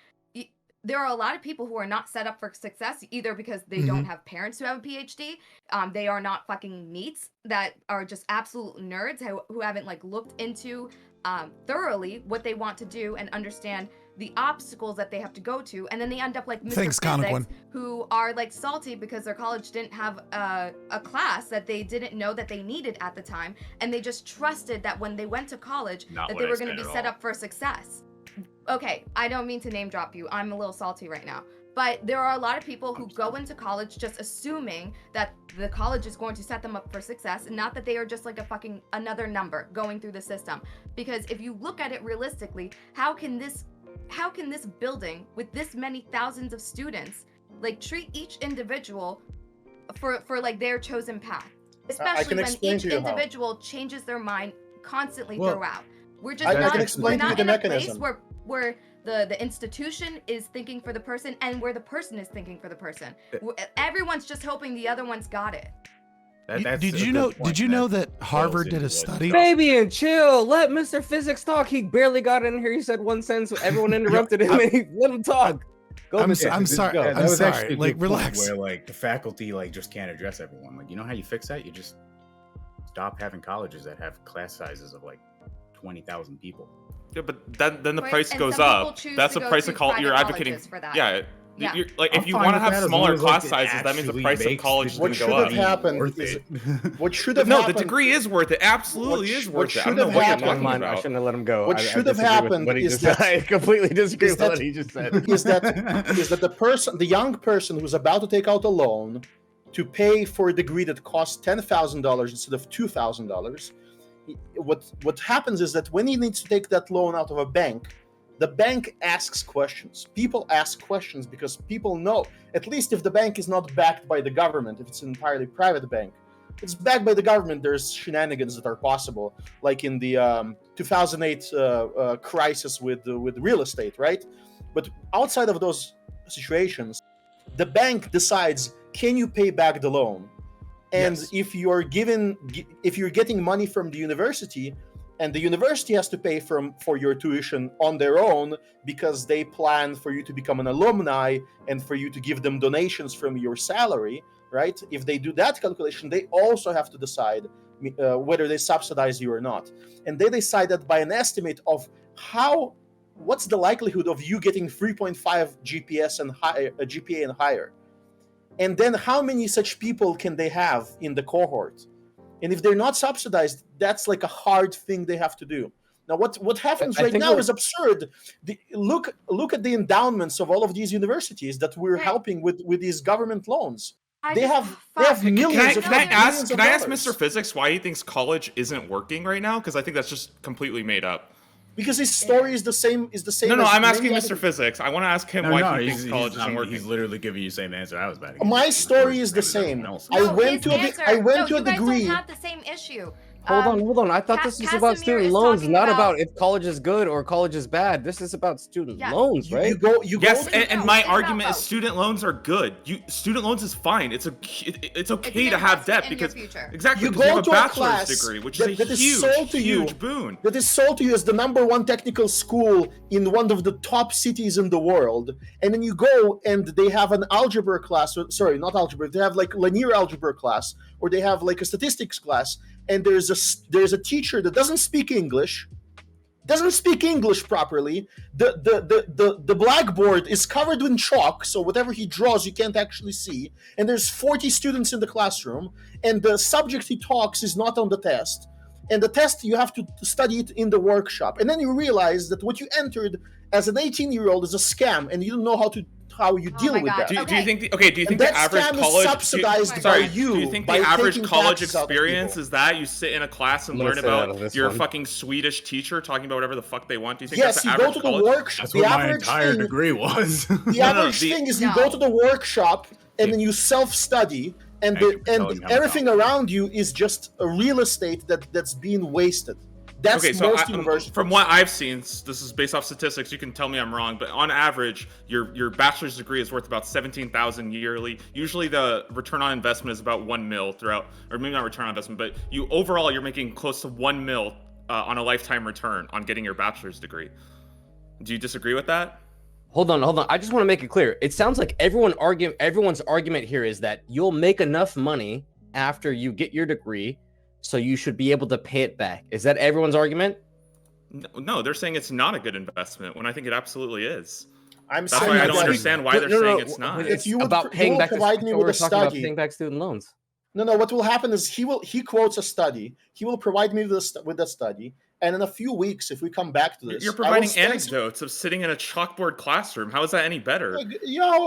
there are a lot of people who are not set up for success, either because they don't have parents who have a PhD, they are not fucking NEETs, that are just absolute nerds who haven't like looked into thoroughly what they want to do and understand the obstacles that they have to go to, and then they end up like Mr. Physics, who are like salty because their college didn't have a class that they didn't know that they needed at the time, and they just trusted that when they went to college that they were going to be set up for success. Okay, I don't mean to name drop you. I'm a little salty right now. But there are a lot of people who go into college just assuming that the college is going to set them up for success, and not that they are just like a fucking another number going through the system. Because if you look at it realistically, how can this building with this many thousands of students like treat each individual for like their chosen path? Especially when each individual changes their mind constantly throughout. We're just not in a place where the institution is thinking for the person and where the person is thinking for the person. Everyone's just hoping the other one's got it. Did you know that Harvard did a study? Fabian, chill. Let Mr. Physics talk. He barely got in here. He said one sentence. Everyone interrupted him. And let him talk. I'm sorry. Yeah, I'm sorry. Like, relax. Where like the faculty like just can't address everyone. Like, you know how you fix that? You just stop having colleges that have class sizes of like 20,000 people. Yeah, but then the price goes up. That's the price of college. You're advocating for that. Yeah. You're, like, if you want to have smaller class sizes, that means the price of college is going to go up. What should have happened? No, the degree is worth it. Absolutely is worth it. I don't know what you're talking about. I shouldn't have let him go. What should have happened is that I completely disagree with what he just said. Is that the young person who's about to take out a loan to pay for a degree that costs $10,000 instead of $2,000. What happens is that when he needs to take that loan out of a bank, the bank asks questions. People ask questions because people know, at least if the bank is not backed by the government, if it's an entirely private bank, if it's backed by the government, there's shenanigans that are possible, like in the 2008 crisis with real estate, right? But outside of those situations, the bank decides, can you pay back the loan? And yes. if you're getting money from the university, and the university has to pay for your tuition on their own because they plan for you to become an alumni and for you to give them donations from your salary, right? If they do that calculation, they also have to decide whether they subsidize you or not. And they decide that by an estimate of what's the likelihood of you getting 3.5 GPA and higher. And then how many such people can they have in the cohort? And if they're not subsidized, that's like a hard thing they have to do. Now, what happens right now is absurd. Look at the endowments of all of these universities that we're helping with these government loans. They have millions. Can I ask Mr. Physics why he thinks college isn't working right now? Because I think that's just completely made up. Because his story is the same. No, I'm asking Mr. Physics. I want to ask him why he thinks college isn't working. He's literally giving you the same answer I was about to give. My story is the same. I went to a degree. You guys don't have the same issue. Hold on. I thought this was about student loans, not about if college is good or college is bad. This is about student loans, right? And my argument is student loans are good. Student loans is fine. It's okay to have debt because exactly because you have a bachelor's degree, which is a huge boon. That is sold to you as the #1 technical school in one of the top cities in the world, and then you go and they have an algebra class. Sorry, not algebra. They have like linear algebra class, or they have like a statistics class. And there's a teacher that doesn't speak English properly. The blackboard is covered in chalk, so whatever he draws you can't actually see. And there's 40 students in the classroom, and the subject he talks is not on the test. And the test, you have to study it in the workshop. And then you realize that what you entered as an 18-year-old is a scam, and you don't know how you deal with that. Do you think the average college college experience is that you sit in a class and learn about your fucking Swedish teacher talking about whatever the fuck they want? Do you think that's the average college? Yes, you go to the workshop. That's what my entire degree was. The average thing is you go to the workshop and then you self-study, and everything around you is just a real estate that's being wasted. That's okay, so most universities. From what I've seen, this is based off statistics. You can tell me I'm wrong, but on average, your bachelor's degree is worth about 17,000 yearly. Usually, the return on investment is about $1 million throughout, or maybe not return on investment, but you're making close to $1 million on a lifetime return on getting your bachelor's degree. Do you disagree with that? Hold on. I just want to make it clear. It sounds like everyone's argument here is that you'll make enough money after you get your degree, so you should be able to pay it back. Is that everyone's argument? No, they're saying it's not a good investment when I think it absolutely is. That's why I don't understand why they're saying it's not. It's about paying back. Paying back student loans. No. What will happen is he quotes a study. He will provide me with the study, and in a few weeks, if we come back to this, you're providing anecdotes of sitting in a chalkboard classroom. How is that any better?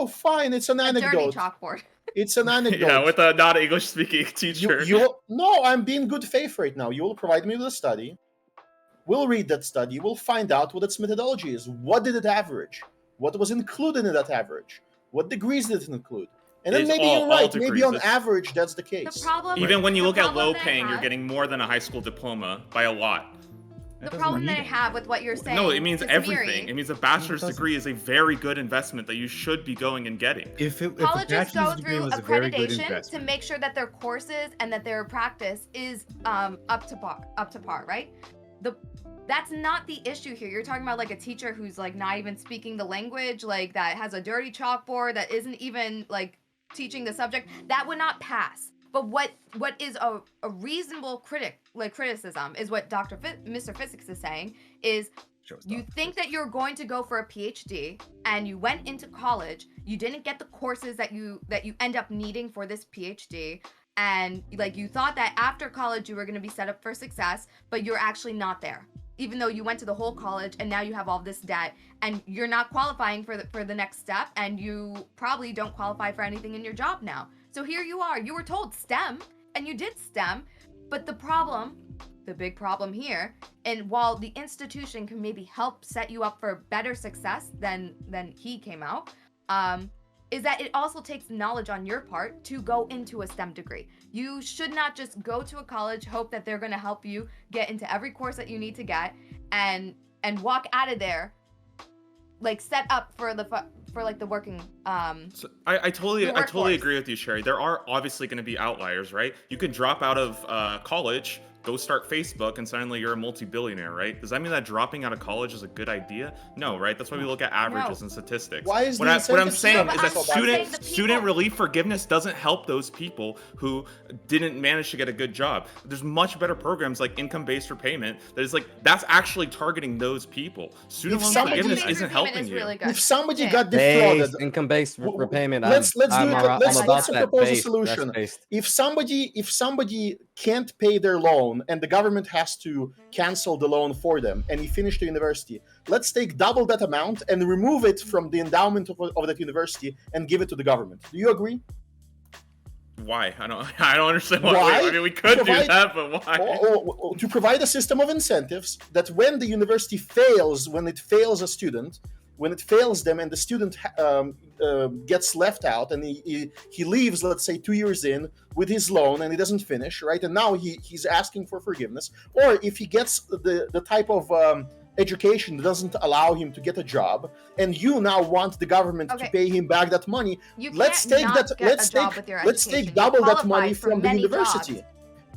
Fine. It's an anecdote. A dirty chalkboard. It's an anecdote. Yeah, with a not English speaking teacher. No, I'm being good faith right now. You will provide me with a study. We'll read that study. We'll find out what its methodology is. What did it average? What was included in that average? What degrees did it include? And then maybe you're right. Maybe on average, that's the case. Even when you look at low paying, you're getting more than a high school diploma by a lot. The problem that I have with what you're saying. No, it means everything. It means a bachelor's degree is a very good investment that you should be going and getting. Colleges go through accreditation to make sure that their courses and that their practice is up to par, right? That's not the issue here. You're talking about like a teacher who's like not even speaking the language, like that has a dirty chalkboard, that isn't even like teaching the subject. That would not pass. But what is a reasonable criticism is what Mr. Physics is saying is you think that you're going to go for a PhD and you went into college, you didn't get the courses that you end up needing for this PhD, and like you thought that after college you were going to be set up for success, but you're actually not there. Even though you went to the whole college and now you have all this debt and you're not qualifying for the next step, and you probably don't qualify for anything in your job now. So here you are, you were told STEM and you did STEM, but the big problem here, and while the institution can maybe help set you up for better success than he came out, is that it also takes knowledge on your part to go into a STEM degree. You should not just go to a college, hope that they're going to help you get into every course that you need to get, and walk out of there like set up for like the working so I totally agree with you, Chaeiry. There are obviously going to be outliers, right? You can drop out of college, go start Facebook, and suddenly you're a multi-billionaire, right? Does that mean that dropping out of college is a didn't No, right? That's why we look at averages and statistics. Why is what I'm saying is that student relief forgiveness doesn't help those people who didn't manage to get a good job. There's much better programs like income-based repayment that's actually targeting those people. Student loan forgiveness isn't helping you. Really if somebody got defrauded, income-based repayment. Let's propose a solution. If somebody can't pay their loan and the government has to cancel the loan for them, and he finished the university, let's take double that amount and remove it from the endowment of that university and give it to the government. Do you agree? Why? I don't understand why. I mean, we could do that, but why? To provide a system of incentives that when the university fails, when it fails a student, when it fails them and the student gets left out and he leaves, let's say 2 years in with his loan and he doesn't finish, right? And now he's asking for forgiveness. Or if he gets the type of education that doesn't allow him to get a job, and you now want the government to pay him back that money, let's take double that money from the university. Jobs.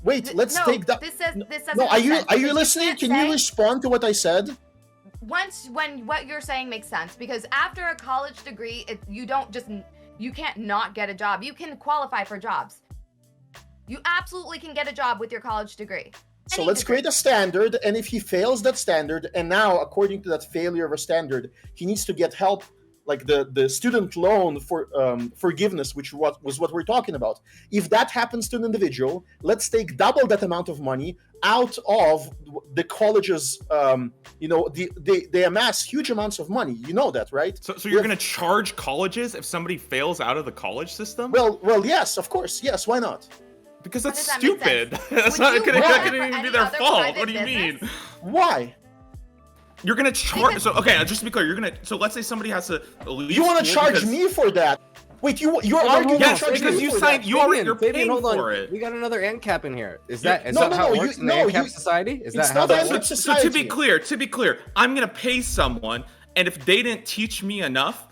Wait, let's take that. This doesn't no, are you listening? Can you respond to what I said? When what you're saying makes sense, because after a college degree, you can't not get a job. You can qualify for jobs. You absolutely can get a job with your college degree. So let's create a standard, and if he fails that standard, and now according to that failure of a standard, he needs to get help, like the student loan for forgiveness, which was what we're talking about. If that happens to an individual, let's take double that amount of money out of the colleges. They amass huge amounts of money. You know that, right? So you're going to charge colleges if somebody fails out of the college system? Well, yes, of course. Yes, why not? Because that's stupid. That's not going to even be their fault. What do you mean? Why? You're going to charge... So, okay, just to be clear, you're going to... So let's say somebody has to leave... You want to charge me for that? Wait, you're arguing yes, charge because me you for signed. that. You're Fabian, paying hold on. for it. We got another ANCAP in here. Is Yeah. that No, how it no, works in no, the ANCAP you- society? Is it's that how not that ANCAP works? So to be society. clear, I'm gonna pay someone, and if they didn't teach me enough,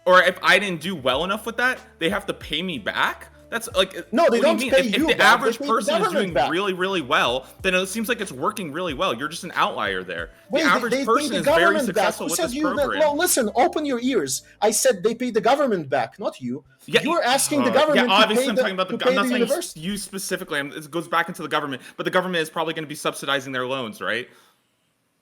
or if I didn't do well enough with that, they have to pay me back. That's like No, they what do don't you mean? pay If you the back, they average pay the person is government doing back. really, really well, then it seems like it's working really well. You're just an outlier there. Wait, The average they person pay the is very government back. successful Who with said this you that? program. Well, listen, open your ears. I said they pay the government back, not you. Yeah, You're asking the government yeah, obviously to I'm pay talking about to the. pay I'm not the saying university. you specifically. It goes back into the government, but the government is probably going to be subsidizing their loans, right?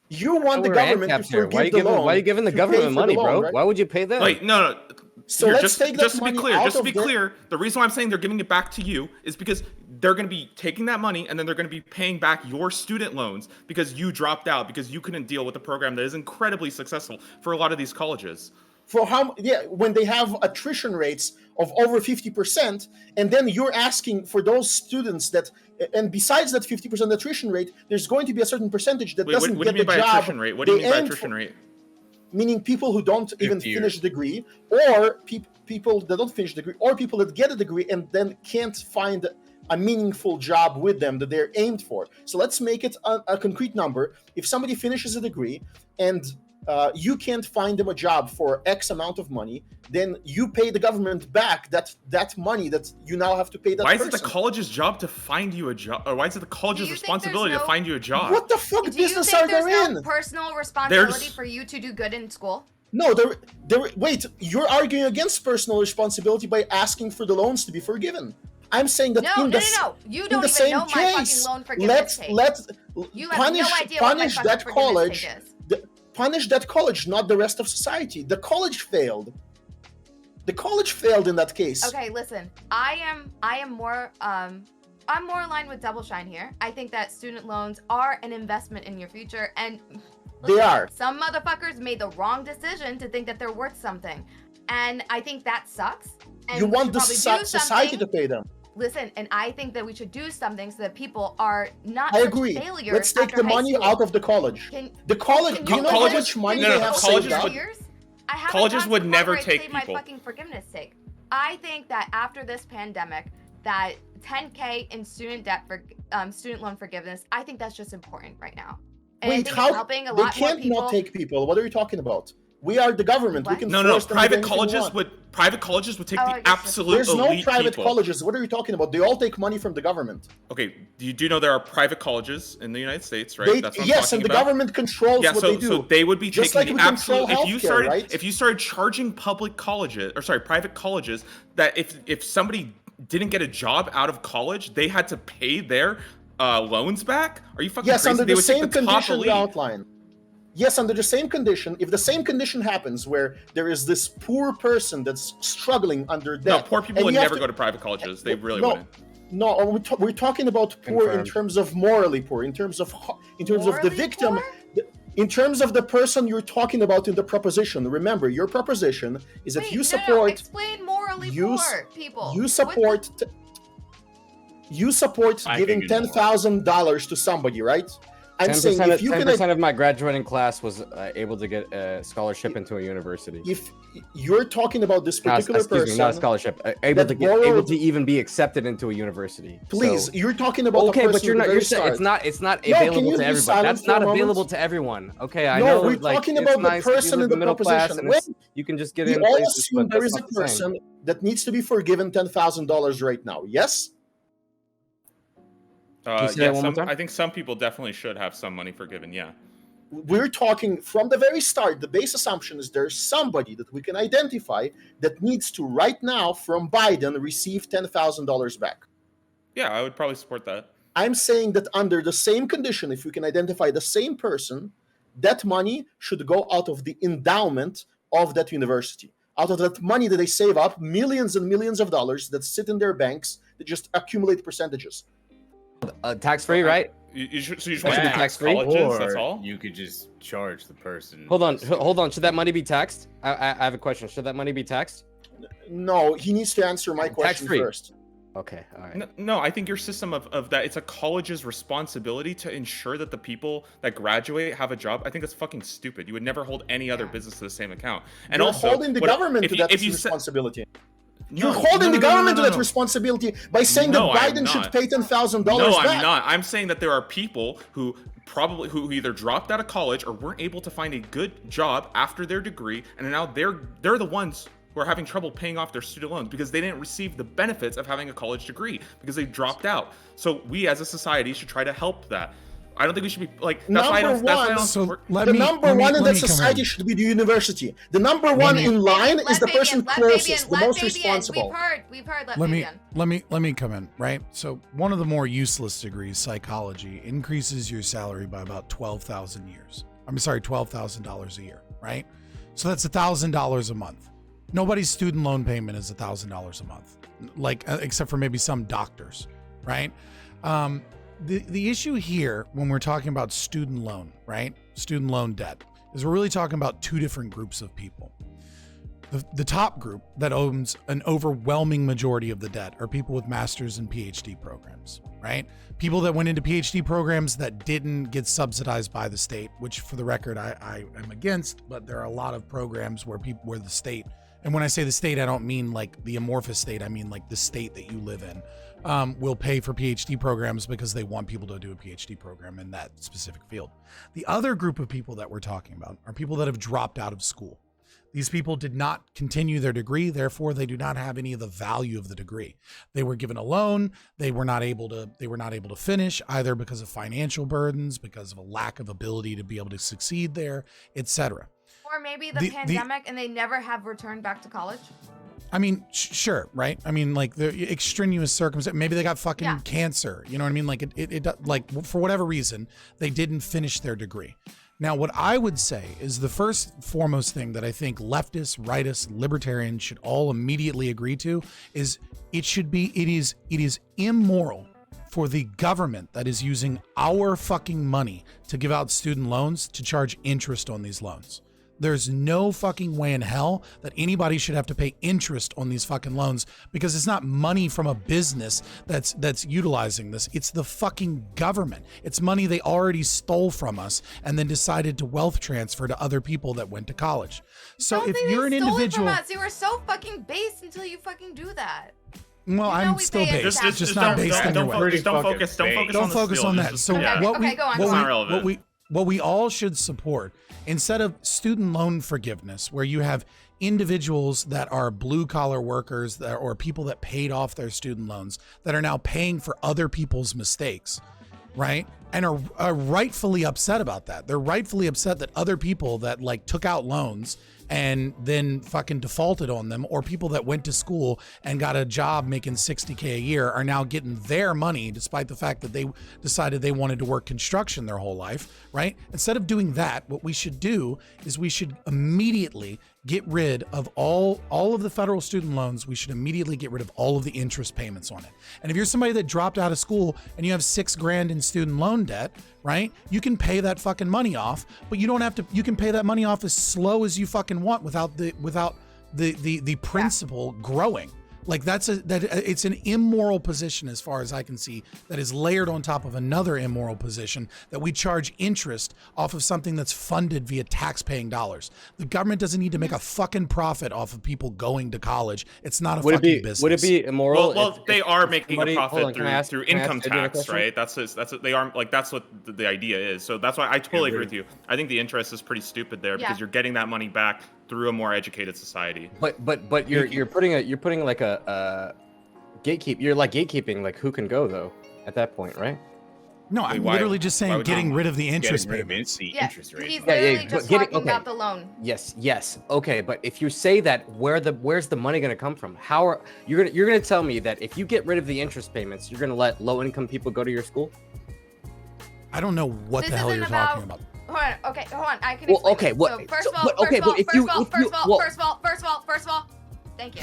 You want the We're government to ANCAPs here. forgive the loan. Why are you giving the to pay government for the money, loan, bro? right? Why would you pay them? Like no. So Here, let's take that just to be money clear, out just to of be the- clear, the reason why I'm saying they're giving it back to you is because they're going to be taking that money and then they're going to be paying back your student loans because you dropped out because you couldn't deal with a program that is incredibly successful for a lot of these colleges. For how? Yeah, when they have attrition rates of over 50%, and then you're asking for those students that, and besides that 50% attrition rate, there's going to be a certain percentage that Wait, doesn't what do get you mean the by job. attrition rate? What do you they mean by aimed attrition for. rate? Meaning people who don't even 50 finish years. the degree, or people that don't finish the degree, or people that get a degree and then can't find a meaningful job with them that they're aimed for. So let's make it a concrete number. If somebody finishes a degree and you can't find them a job for X amount of money, then you pay the government back that money that you now have to pay that Why person. is it the college's job to find you a job? Or why is it the college's Do you think responsibility there's to no- find you a job? What the fuck Do you business think are they there's in? no personal responsibility There's- for you to do good in school? No, wait, you're arguing against personal responsibility by asking for the loans to be forgiven. I'm saying that No, in no, the no, no. You in don't the even same know my fucking case, loan forgiveness take. let's You have punish no idea what my punish fucking that forgiveness college. take is. Punish that college, not the rest of society. The college failed. The college failed in that case. Okay, listen. I am more I'm more aligned with DoubleShine here. I think that student loans are an investment in your future, and They are. Some motherfuckers made the wrong decision to think that they're worth something, and I think that sucks. And You we want should the probably do society something- to pay them. Listen, and I think that we should do something so that people are not I such agree. failures. Let's take after the high money school. out of the college. Can, The college. can Do you know colleges- how much money no, no, they have colleges saved up? would- years? I haven't colleges gone would so far never where I'd take say people. My fucking forgiveness sake. I think that after this pandemic, that 10K in student debt for student loan forgiveness, I think that's just important right now. And I Wait, think how? it's helping a They lot more can't people. not take people. What are you talking about? We are the government. We What? can No, force them to do private anything we colleges want. would take Oh, I the guess that's- absolute There's no elite private people. colleges. What are you talking about? They all take money from the government. Okay, you do know there are private colleges in the United States, right? They, That's what I'm yes, talking and the about. government controls Yeah, what so they do. so they would be Just taking like the we control absolute. If you healthcare, started right? if you started charging public colleges or sorry private colleges that if somebody didn't get a job out of college, they had to pay their loans back. Are you fucking Yes, crazy? under They the would take same the top condition elite. you outline. Yes, under the same condition. If the same condition happens where there is this poor person that's struggling under No, debt, poor people and would you have never go to private colleges. They really no, wouldn't. No, we're talking about poor in Confirmed. terms of morally poor, in terms of the Morally victim, poor? in terms of the person you're talking about in the proposition. Remember, your proposition is that Wait, you no, support explain morally you poor people. you What's support I giving think it's $10,000 to somebody, right? I'm saying 10% if you can 10% of my graduating class was able to get a scholarship into a university. if you're talking about this Not, particular excuse me, person, not a scholarship. Able that to get, able borrowed- to even be accepted into a university. please, So- you're talking about okay, a person but you're at not. the You're very saying start. it's not No, can available you to be everybody. silent That's for a not moment? available to everyone. Okay, I No, know. we're like, talking it's about the nice if you person live in the middle class proposition. and it's- you can just get We in all places, assume but there that's is a not the same. person that needs to be forgiven $10,000 right now. Yes? you say that Yeah, one more time? I think some people definitely should have some money forgiven. Yeah. We're talking from the very start. The base assumption is there's somebody that we can identify that needs to right now from Biden receive $10,000 back. Yeah, I would probably support that. I'm saying that under the same condition, if we can identify the same person, that money should go out of the endowment of that university. Out of that money that they save up, millions and millions of dollars that sit in their banks that just accumulate percentages. Tax-free, right? So you just want Should to be tax tax-free? colleges? That's Or all. you could just charge the person. Hold on. Should that money be taxed? I have a question. Should that money be taxed? No, he needs to answer my question Tax-free. first. Okay, all right. No, I think your system of that, it's a college's responsibility to ensure that the people that graduate have a job. I think that's fucking stupid. You would never hold any other business to the same account. And You're also, holding the government if to you, that if you said, responsibility. You're holding the government to that responsibility by saying that Biden should pay $10,000 back. No, I'm not. I'm saying that there are people who either dropped out of college or weren't able to find a good job after their degree, and now they're the ones who are having trouble paying off their student loans because they didn't receive the benefits of having a college degree because they dropped out. So we as a society should try to help that. I don't think we should be like. That's why I don't. The number one in that society should be the university. The number one in line is the person closest, the most responsible. We've heard. Let me come in, right? So one of the more useless degrees, psychology, increases your salary by about $12,000 a year, right? So that's $1,000 a month. Nobody's student loan payment is $1,000 a month, like except for maybe some doctors, right? The issue here when we're talking about student loan, right? Student loan debt is we're really talking about two different groups of people. The top group that owns an overwhelming majority of the debt are people with master's and PhD programs, right? People that went into PhD programs that didn't get subsidized by the state, which for the record, I am against, but there are a lot of programs where the state, and when I say the state, I don't mean like the amorphous state, I mean like the state that you live in, will pay for PhD programs because they want people to do a PhD program in that specific field. The other group of people that we're talking about are people that have dropped out of school. These people did not continue their degree, therefore they do not have any of the value of the degree. They were given a loan, they were not able to finish either because of financial burdens, because of a lack of ability to be able to succeed there, etc. Or maybe the pandemic and they never have returned back to college. I mean, sure, right? I mean, like the extraneous circumstances. Maybe they got fucking cancer. You know what I mean? Like it like for whatever reason, they didn't finish their degree. Now, what I would say is the first foremost thing that I think leftists, rightists, libertarians should all immediately agree to is it is immoral for the government that is using our fucking money to give out student loans to charge interest on these loans. There's no fucking way in hell that anybody should have to pay interest on these fucking loans because it's not money from a business that's utilizing this. It's the fucking government. It's money they already stole from us and then decided to wealth transfer to other people that went to college. So if you're an individual, you were so fucking based until you fucking do that. Well, I'm still based. Just not based in your way. Don't focus on that. So what we all should support, instead of student loan forgiveness, where you have individuals that are blue collar workers or people that paid off their student loans that are now paying for other people's mistakes, right? And are rightfully upset about that. They're rightfully upset that other people that like took out loans and then fucking defaulted on them, or people that went to school and got a job making $60K a year are now getting their money despite the fact that they decided they wanted to work construction their whole life, right? Instead of doing that, what we should do is we should immediately get rid of all of the federal student loans. We should immediately get rid of all of the interest payments on it. And if you're somebody that dropped out of school and you have $6,000 in student loan debt, right? You can pay that fucking money off, but you don't have to, you can pay that money off as slow as you fucking want without the principal growing. Like it's an immoral position as far as I can see that is layered on top of another immoral position that we charge interest off of something that's funded via tax-paying dollars. The government doesn't need to make a fucking profit off of people going to the It's not a fucking business. Would it be immoral? Well, they are making a profit through income tax, right? That's what they are like. That's what the idea is. So that's why I totally agree with you. I think the interest is pretty stupid there because you're getting that money back through a more educated society. But you're putting like a gatekeep. You're like gatekeeping like who can go though at that point, right? No, I'm literally just saying getting rid of the interest payments. Interest rate. He's literally just talking about the loan. Yes. Okay, but if you say that, where's the money going to come from? How are you're gonna tell me that if you get rid of the interest payments, you're going to let low income people go to your school? I don't know what the hell you're talking about. Hold on. I can explain. Well, okay, what? So first of all, thank you.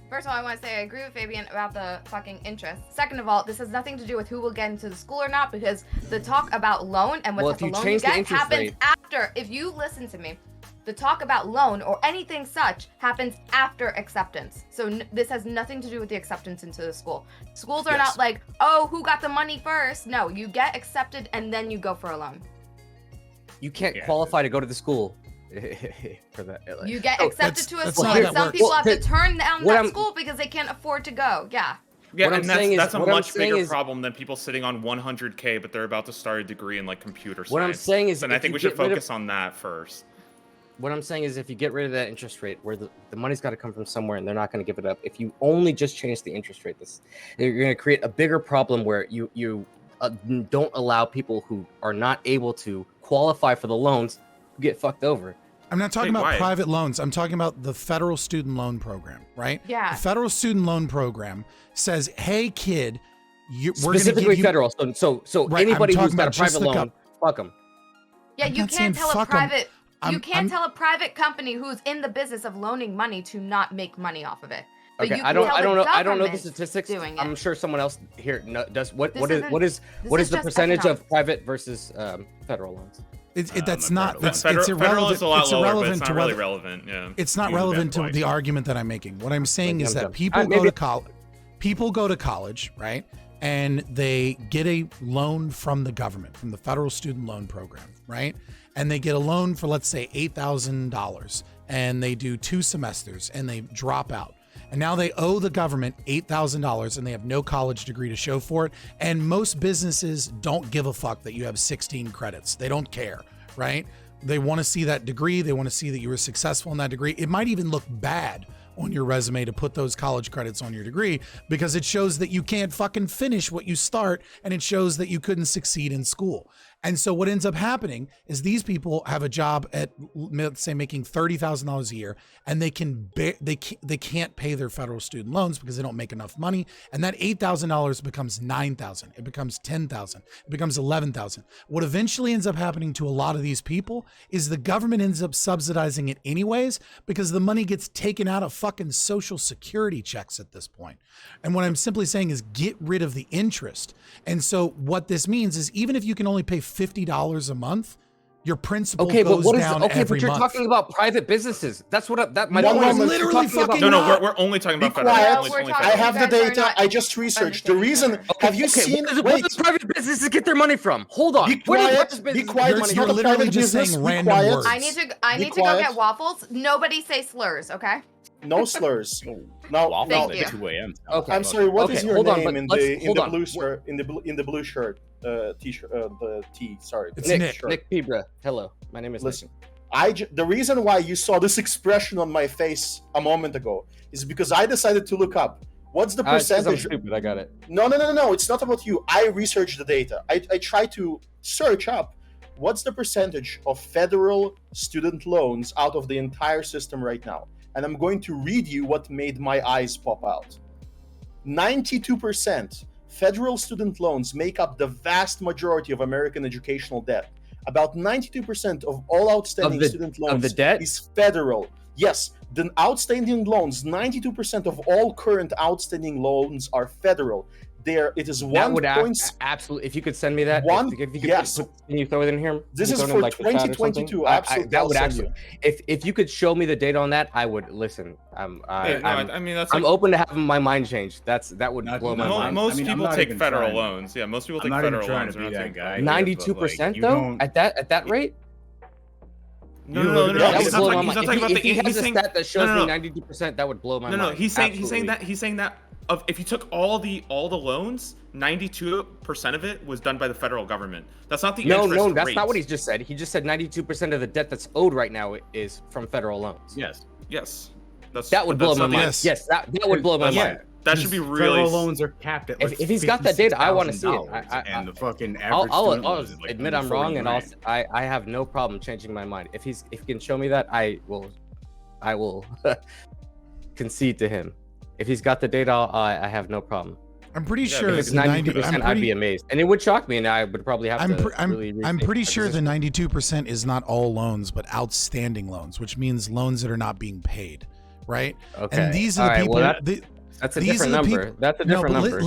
First of all, I want to say I agree with Fabian about the fucking interest. Second of all, this has nothing to do with who will get into the school or not, because the talk about loan and what type of loan you get happens after. If you listen to me, the talk about loan or anything such happens after acceptance. So this has nothing to do with the acceptance into the school. Schools are not like, oh, who got the money first? No, you get accepted and then you go for a loan. You can't qualify to go to the school for that. You get accepted to a that's school, not and how that some works. people have to Well, turn down what that I'm- school because they can't afford to go. Yeah. Yeah, What I'm and saying that's a what I'm much saying bigger is- problem than people sitting on 100K, but they're about to start a degree in like computer science. What I'm saying is and I if think you we should get rid of- focus on that first. What I'm saying is if you get rid of that interest rate, where the money's got to come from somewhere, and they're not going to give it up. If you only just change the interest rate, you're going to create a bigger problem where you don't allow people who are not able to qualify for the loans to get fucked over. I'm not talking Wait, about why? private loans. I'm talking about the federal student loan program, right? Yeah. The federal student loan program says, "Hey, kid, we're going to give Specifically you." federal. So Right, anybody I'm who's talking got a about just private the loan, fuck them. Yeah, I'm you not saying can't tell a fuck 'em. private. You I'm- can't tell a private company who's in the business of loaning money to not make money off of it. But Okay, you I can don't tell know the government statistics. doing it. I'm sure someone else here does. What This is isn't- what is this what is is the just percentage economics. of private versus federal loans? That's I'm a not. federal. It's Federal irrelevant. is a lot It's lower, but irrelevant it's to not really whether. relevant. Yeah. It's not You would relevant bet to the twice. argument that I'm making. What I'm saying Maybe is I'm that dumb. people go Maybe- to college. People go to college, right? And they get a loan from the government, from the federal student loan program, right? And they get a loan for, let's say, $8,000, and they do 2 semesters, and they drop out. And now they owe the government $8,000, and they have no college degree to show for it. And most businesses don't give a fuck that you have 16 credits. They don't care, right? They want to see that degree. They want to see that you were successful in that degree. It might even look bad on your resume to put those college credits on your degree because it shows that you can't fucking finish what you start, and it shows that you couldn't succeed in school. And so what ends up happening is these people have a job at, let's say, making $30,000 a year, and they can't pay their federal student loans because they don't make enough money. And that $8,000 becomes $9,000. It becomes $10,000. It becomes $11,000. What eventually ends up happening to a lot of these people is the government ends up subsidizing it anyways because the money gets taken out of fucking social security checks at this point. And what I'm simply saying is get rid of the interest. And so what this means is even if you can only pay $50 a month, your principal goes down every but you're month. talking about private businesses. That's what that my No, point no, is. no, You're literally talking about- fucking No, no, not. we're only talking about Be federal. quiet. Only We're federal. talking- I have the You guys are data. not I just researched. The understanding reason. each other. Have you seen? Where Wait. do private businesses get their money from? Hold on. Be Where do quiet. private Be businesses quiet. get It's money not You're a literally private just business. saying Be random quiet. words. I need Be to go quiet. get waffles. Nobody say slurs, okay? No slurs. No, Thank no. you. 2 a.m. Okay. I'm sorry. What is Okay, your hold on, name but in let's- the hold on. blue shirt? In the blue shirt, t-shirt, the T. Sorry, It's the Nick. shirt. Nick Pibra. Hello. My name is Listen, the reason why you saw this expression on my face a moment ago is because I decided to look up what's the Nick. I'm percentage. stupid. I got it. No. It's not about you. I researched the data. I tried to search up what's the percentage of federal student loans out of the entire system right now. And I'm going to read you what made my eyes pop out. 92% federal student loans make up the vast majority of American educational debt. About 92% of all outstanding student loans the debt? is federal. Yes, the outstanding loans, 92% of all current outstanding loans are federal. It is That 1 would point. absolutely. If you could send me that, One- if you could yes. can you throw it in here? This Can you is throw it for in, like, the chat or something? 2022. I- Absolutely, that would I'll send actually. If you could show me the data on that, I would listen. Yeah, no, I mean that's I'm like, open to having my mind changed. That would Not- blow my no, mind. most I mean, I'm people not take even federal trying- loans. Yeah, most people I'm take not even federal trying loans. to They're be not that taking guy. private. 92% you though. don't- At that rate, No, You no, look no, at no. that that He's would not blow talking. my He's not mind. talking about If he the. has He's a saying stat that shows no, no, me 92%, that would blow my no, mind. no. He's saying Absolutely. that. He's saying that. If you took all the loans, 92% of it was done by the federal government. That's not the interest No, that's rate. not what he just said. He just said 92% of the debt that's owed right now is from federal loans. Yes. Yes, that's That would blow my not the- mind. Yes. Yes, that would blow my Yeah. mind. That should be really. Federal loans are capped at. If he's got that data, I wanna see it. $56,000, and the fucking average I'll student loan is like admit under I'm wrong, and 40 grand. I have no problem changing my mind. If he can show me that, I will concede to him. If he's got the data, I have no problem. I'm pretty Yeah, sure If it's it's 92%, I'd be amazed, and it would shock me, and I would probably have I'm to. pre- I'm, really I'm rethink pretty my sure the position. 92% is not all loans, but outstanding loans, which means loans that are not being paid, right? Okay. And these are All the right, people. well, that's a these different are the number. people- That's a no, different but number.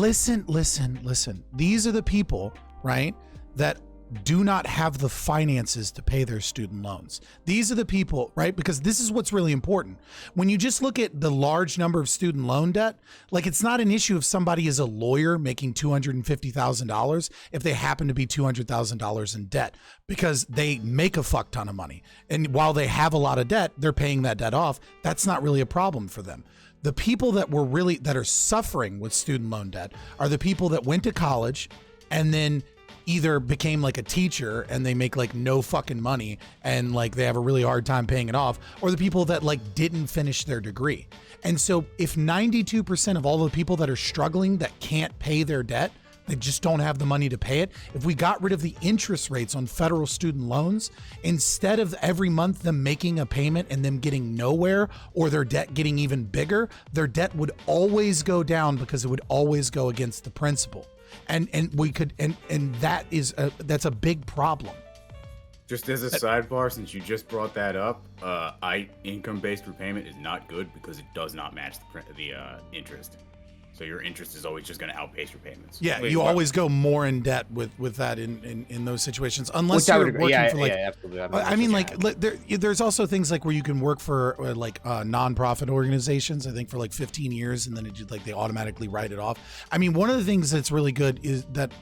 listen. These are the people, right, that do not have the finances to pay their student loans. These are the people, right? Because this is what's really important. When you just look at the large number of student loan debt, like it's not an issue if somebody is a lawyer making $250,000 if they happen to be $200,000 in debt, because they make a fuck ton of money. And while they have a lot of debt, they're paying that debt off. That's not really a problem for them. The people that are suffering with student loan debt are the people that went to college and then either became like a teacher and they make like no fucking money and like they have a really hard time paying it off, or the people that like didn't finish their degree. And so if 92% of all the people that are struggling that can't pay their debt, they just don't have the money to pay it, if we got rid of the interest rates on federal student loans, instead of every month them making a payment and them getting nowhere or their debt getting even bigger, their debt would always go down because it would always go against the principal. And we could, and that's a big problem. Just as a sidebar, since you just brought that up, income-based repayment is not good because it does not match the interest. So your interest is always just going to outpace your payments. Yeah, you always go more in debt with that in those situations, unless you're working for like. Yeah, absolutely. I mean, like there's also things like where you can work for like nonprofit organizations. I think for like 15 years, and then they automatically write it off. I mean, one of the things that's really good is that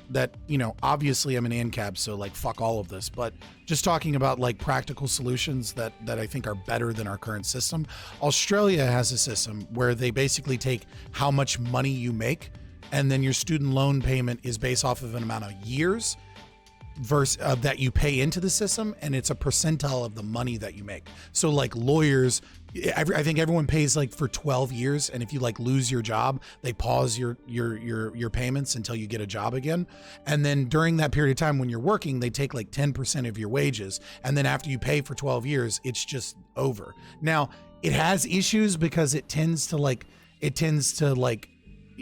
obviously I'm an ANCAP, so like fuck all of this, but just talking about like practical solutions that I think are better than our current system. Australia has a system where they basically take how much money you make, and then your student loan payment is based off of an amount of years that you pay into the system, and it's a percentile of the money that you make. So like lawyers, I think everyone pays like for 12 years, and if you like lose your job, they pause your payments until you get a job again. And then during that period of time when you're working, they take like 10% of your wages, and then after you pay for 12 years, it's just over. Now, it has issues because it tends to like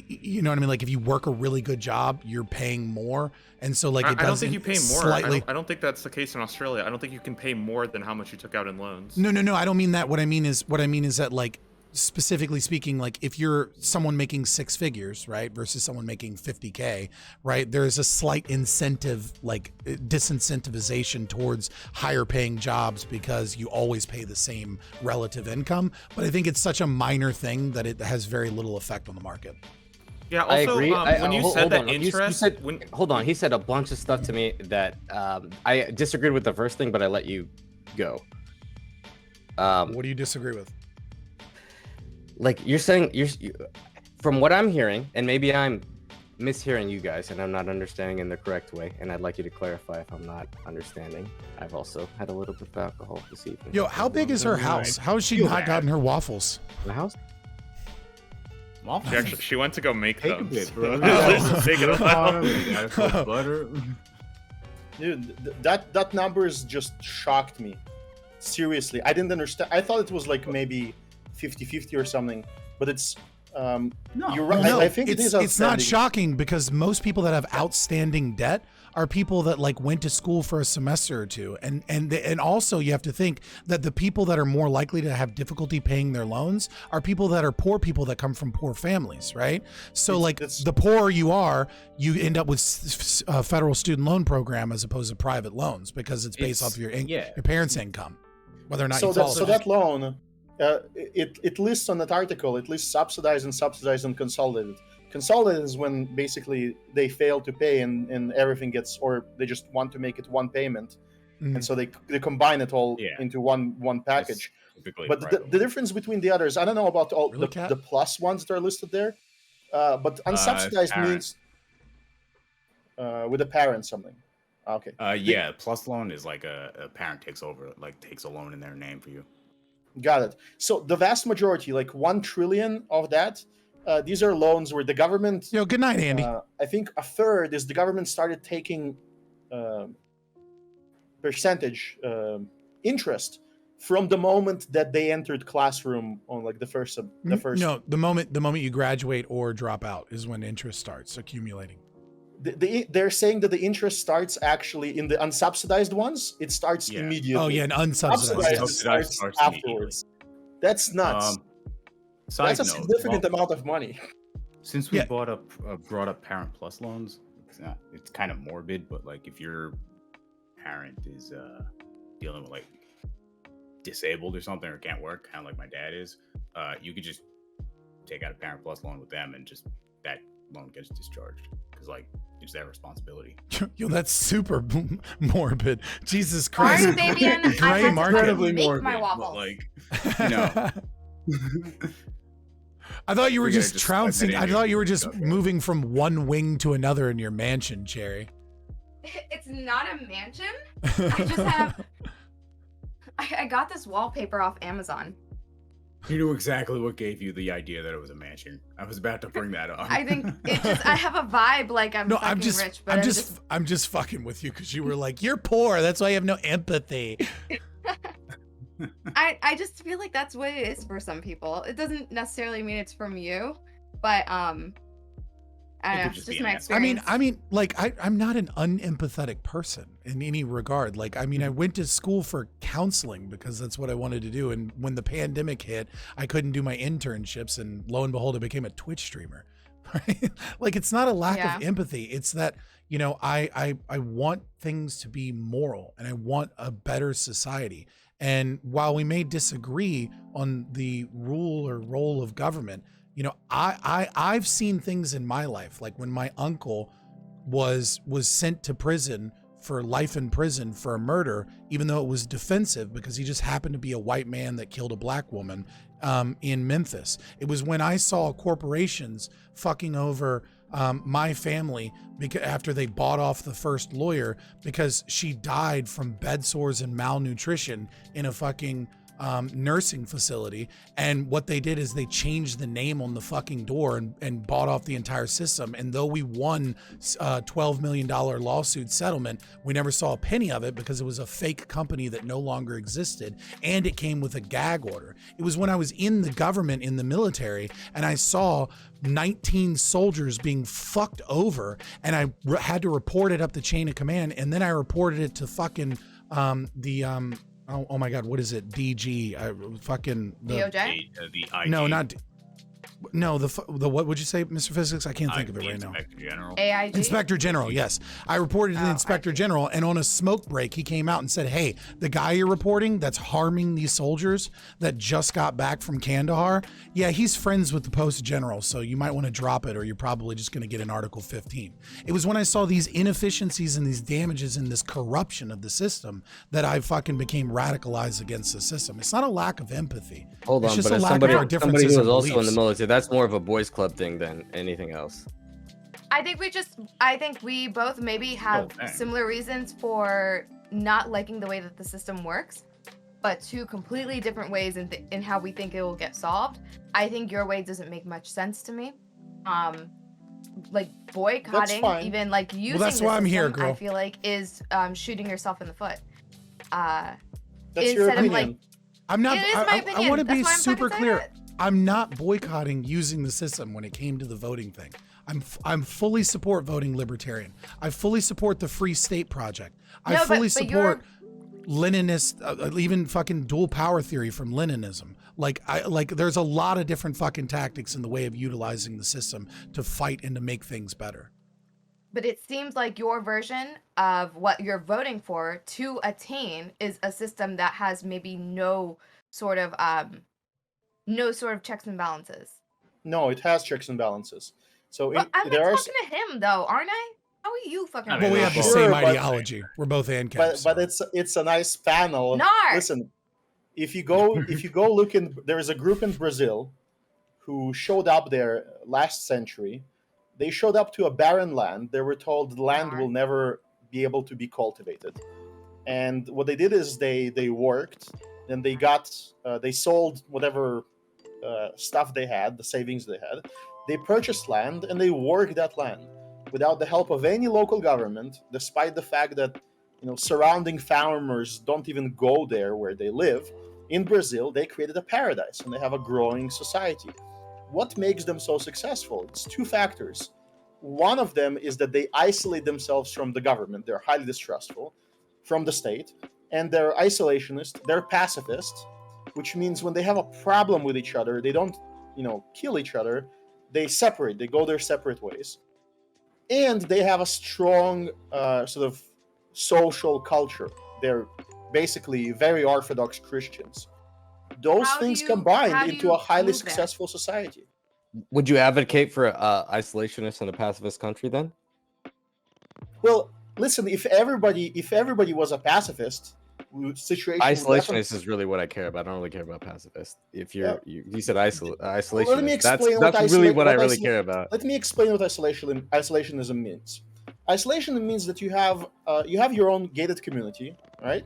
you know what I mean? Like if you work a really good job, you're paying more. And so like it doesn't. I don't think you pay more. Slightly... I don't think that's the case in Australia. I don't think you can pay more than how much you took out in loans. No. I don't mean that. What I mean is that like specifically speaking, like if you're someone making six figures, right, versus someone making 50K, right, there's a slight incentive, like disincentivization towards higher paying jobs because you always pay the same relative income. But I think it's such a minor thing that it has very little effect on the market. Yeah, also, I agree. When you said that interest... Hold on, he said a bunch of stuff to me that I disagreed with the first thing, but I let you go. What do you disagree with? Like you're saying, from what I'm hearing, and maybe I'm mishearing you guys and I'm not understanding in the correct way, and I'd like you to clarify if I'm not understanding. I've also had a little bit of alcohol this evening. Yo, how big is her house? How has she not gotten her waffles? The house? She went to go make them. Bit, bro. Butter. Dude, that numbers just shocked me. Seriously, I didn't understand. I thought it was like maybe 50-50 or something, but it's no. You're right. No, I think it's not shocking because most people that have outstanding debt are people that like went to school for a semester or two, and also you have to think that the people that are more likely to have difficulty paying their loans are people that are poor people that come from poor families, right? So the poorer you are, you end up with a federal student loan program as opposed to private loans because it's based off of your parents' income, whether or not you qualify. So that loan, it lists on that article, it lists subsidized and consolidated. Consolidated is when basically they fail to pay and everything gets, or they just want to make it one payment, and so they combine it all into one package. But the difference between the others, I don't know about all the plus ones that are listed there, but unsubsidized means with a parent something. Okay. Plus loan is like a parent takes over, like takes a loan in their name for you. Got it. So the vast majority, like 1 trillion of that, these are loans where the government... Yo, good night, Andy. I think a third is the government started taking percentage interest from the moment that they entered classroom on like the first. No, the moment you graduate or drop out is when interest starts accumulating. They're saying that the interest starts actually in the unsubsidized ones. It starts immediately. Oh yeah, and unsubsidized starts afterwards. That's nuts. That's a significant amount of money. Since we brought up Parent Plus loans, it's kind of morbid, but like if you're parent is dealing with like disabled or something, or can't work, kind of like my dad is, you could just take out a Parent Plus loan with them, and just that loan gets discharged because like it's their responsibility. Yo, that's super morbid. Jesus Christ. Sorry, Fabian. I Gray had market. to Incredibly make morbid, my but waffles. like, you know. I thought you were We gotta just just trouncing. slide I that thought in. you were just Okay. moving from one wing to another in your mansion, Chaeiry. It's not a mansion. I just have. I got this wallpaper off Amazon. You knew exactly what gave you the idea that it was a mansion. I was about to bring that up. I think it just. I have a vibe like I'm No, fucking I'm just, rich, but I'm just fucking with you because you were like, you're poor. That's why you have no empathy. I just feel like that's what it is for some people. It doesn't necessarily mean it's from you, but I don't know. could It's just just be my an experience. I mean, like I'm not an unempathetic person in any regard. Like, I mean, I went to school for counseling because that's what I wanted to do. And when the pandemic hit, I couldn't do my internships, and lo and behold, I became a Twitch streamer. Right? Like, it's not a lack of empathy. It's that, you know, I want things to be moral, and I want a better society. And while we may disagree on the rule or role of government, you know, I've seen things in my life, like when my uncle was sent to prison for life in prison for a murder, even though it was defensive because he just happened to be a white man that killed a black woman in Memphis. It was when I saw corporations fucking over my family because after they bought off the first lawyer because she died from bed sores and malnutrition in a fucking nursing facility. And what they did is they changed the name on the fucking door and bought off the entire system. And though we won a $12 million lawsuit settlement, we never saw a penny of it because it was a fake company that no longer existed. And it came with a gag order. It was when I was in the government, in the military, and I saw 19 soldiers being fucked over, and I had to report it up the chain of command. And then I reported it to fucking oh my God, what is it? DG, DOJ? The IG. No, not. No, the what would you say, Mr. Physics? I can't think of it right now. Inspector General. AIG? Inspector General, yes. I reported to the Inspector General, and on a smoke break, he came out and said, hey, the guy you're reporting that's harming these soldiers that just got back from Kandahar, yeah, he's friends with the Post General, so you might want to drop it or you're probably just going to get an Article 15. It was when I saw these inefficiencies and these damages and this corruption of the system that I fucking became radicalized against the system. It's not a lack of empathy. Hold It's on, just but a as lack somebody, of our somebody differences who in was also in the beliefs. military, that's more of a boys' club thing than anything else. I think we both maybe have Oh, dang. similar reasons for not liking the way that the system works, but two completely different ways in how we think it will get solved. I think your way doesn't make much sense to me. Like boycotting, fine. even like using that's the why I'm here, system, I girl. feel like is shooting yourself in the foot. That's your Instead of opinion. like, I'm not. it is my I opinion. want to be That's why I'm super fucking saying clear. it. I'm not boycotting using the system when it came to the voting thing. I'm fully support voting libertarian. I fully support the Free State Project. I No, but fully you're- support Leninist, even fucking dual power theory from Leninism. Like there's a lot of different fucking tactics in the way of utilizing the system to fight and to make things better. But it seems like your version of what you're voting for to attain is a system that has maybe no sort of checks and balances. No, it has checks and balances. So But I'm there are, talking to him though, aren't I? How are you fucking? I mean, But we Yeah, have the sure, same but- ideology. We're both ANCAPs. but it's a nice panel. Nar! Listen, if you go look in, there is a group in Brazil who showed up there last century. They showed up to a barren land. They were told the land Nar. will never be able to be cultivated. And what they did is they worked, and they sold whatever stuff they had, the savings they had. They purchased land and they worked that land without the help of any local government, despite the fact that surrounding farmers don't even go there where they live. In Brazil, they created a paradise and they have a growing society. What makes them so successful? It's two factors. One of them is that they isolate themselves from the government. They're highly distrustful from the state, and they're isolationist, they're pacifist, which means when they have a problem with each other, they don't, kill each other. They separate, they go their separate ways. And they have a strong sort of social culture. They're basically very Orthodox Christians. Those things combined into a highly successful society. Would you advocate for isolationist and a pacifist country then? Well, listen, if everybody was a pacifist, situation isolationist is really what I care about. I don't really care about pacifist. If you said isolationist, well, let me explain that's really what I really care about. Let me explain what isolationism means. Isolationism means that you have your own gated community, right?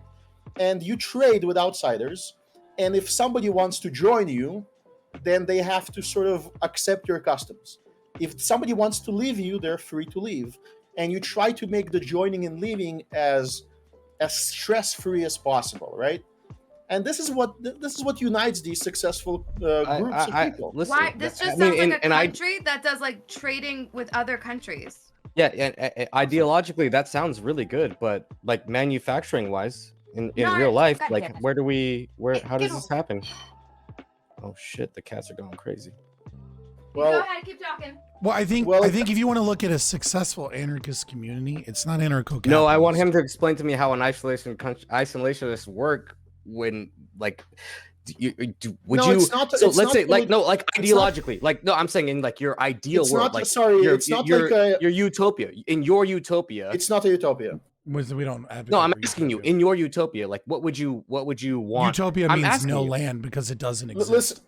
And you trade with outsiders. And if somebody wants to join you, then they have to sort of accept your customs. If somebody wants to leave you, they're free to leave. And you try to make the joining and leaving as stress-free as possible, right? And this is what unites these successful groups of people. Listen, why this just sounds like a country that does like trading with other countries. Yeah, and ideologically that sounds really good, but like manufacturing wise, in real life, like how does this happen? Oh shit, the cats are going crazy. Well, go ahead, keep talking. Well, I think if you want to look at a successful anarchist community, it's not anarcho-capitalism. No, I want him to explain to me how an isolationists work when like ideologically, I'm saying in like your ideal world, your utopia. In your utopia, it's not a utopia. We don't advocate. No, I'm asking you, in your utopia, like what would you want? Utopia means no land because it doesn't exist. Listen,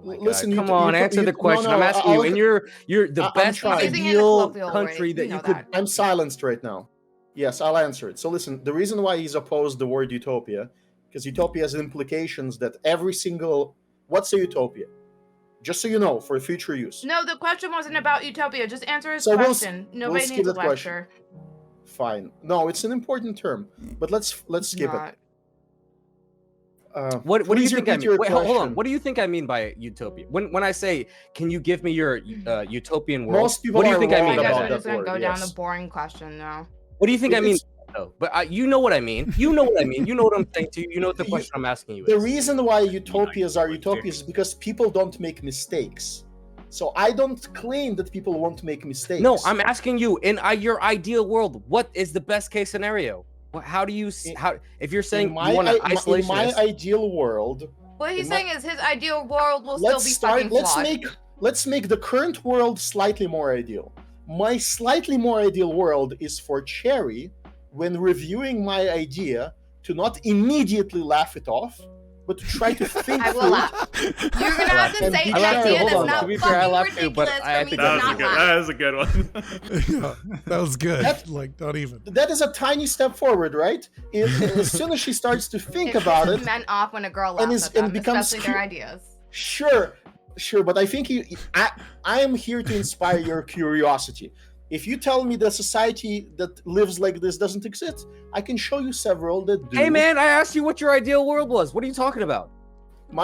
listen, come on, answer the question. No, I'm asking you, and you're the best ideal country that you could. I'm silenced right now. Yes, I'll answer it. So listen, the reason why he's opposed the word utopia, because utopia has implications that what's a utopia? Just so you know, for future use. No, the question wasn't about utopia. Just answer his question. Nobody needs a lecture. Fine. No, it's an important term, but let's skip it. What do you think I mean? Wait, hold on. What do you think I mean by utopia? When I say, can you give me your utopian world? Most people what do you think I mean? I'm just gonna go down the boring question now. What do you think I mean? But you know what I mean. You know what I mean. You know what I'm saying to you. You know what the question I'm asking you is. The reason why utopias are utopias is because people don't make mistakes. So I don't claim that people won't make mistakes. No, I'm asking you, in your ideal world, what is the best case scenario? How do you if you're saying you want an isolationist? In my ideal world, what he's saying is his ideal world will still be fucking flawed. Let's make the current world slightly more ideal. My slightly more ideal world is for Chaeiry, when reviewing my idea, to not immediately laugh it off, but to try to think I will laugh. You're gonna have to say an idea that's not fucking ridiculous for me to not laugh. That was a good one. Yeah, that was good. Not even. That is a tiny step forward, right? As soon as she starts to think about it, men off when a girl laughs at them, especially their ideas. Sure, but I think I am here to inspire your curiosity. If you tell me the society that lives like this doesn't exist, I can show you several that do. Hey man, I asked you what your ideal world was. What are you talking about?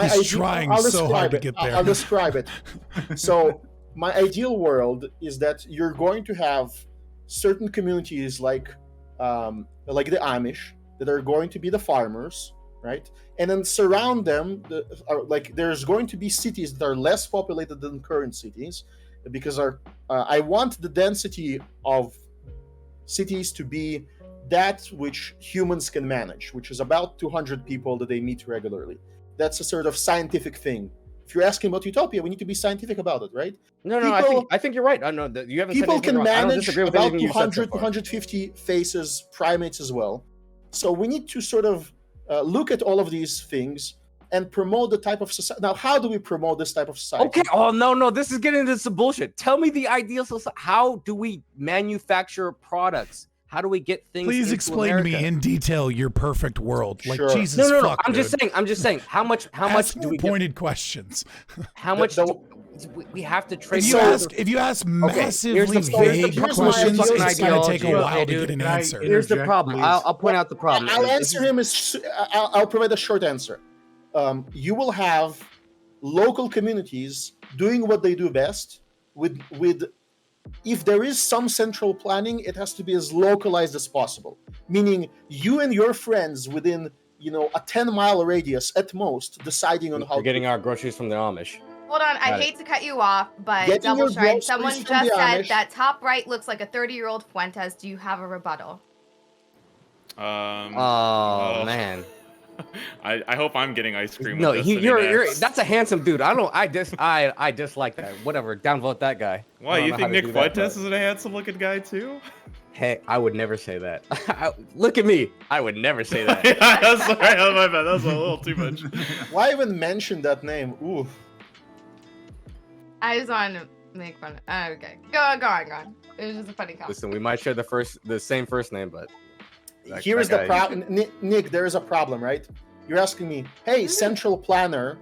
He's trying so hard to get there. I'll describe it. So my ideal world is that you're going to have certain communities like the Amish that are going to be the farmers, right? And then surround them, there's going to be cities that are less populated than current cities, because I want the density of cities to be that which humans can manage, which is about 200 people that they meet regularly. That's a sort of scientific thing. If you're asking about utopia, we need to be scientific about it, right? No, I think you're right. No, you haven't said anything wrong. People can manage about 200, 250 faces, primates as well. So we need to sort of look at all of these things and promote the type of society. Now, how do we promote this type of society? Okay. Oh, no. This is getting into some bullshit. Tell me the ideal society. How do we manufacture products? How do we get things? Please explain America? To me in detail your perfect world. Like, sure. Jesus, no. fuck, I'm just saying. How much do we pointed questions? How much we have to trade? If you ask massively vague questions, it's going to take a while to get an answer. Here's the problem. I'll point out the problem. I'll answer him. I'll provide a short answer. You will have local communities doing what they do best with if there is some central planning, it has to be as localized as possible, meaning you and your friends within a 10-mile radius at most deciding on how. We're getting our groceries from the Amish. Hold on, I hate to cut you off, but DoubleShine, someone just said that top right looks like a 30-year-old Fuentes. Do you have a rebuttal? Oh man. I hope I'm getting ice cream. No, with this you're that's a handsome dude. I dislike that. Whatever, downvote that guy. Why, you think Nick Fuentes is a handsome looking guy too? Hey, I would never say that. Look at me. I would never say that. Yeah, sorry, my bad. That was a little too much. Why even mention that name? Ooh. I just wanted to make fun of. Okay, go on. It was just a funny comment. Listen, we might share the same first name, but here is the problem. Nick, there is a problem, right? You're asking me, hey, central planner,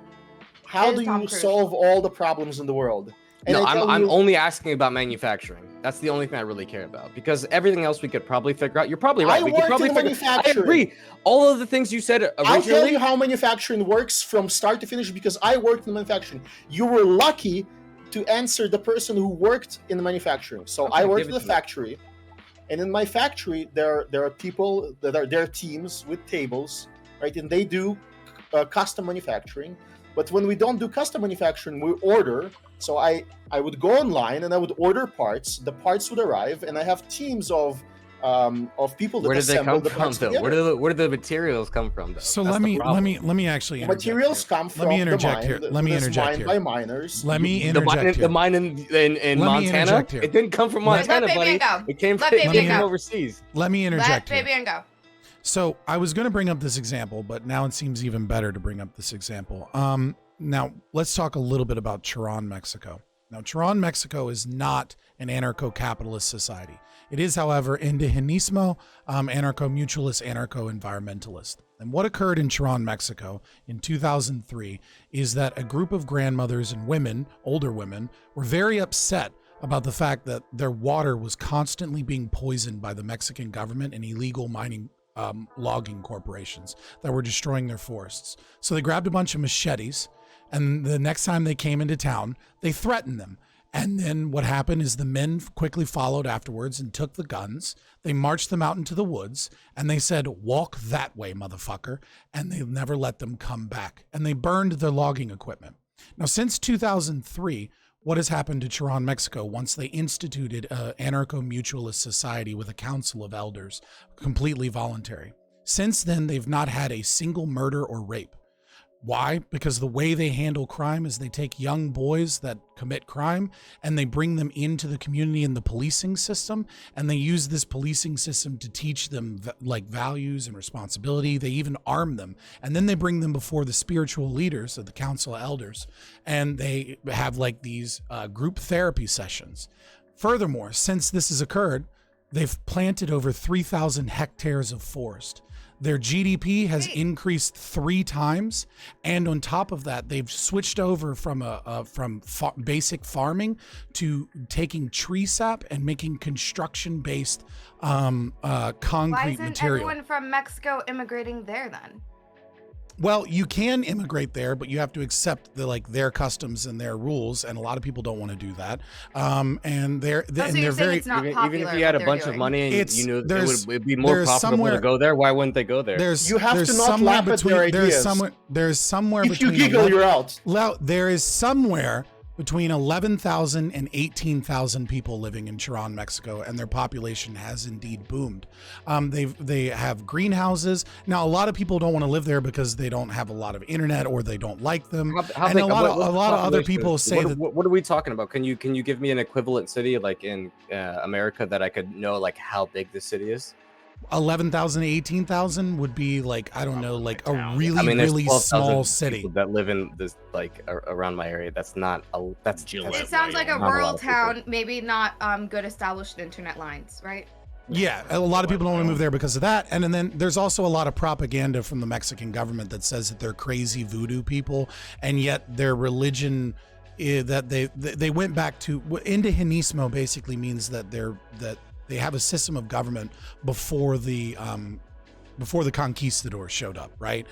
how do you solve all the problems in the world? And no, I'm only asking about manufacturing. That's the only thing I really care about, because everything else we could probably figure out. You're probably right. We could probably figure. I agree. All of the things you said originally. I'll tell you how manufacturing works from start to finish, because I worked in manufacturing. You were lucky to answer the person who worked in the manufacturing. So okay, I worked in the factory, and in my factory there are people that are there teams with tables, right? And they do custom manufacturing. But when we don't do custom manufacturing, we order. So I would go online and I would order parts. The parts would arrive, and I have teams of people that where did they come the from though? Where do the materials come from though? So let me actually interject materials here. come from Let me interject here. By miners. Let me interject here. The mine in Montana. It didn't come from Montana, buddy. It came from overseas. Let me interject here. Let baby and go. So I was going to bring up this example, but now it seems even better to bring up this example. Now let's talk a little bit about Chaeiry, Mexico. Now, Chaeiry, Mexico is not an anarcho-capitalist society. It is, however, indigenismo, anarcho-mutualist, anarcho-environmentalist. And what occurred in Chaeiry, Mexico in 2003 is that a group of grandmothers and women, older women, were very upset about the fact that their water was constantly being poisoned by the Mexican government and illegal mining logging corporations that were destroying their forests. So they grabbed a bunch of machetes, and the next time they came into town, they threatened them. And then what happened is the men quickly followed afterwards and took the guns. They marched them out into the woods, and they said, "Walk that way, motherfucker." And they never let them come back. And they burned their logging equipment. Now, since 2003, what has happened to Chaeiry, Mexico, once they instituted an anarcho-mutualist society with a council of elders, completely voluntary? Since then, they've not had a single murder or rape. Why? Because the way they handle crime is they take young boys that commit crime and they bring them into the community in the policing system, and they use this policing system to teach them like values and responsibility. They even arm them, and then they bring them before the spiritual leaders of the council of elders, and they have like these group therapy sessions. Furthermore, since this has occurred, they've planted over 3,000 hectares of forest. Their GDP has increased 3 times, and on top of that, they've switched over from basic farming to taking tree sap and making construction-based concrete material. Why isn't everyone from Mexico immigrating there then? Well, you can immigrate there, but you have to accept their customs and their rules, and a lot of people don't want to do that. And they're very even if you had a bunch of money and you knew it would be more profitable to go there, why wouldn't they go there? You have to not laugh at their ideas. There's somewhere if you giggle, you're out. There is somewhere between 11,000 and 18,000 people living in Chaeiry, Mexico, and their population has indeed boomed. They have greenhouses. Now, a lot of people don't want to live there because they don't have a lot of internet or they don't like them. And a lot of other people say that. What are we talking about? Can you give me an equivalent city like in America that I could know like how big the city is? 11,000 to 18,000 would be like, I don't know, like a really small city that live in this like around my area. That's not that's it sounds like a rural town, maybe not good established internet lines, right? Yeah, a lot of people don't want to move there because of that. And then there's also a lot of propaganda from the Mexican government that says that they're crazy voodoo people, and yet their religion that they went back to indigenismo basically means that they have a system of government before the conquistadors showed up, right?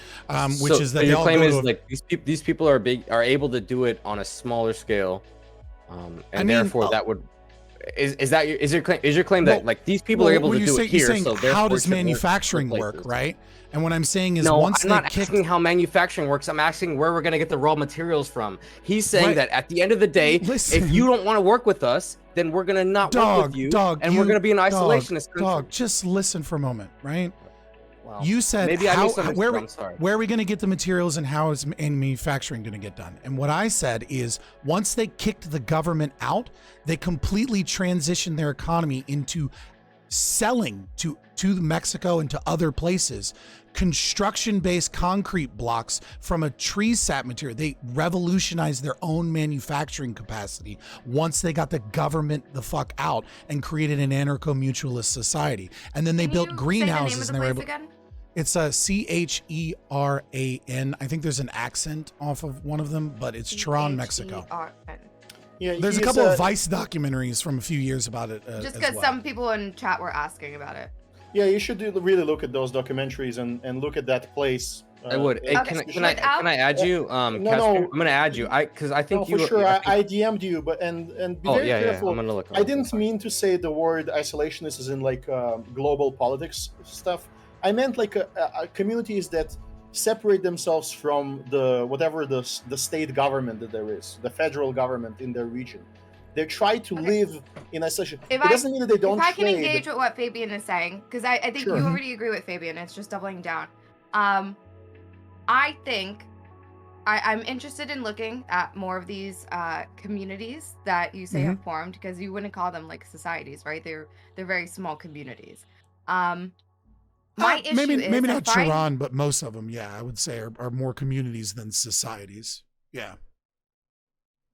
Which is that your claim is like these people are able to do it on a smaller scale, and therefore that would is your claim that like these people are able to do it here? So how does manufacturing work, right? And what I'm saying is, I'm not asking how manufacturing works. I'm asking where we're going to get the raw materials from. He's saying that at the end of the day, if you don't want to work with us, then we're going to not work with you, and we're going to be an isolationist country. Just listen for a moment, right? Wow. You said, maybe I misunderstood. I'm sorry. Where are we going to get the materials and how is manufacturing going to get done? And what I said is once they kicked the government out, they completely transitioned their economy into selling to Mexico and to other places construction-based concrete blocks from a tree sap material. They revolutionized their own manufacturing capacity once they got the government the fuck out and created an anarcho-mutualist society. And then they built greenhouses and they were able. It's a Cheran. I think there's an accent off of one of them, but it's Chaeiry, Mexico. Yeah, there's a couple of Vice documentaries from a few years about it. Just because some people in chat were asking about it. Yeah, you should really look at those documentaries and look at that place. I would. Hey, can I add you? No, I'm gonna add you. Because I think for sure. I DM'd you, but and be very careful. I'm gonna look. I didn't mean to say the word isolationist as in like global politics stuff. I meant like a communities that separate themselves from the state government that there is, the federal government in their region. They try to live in isolation. It doesn't mean that they don't. If I can engage with what Fabian is saying, because I think you already agree with Fabian. It's just doubling down. I think I'm interested in looking at more of these communities that you say have formed, because you wouldn't call them like societies, right? They're very small communities. My issue maybe is not Chaeiry, but most of them, I would say are more communities than societies. Yeah.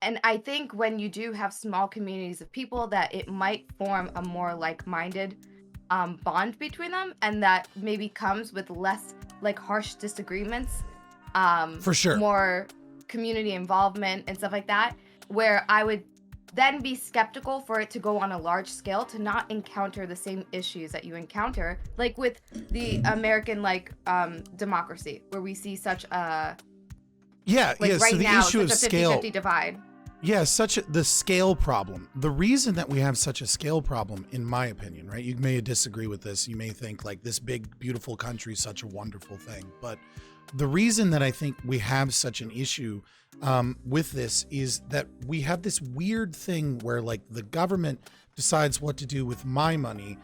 And I think when you do have small communities of people, that it might form a more like-minded bond between them, and that maybe comes with less like harsh disagreements. For sure. More community involvement and stuff like that, where I would then be skeptical for it to go on a large scale, to not encounter the same issues that you encounter, like with the American democracy, where we see such a right so the now, issue of such a scale 50-50 divide. Yeah, the scale problem. The reason that we have such a scale problem, in my opinion, right? You may disagree with this. You may think like this big, beautiful country is such a wonderful thing. But the reason that I think we have such an issue with this is that we have this weird thing where like the government decides what to do with my money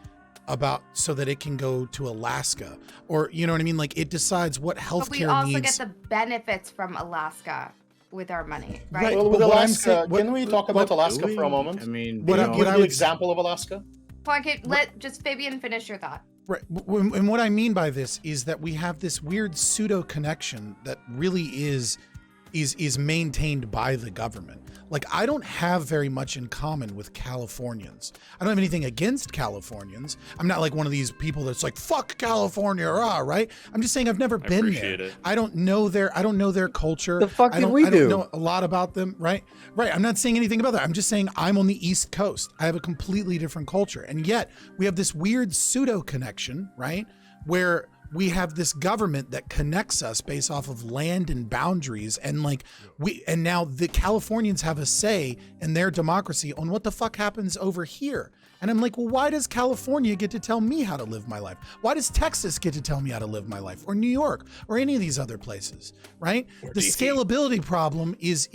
so that it can go to Alaska, or you know what I mean? Like it decides what healthcare needs. But we also get the benefits from Alaska with our money, right? Well, with Alaska, can we talk about Alaska for a moment? I mean, give an example of Alaska? Well, let just Fabian finish your thought. Right, and what I mean by this is that we have this weird pseudo connection that really is maintained by the government. Like I don't have very much in common with Californians. I don't have anything against Californians. I'm not like one of these people that's like fuck California, right? I'm just saying I've never been there. I don't know their culture. The fuck did we do? I don't know a lot about them, right? Right. I'm not saying anything about that. I'm just saying I'm on the East Coast. I have a completely different culture, and yet we have this weird pseudo connection, right? Where we have this government that connects us based off of land and boundaries, and now the Californians have a say in their democracy on what the fuck happens over here. And I'm like, well, why does California get to tell me how to live my life? Why does Texas get to tell me how to live my life, or New York, or any of these other places, right? The scalability problem is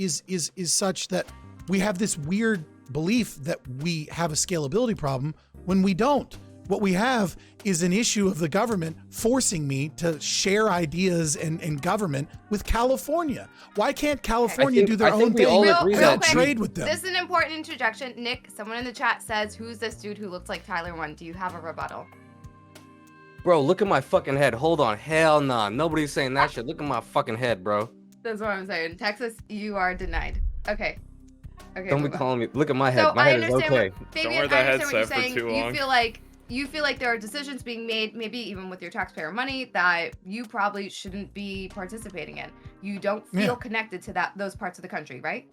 such that we have this weird belief that we have a scalability problem when we don't. What we have is an issue of the government forcing me to share ideas and government with California. Why can't California do their own thing? Real trade with them. This is an important interjection. Nick, someone in the chat says, who's this dude who looks like Tyler 1? Do you have a rebuttal? Bro, look at my fucking head. Hold on. Hell nah. Nobody's saying that shit. Look at my fucking head, bro. That's what I'm saying. Texas, you are denied. Okay. Don't be calling me. Look at my head. So my head is okay. Don't wear that headset for too long. You feel like there are decisions being made, maybe even with your taxpayer money, that you probably shouldn't be participating in. You don't feel connected to those parts of the country, right?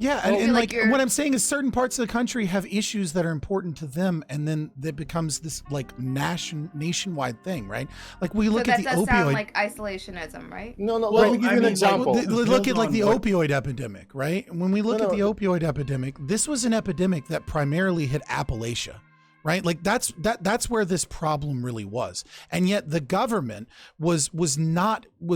Yeah, and what I'm saying is certain parts of the country have issues that are important to them, and then it becomes this like nationwide thing, right? Like we look at the opioid. That does sound like isolationism, right? No. Let me give you an example. Look at like the opioid epidemic, right? When we look at the opioid epidemic, this was an epidemic that primarily hit Appalachia. right? Like that's where this problem really was. And yet the government was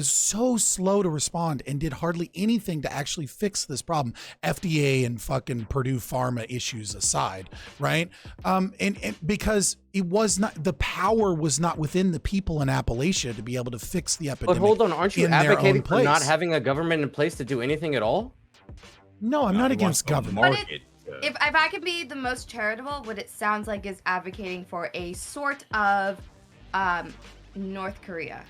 so slow to respond and did hardly anything to actually fix this problem. FDA and fucking Purdue Pharma issues aside, right? And because it was not, the power was not within the people in Appalachia to be able to fix the epidemic. But hold on, aren't you advocating for not having a government in place to do anything at all? No, I'm not against government. If I could be the most charitable, what it sounds like is advocating for a sort of North Korea.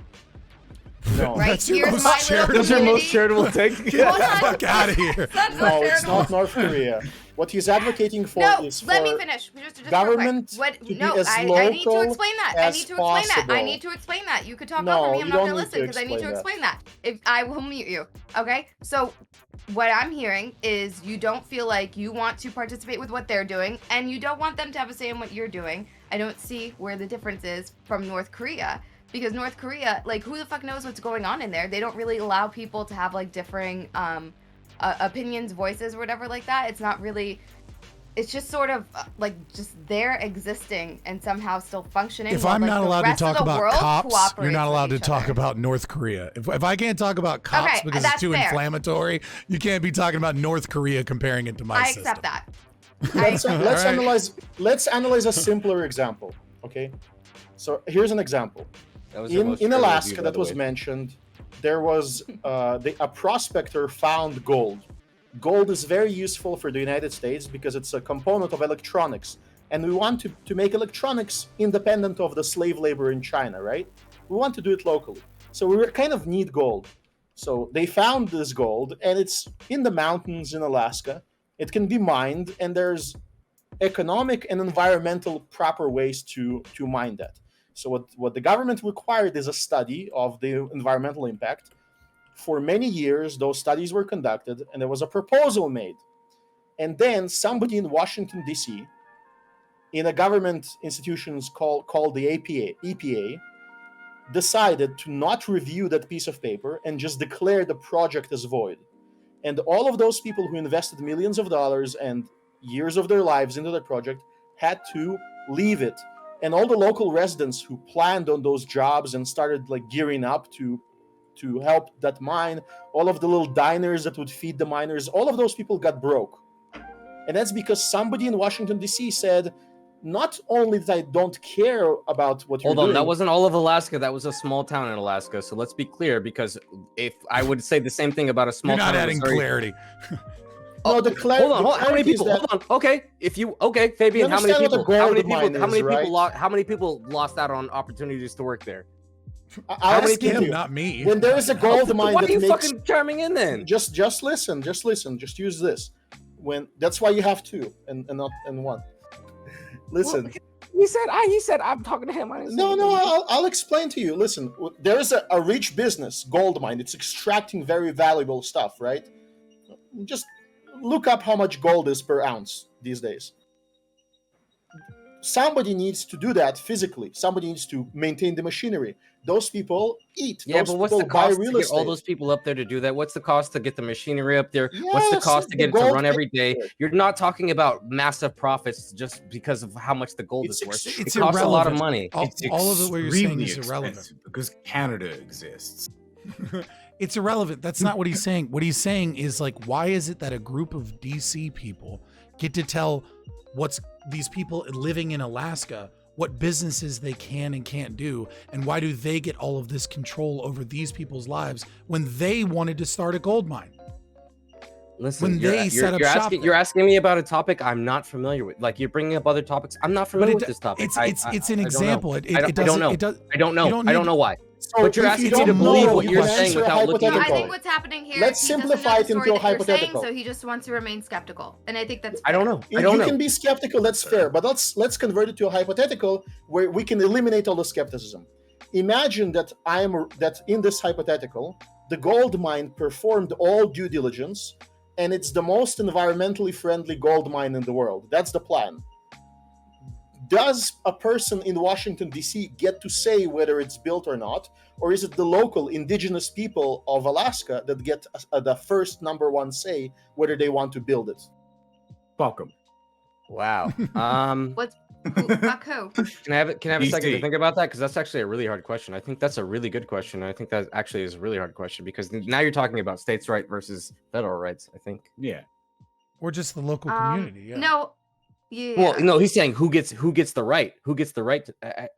No, right? That's your Here's most my charitable. little That's your most community. charitable take. Get the fuck out of here. That's No, it's charitable. not North Korea. What he's advocating for No, is let me for finish. Just government real quick. to be No, as I need to local explain that. I as need to explain that. I possible. need to explain that. You could talk No, over me. I'm you not don't gonna need listen to because I need to explain explain that. If I will mute you. Okay? So what I'm hearing is you don't feel like you want to participate with what they're doing, and you don't want them to have a say in what you're doing. I don't see where the difference is from North Korea. Because North Korea, like, who the fuck knows what's going on in there? They don't really allow people to have, like, differing opinions, voices, or whatever like that. It's not really... It's just sort of, like, just there existing and somehow still functioning. If while, I'm like, not the allowed to rest of talk the about world cops, you're cooperates not with allowed to each talk other. about North Korea. If I can't talk about cops Okay, because it's that's too fair. inflammatory, you can't be talking about North Korea comparing it to my I system. accept that. let's Alright. analyze a simpler example. Okay, so here's an example. That was your most In charitable Alaska, view, by that the was way. mentioned, there was a prospector found gold. Gold is very useful for the United States because it's a component of electronics, and we want to make electronics independent of the slave labor in China, right? We want to do it locally, so we kind of need gold. So they found this gold, and it's in the mountains in Alaska. It can be mined, and there's economic and environmental proper ways to mine that. So what the government required is a study of the environmental impact. For many years, those studies were conducted, and there was a proposal made. And then somebody in Washington, D.C., in a government institutions called the EPA, decided to not review that piece of paper and just declare the project as void. And all of those people who invested millions of dollars and years of their lives into the project had to leave it. And all the local residents who planned on those jobs and started like gearing up to help that mine, all of the little diners that would feed the miners, all of those people got broke. And that's because somebody in Washington, D.C. said, not only that I don't care about what you're doing... Hold on, that wasn't all of Alaska. That was a small town in Alaska. So let's be clear, because if I would say the same thing about a small You're town not in adding Missouri- clarity. No, the Hold on. How many clarity is people? that- Hold on. Okay, Fabian, You how many understand what people? a How many gold people? mine How many is, people? right? How many people lost out on opportunities to work there? I'll Ask ask him, you, not me. when there is a gold mine Why that are you makes... fucking chiming in then? Just listen, just use this. That's why you have two and not one. Listen. Well, he said I'm talking to him. I didn't say No, anything. I'll explain to you. Listen, there is a rich business, gold mine. It's extracting very valuable stuff, right? Just look up how much gold is per ounce these days. Somebody needs to do that physically. Somebody needs to maintain the machinery. Those people eat. Yeah, Those but what's the people buy cost to real get estate. all those people up there to do that? What's the cost to get the machinery up there? What's the Yes, cost to the get it to gold run every day? pays for it. You're not talking about massive profits just because of how much the gold It's is worth. It it's costs a lot of irrelevant. money. All of it what you're saying extremely is irrelevant. expensive because Canada exists. It's irrelevant. That's not what he's saying. What he's saying is like, why is it that a group of DC people get to tell what's these people living in Alaska, what businesses they can and can't do, and why do they get all of this control over these people's lives when they wanted to start a gold mine? Listen, When you're, they you're, set up you're shop asking, there. you're asking me about a topic I'm not familiar with. Like you're bringing up other topics. I'm not familiar with this topic. It's an example. I don't know. It does. I don't know. you don't I don't need- know why. So But you're if asking you me to don't believe know, what you you're can saying answer a without looking No, I into think it. what's happening here Let's is he doesn't simplify know it the story into a that you're saying, hypothetical. so he just wants to remain skeptical. And I think that's I don't fair. know. You, I don't you know. can be skeptical, that's fair, but let's convert it to a hypothetical where we can eliminate all the skepticism. Imagine that that in this hypothetical, the gold mine performed all due diligence, and it's the most environmentally friendly gold mine in the world. That's the plan. Does a person in Washington, D.C. get to say whether it's built or not? Or is it the local indigenous people of Alaska that get the first number one say whether they want to build it? Fuck 'em. Wow. Fuck who? Can I have a second to DC. think about that? Because that's actually a really hard question. I think that's a really good question. I think that actually is a really hard question because now you're talking about states' right versus federal rights. I think. Yeah. Or just the local community. Yeah. No. Yeah. Well, no, he's saying who gets the right? Who gets the right?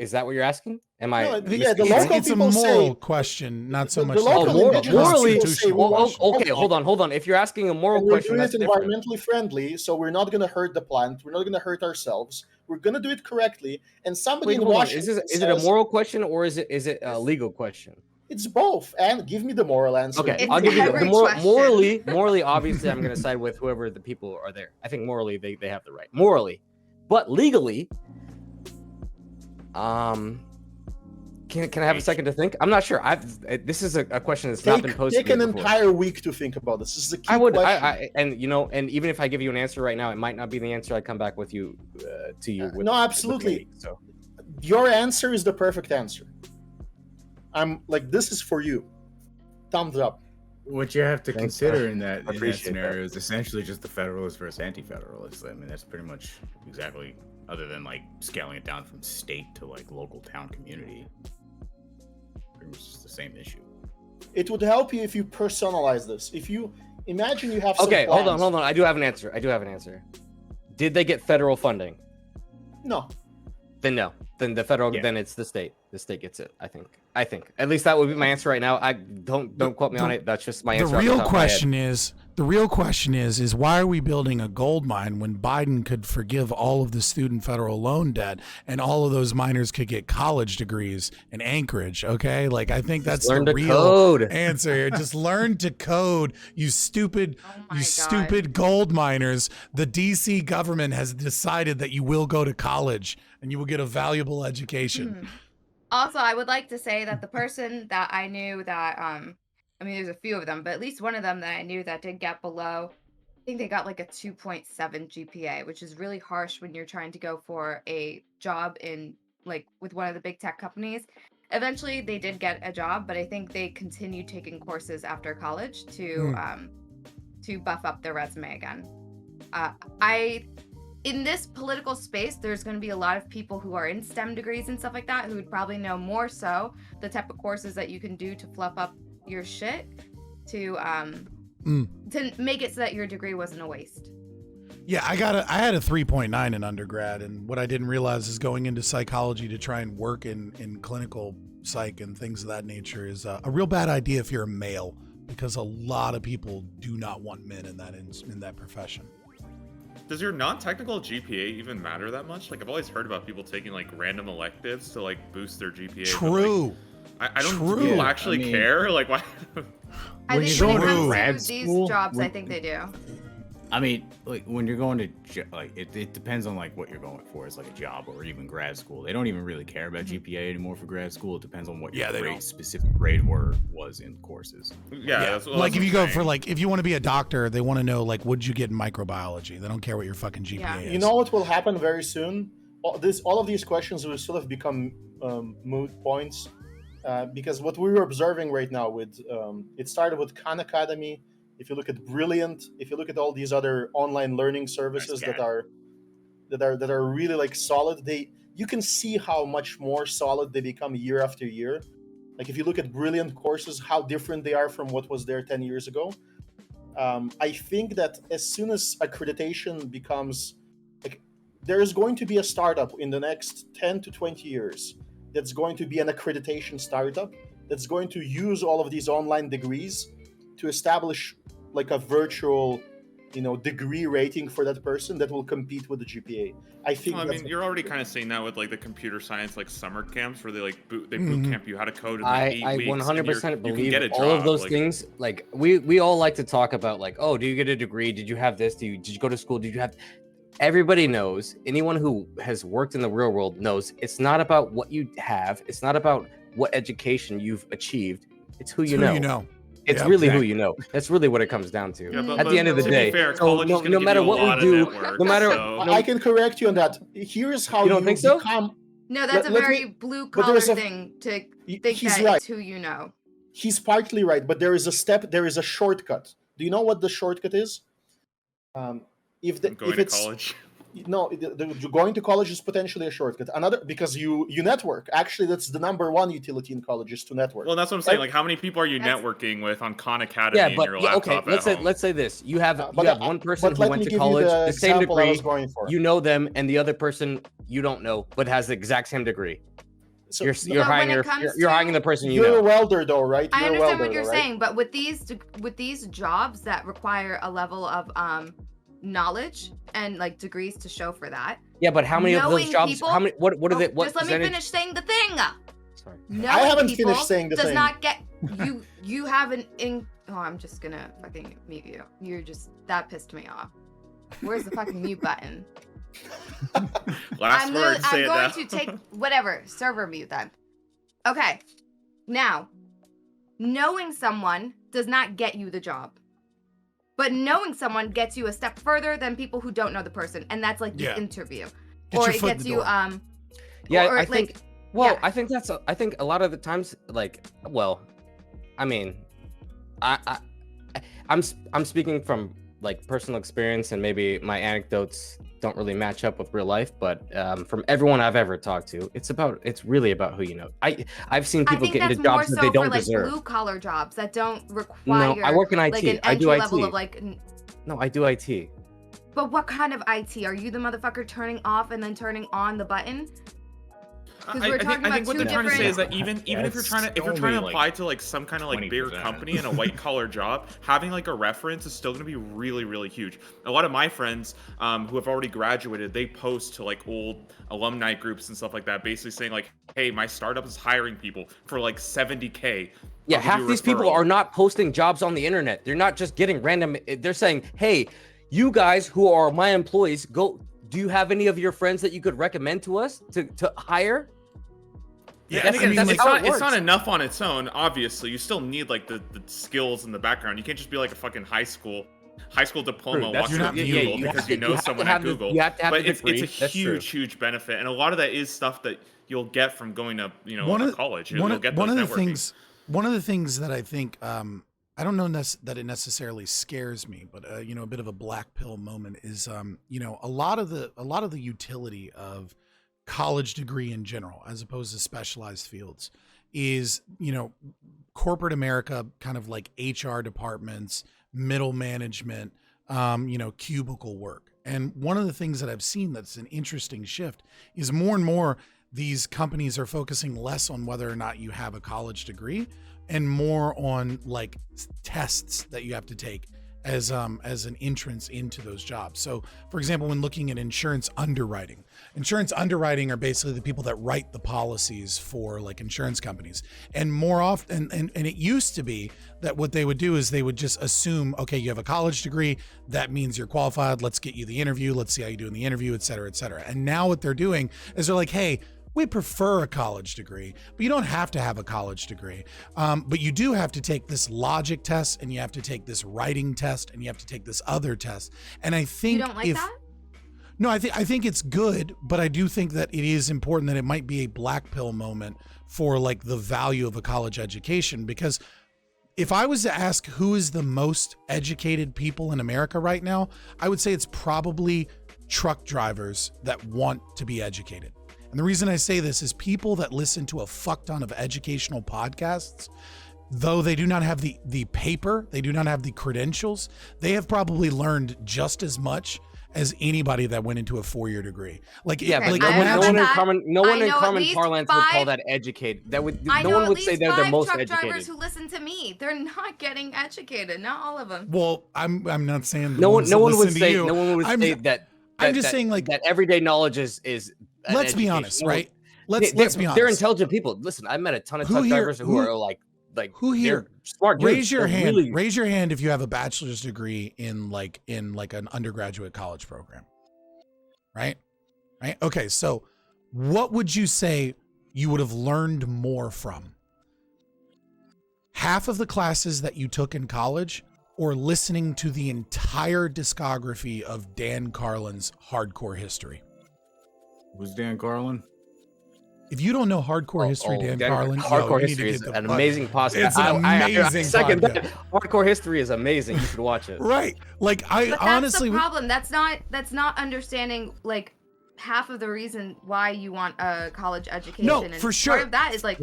Is that what you're asking? Am I? No, It's, the local it's a people moral say, question, not so the much. local like a indigenous morally- people say, constitutional well, question. Okay, hold on. If you're asking a moral we're question, doing that's it different. environmentally friendly, so we're not going to hurt the plant. We're not going to hurt ourselves. We're going to do it correctly. And somebody Wait, in hold on. Washington Is it a moral question or is it a legal question? It's both. And give me the moral answer. Okay, It's I'll give you the every moral. question. Morally, obviously, I'm going to side with whoever the people are there. I think morally, they have the right. Morally, but legally, can I have a second to think? I'm not sure. This is a question that's not been posed. Take to me an before. entire week to think about this. This is a key I would, question. and even if I give you an answer right now, it might not be the answer I come back with you to you. With, no, absolutely. So Your answer is the perfect answer. I'm like, this is for you. Thumbs up. What you have to Thanks, consider man. in that Appreciate scenario is essentially just the federalists versus anti-federalists. I mean, that's pretty much exactly, other than like scaling it down from state to like local town community. Pretty much just the same issue. It would help you if you personalize this. If you imagine you have some okay, hold plans. on. I do have an answer. Did they get federal funding? No. Then no. Then the federal. Yeah. Then it's the state. The state gets it. I think. At least that would be my answer right now. I don't quote me on it. That's just my answer. The real question is why are we building a gold mine when Biden could forgive all of the student federal loan debt and all of those minors could get college degrees in Anchorage? Okay, like I think that's the real answer here. Just learn to code, you stupid, stupid gold miners. The DC government has decided that you will go to college and you will get a valuable education. Also, I would like to say that the person that I knew that, I mean, there's a few of them, but at least one of them that I knew that did get below, I think they got like a 2.7 GPA, which is really harsh when you're trying to go for a job in like with one of the big tech companies. Eventually, they did get a job, but I think they continued taking courses after college to buff up their resume again. In this political space, there's going to be a lot of people who are in STEM degrees and stuff like that who would probably know more so the type of courses that you can do to fluff up your shit to make it so that your degree wasn't a waste. Yeah, I had a 3.9 in undergrad, and what I didn't realize is going into psychology to try and work in clinical psych and things of that nature is a real bad idea if you're a male, because a lot of people do not want men in that profession. Does your non-technical GPA even matter that much? Like, I've always heard about people taking like random electives to like boost their GPA. True. Like, I don't. Do people actually care? Like, why? I think when it comes to these jobs, I think they do. I mean, like when you're going to like it depends on like what you're going for. It's like a job or even grad school. They don't even really care about GPA anymore for grad school. It depends on what your specific grade was in courses. Yeah. That's like if you go for like if you want to be a doctor, they want to know like what did you get in microbiology. They don't care what your fucking GPA is. You know what will happen very soon? All of these questions will sort of become moot points because what we're observing right now with it started with Khan Academy. If you look at Brilliant, if you look at all these other online learning services that are really like solid, you can see how much more solid they become year after year. Like if you look at Brilliant courses, how different they are from what was there 10 years ago. I think that as soon as accreditation becomes like, there is going to be a startup in the next 10 to 20 years that's going to be an accreditation startup that's going to use all of these online degrees to establish like a virtual, degree rating for that person that will compete with the GPA. I think. Well, I mean, you're already kind of seeing that with like the computer science like summer camps where they like boot camp you how to code in like 8 weeks. I 100% believe all job. of those things. Like we all like to talk about like, oh, do you get a degree? Did you have this? Did you go to school? Did you have? Everybody knows. Anyone who has worked in the real world knows it's not about what you have. It's not about what education you've achieved. It's who you know. It's really who you know. That's really what it comes down to. Yeah, At the end of the day, fair, so no matter what we do, no matter. I can correct you on that. Here's how you don't think so? become. No, that's a very blue collar thing to think that it's who you know. He's partly right, but there is a shortcut. Do you know what the shortcut is? Going to college. going to college is potentially a shortcut. Because you network. Actually, that's the number one utility in college, is to network. Well, that's what I'm saying. Like, how many people are you networking with on Khan Academy Yeah, in but your laptop okay, let's say this: you have one person who went to college, the same degree, you know them, and the other person you don't know, but has the exact same degree. So you're hiring the person you know. You're a welder, though, right? I understand what you're saying, but with these jobs that require a level of knowledge and like degrees to show for that. Yeah, but how many of those jobs? People, how many? What are they? What just let me finish saying the thing. Sorry, I haven't finished saying the thing. Does not get you. You have an in. Oh, I'm just gonna fucking mute you. You're just that pissed me off. Where's the fucking mute button? I'm going to take whatever server mute then. Okay, now knowing someone does not get you the job. But knowing someone gets you a step further than people who don't know the person, and that's like the interview, or it gets you I think. I think I think a lot of the times, like, well, I mean, I'm speaking from like personal experience, and maybe my anecdotes don't really match up with real life, but from everyone I've ever talked to, it's really about who you know. I've seen people get into jobs that they don't deserve. Blue collar jobs that don't require. No, I work in IT. Like an I do IT. level of like. No, I do IT. But what kind of IT? Are you the motherfucker turning off and then turning on the button? I think what they're trying to say is that even if you're trying to apply to like some kind of like bigger company in a white collar job, having like a reference is still going to be really, really huge. A lot of my friends who have already graduated, they post to like old alumni groups and stuff like that, basically saying like, hey, my startup is hiring people for like $70K. Yeah, half these people are not posting jobs on the internet. They're not just getting random. They're saying, hey, you guys who are my employees, do you have any of your friends that you could recommend to us to hire? Yeah, and again, it's not enough on its own. Obviously, you still need like the skills in the background. You can't just be like a fucking high school diploma walking up Google because you know someone at Google. But it's a huge benefit, and a lot of that is stuff that you'll get from going to college. One of the things that I think I don't know that it necessarily scares me, but a bit of a black pill moment is a lot of the utility of college degree in general, as opposed to specialized fields, is corporate America, kind of like HR departments, middle management, cubicle work. And one of the things that I've seen that's an interesting shift is more and more these companies are focusing less on whether or not you have a college degree and more on like tests that you have to take as an entrance into those jobs. So for example, when looking at insurance underwriting are basically the people that write the policies for like insurance companies. And more often, and it used to be that what they would do is they would just assume, okay, you have a college degree, that means you're qualified. Let's get you the interview. Let's see how you do in the interview, et cetera, et cetera. And now what they're doing is they're like, hey, we prefer a college degree, but you don't have to have a college degree. But you do have to take this logic test, and you have to take this writing test, and you have to take this other test. And I think you don't like that? No, I think it's good, but I do think that it is important that it might be a black pill moment for like the value of a college education. Because if I was to ask who is the most educated people in America right now, I would say it's probably truck drivers that want to be educated. And the reason I say this is people that listen to a fuck ton of educational podcasts, though they do not have the paper, they do not have the credentials, they have probably learned just as much as anybody that went into a 4-year degree. Like, yeah, like no one in common parlance would call that educated. No one would say they're the most educated. truck drivers who listen to me, they're not getting educated. Not all of them. Well, I'm not saying no one would say that. I'm just saying like that everyday knowledge is. Let's be honest, right? Let's be honest. They're intelligent people. Listen, I've met a ton of truck drivers who are like who here smart. Raise your hand. Really... Raise your hand if you have a bachelor's degree in like an undergraduate college program. Right? Okay, so what would you say you would have learned more from? Half of the classes that you took in college, or listening to the entire discography of Dan Carlin's Hardcore History? Who's Dan Carlin? If you don't know hardcore history, Dan Carlin, hardcore you history need is to get an the amazing podcast. It's an amazing second podcast. that. Hardcore history is amazing. You should watch it. Right. Like I But honestly, that's the problem. That's not understanding like half of the reason why you want a college education. No, and for sure. Part of that is like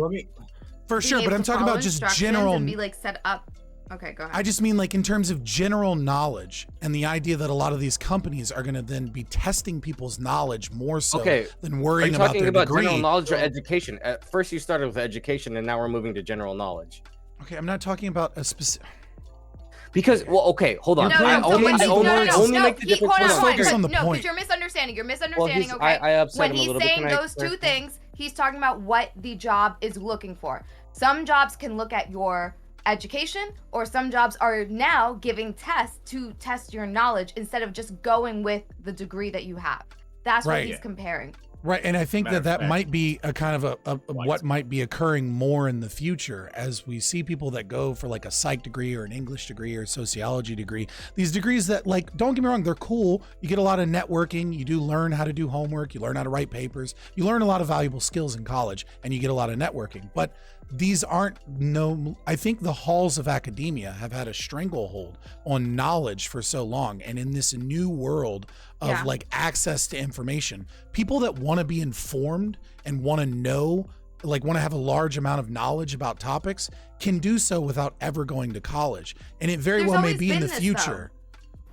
for sure. But I'm talking about just general. And be like set up. Okay, go ahead. I just mean like in terms of general knowledge and the idea that a lot of these companies are going to then be testing people's knowledge more so than worrying about their degree. Are you talking about general knowledge or education? At first you started with education and now we're moving to general knowledge. Okay, I'm not talking about a specific. Because, hold on. No, I only make the difference. Focus on the point. Because you're misunderstanding. You're misunderstanding. Well, I upset when him a little he's saying bit. those two things, he's talking about what the job is looking for. Some jobs can look at your education, or some jobs are now giving tests to test your knowledge instead of just going with the degree that you have. That's what he's comparing. Right, and I think that might be a kind of a what might be occurring more in the future as we see people that go for like a psych degree or an English degree or a sociology degree. These degrees that, like, don't get me wrong, they're cool. You get a lot of networking. You do learn how to do homework. You learn how to write papers. You learn a lot of valuable skills in college, and you get a lot of networking. But these aren't I think the halls of academia have had a stranglehold on knowledge for so long. And in this new world of like access to information, people that want to be informed and want to know, like want to have a large amount of knowledge about topics can do so without ever going to college. And it very well may be in the future.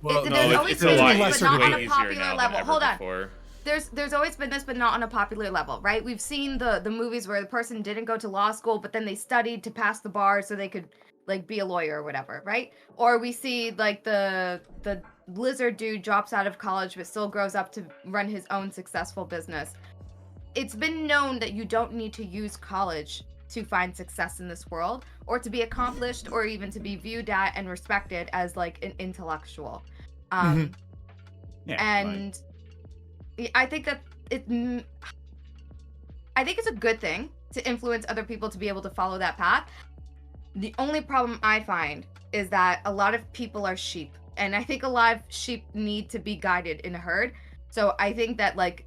Well, it's a lot lesser but not on degree. a popular level. Hold on. Before. There's always been this, but not on a popular level, right? We've seen the movies where the person didn't go to law school, but then they studied to pass the bar so they could like be a lawyer or whatever, right? Or we see like the lizard dude drops out of college but still grows up to run his own successful business. It's been known that you don't need to use college to find success in this world, or to be accomplished, or even to be viewed at and respected as like an intellectual. And I think that I think it's a good thing to influence other people to be able to follow that path. The only problem I find is that a lot of people are sheep, and I think a lot of sheep need to be guided in a herd. So I think that like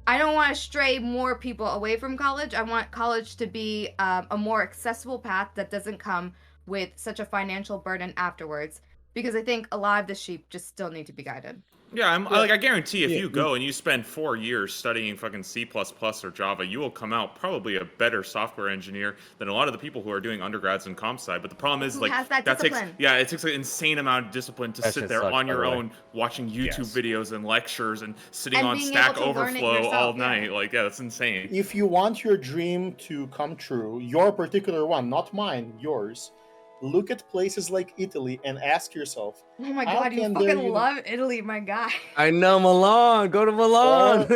I don't want to stray more people away from college. I want college to be a more accessible path that doesn't come with such a financial burden afterwards, because I think a lot of the sheep just still need to be guided. Yeah, I guarantee if you go and you spend 4 years studying fucking C++ or Java, you will come out probably a better software engineer than a lot of the people who are doing undergrads in comp sci. But the problem is, it takes an insane amount of discipline to sit there on your own, watching YouTube videos and lectures and sitting on Stack Overflow all night. Like, that's insane. If you want your dream to come true, your particular one, not mine, yours, look at places like Italy and ask yourself, oh my god, you fucking love Italy, my guy. I know, Milan. Go to Milan.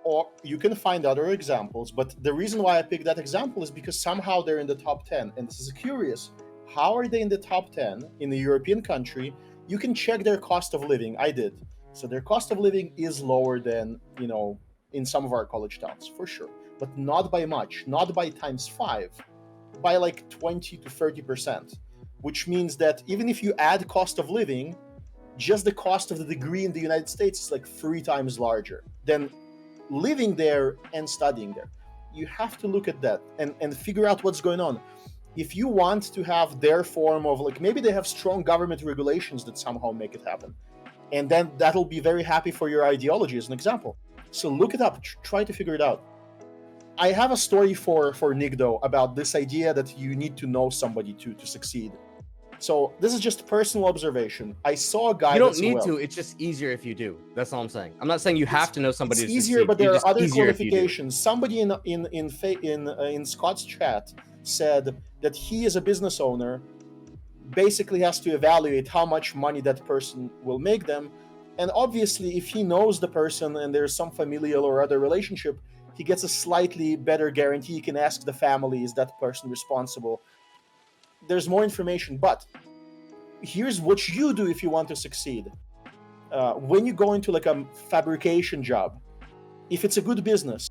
Or you can find other examples, but the reason why I picked that example is because somehow they're in the top 10. And this is curious. How are they in the top 10 in a European country? You can check their cost of living. I did. So their cost of living is lower than, in some of our college towns, for sure. But not by much, not by times 5. By like 20 to 30%, which means that even if you add cost of living, just the cost of the degree in the United States is like 3 times larger than living there and studying there. You have to look at that and figure out what's going on. If you want to have their form of like, maybe they have strong government regulations that somehow make it happen. And then that'll be very happy for your ideology as an example. So look it up, try to figure it out. I have a story for Nigdo about this idea that you need to know somebody to succeed. So this is just personal observation. I saw a guy. You don't need to. It's just easier if you do. That's all I'm saying. I'm not saying you have to know somebody. It's easier, but there are other qualifications. Somebody in Scott's chat said that he, as a business owner, basically has to evaluate how much money that person will make them, and obviously, if he knows the person and there's some familial or other relationship, he gets a slightly better guarantee. He can ask the family, is that person responsible? There's more information, but here's what you do if you want to succeed. When you go into like a fabrication job, if it's a good business,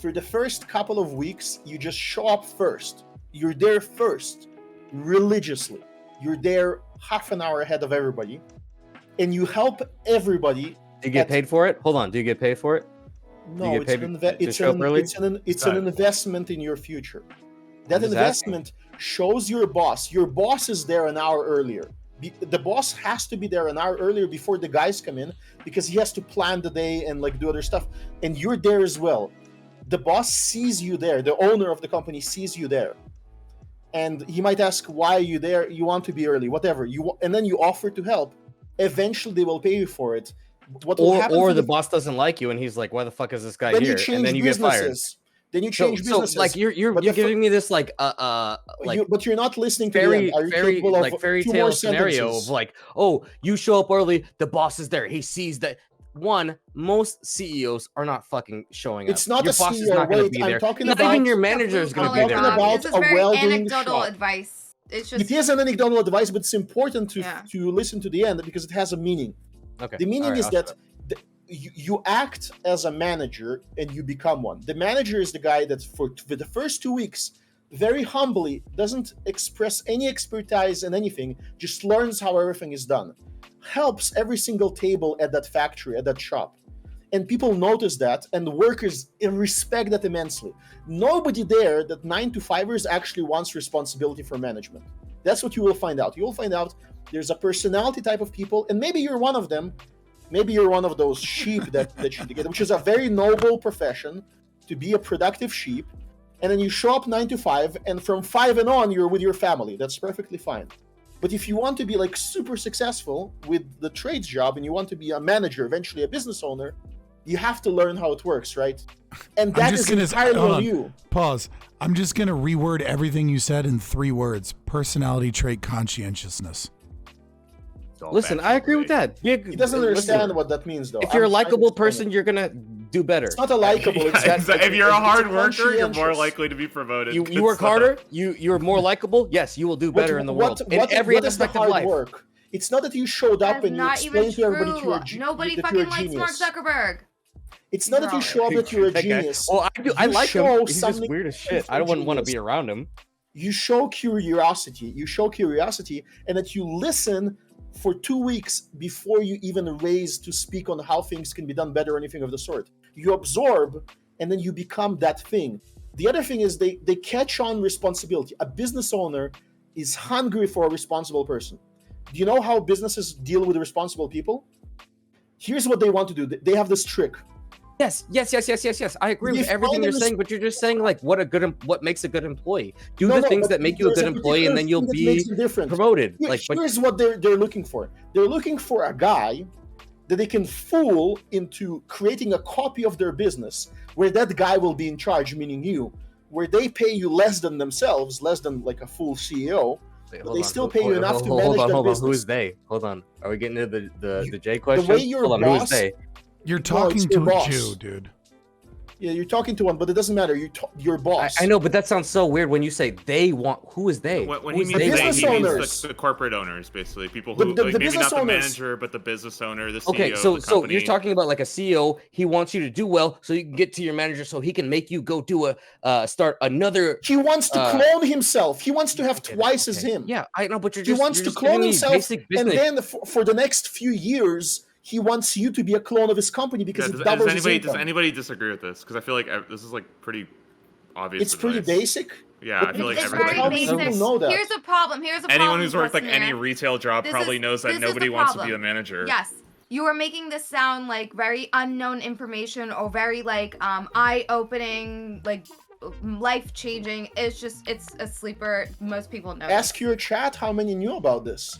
for the first couple of weeks, you just show up first. You're there first, religiously. You're there half an hour ahead of everybody, and you help everybody. Do you get paid for it? Hold on, do you get paid for it? No, you get paid to show up early? It's an investment in your future. That just investment shows your boss. Your boss is there an hour earlier. The boss has to be there an hour earlier before the guys come in because he has to plan the day and like do other stuff. And you're there as well. The boss sees you there. The owner of the company sees you there. And he might ask, why are you there? You want to be early, whatever. And then you offer to help. Eventually, they will pay you for it. Or the boss doesn't like you, and he's like, "Why the fuck is this guy here?" And then you get fired. Then you change businesses. So like you're giving me this like but you're not listening to fairy two more tale scenario of like, oh, you show up early, the boss is there, he sees that. One, most CEOs are not fucking showing up. It's not your a boss CEO. is not going to be there. Not even your manager is going to be there. This is very anecdotal advice. It's just it is an anecdotal advice, but it's important to listen to the end because it has a meaning. Okay. The meaning is that you act as a manager and you become one. The manager is the guy that for the first 2 weeks, very humbly, doesn't express any expertise in anything, just learns how everything is done. Helps every single table at that factory, at that shop. And people notice that, and workers respect that immensely. Nobody there, that 9-to-5ers, actually wants responsibility for management. That's what you will find out. You will find out there's a personality type of people, and maybe you're one of them. Maybe you're one of those sheep that should get, which is a very noble profession, to be a productive sheep. And then you show up 9 to 5, and from 5 and on, you're with your family. That's perfectly fine. But if you want to be like super successful with the trades job, and you want to be a manager, eventually a business owner, you have to learn how it works, right? And that is entirely on you. Pause. I'm just going to reword everything you said in 3 words. Personality trait conscientiousness. Listen, I agree with that. He doesn't understand what that means, though. If you're a likable person, you're going to do better. It's not a likable. If you're a hard worker, you're more likely to be promoted. You work harder, you're more likable, yes, you will do better in the world. In every aspect of life. Work? It's not that you showed up and you explained to everybody you're a genius. Nobody fucking likes Mark Zuckerberg. It's not that you show up that you're a genius. Well, I like him. He's just weird as shit. I wouldn't want to be around him. You show curiosity. And that you listen for 2 weeks before you even raise to speak on how things can be done better or anything of the sort. You absorb, and then you become that thing. The other thing is they catch on responsibility. A business owner is hungry for a responsible person. Do you know how businesses deal with responsible people? Here's what they want to do. They have this trick. Yes. I agree with everything you're saying, but you're just saying like what makes a good employee. Do the things that make you a good employee, and then you'll be promoted. Here's what they're looking for. They're looking for a guy that they can fool into creating a copy of their business where that guy will be in charge, meaning you, where they pay you less than themselves, less than like a full CEO. Wait, but they still pay you enough to manage their business. Who is they? Hold on. Are we getting into the J question? The way your hold on, boss, who is they? You're talking to a Jew, dude. Yeah, you're talking to one, but it doesn't matter. Your boss. I know, but that sounds so weird when you say they want. Who is they? When he means they, he means the corporate owners, basically. People who, maybe not the manager, but the business owner, the CEO. Okay, so you're talking about like a CEO. He wants you to do well so you can get to your manager so he can make you go do start another. He wants to clone himself. He wants to have twice as him. Yeah, I know, but he wants to clone himself, and then for the next few years, he wants you to be a clone of his company because it doubles his income. Does anybody disagree with this? Because I feel like this is like pretty obvious. It's pretty basic. Yeah, I feel like everybody know that. Here's a problem. Anyone who's worked like any retail job probably knows that nobody wants to be a manager. Yes. You are making this sound like very unknown information or very like eye-opening, like life-changing. It's a sleeper. Most people know. Ask your chat how many knew about this.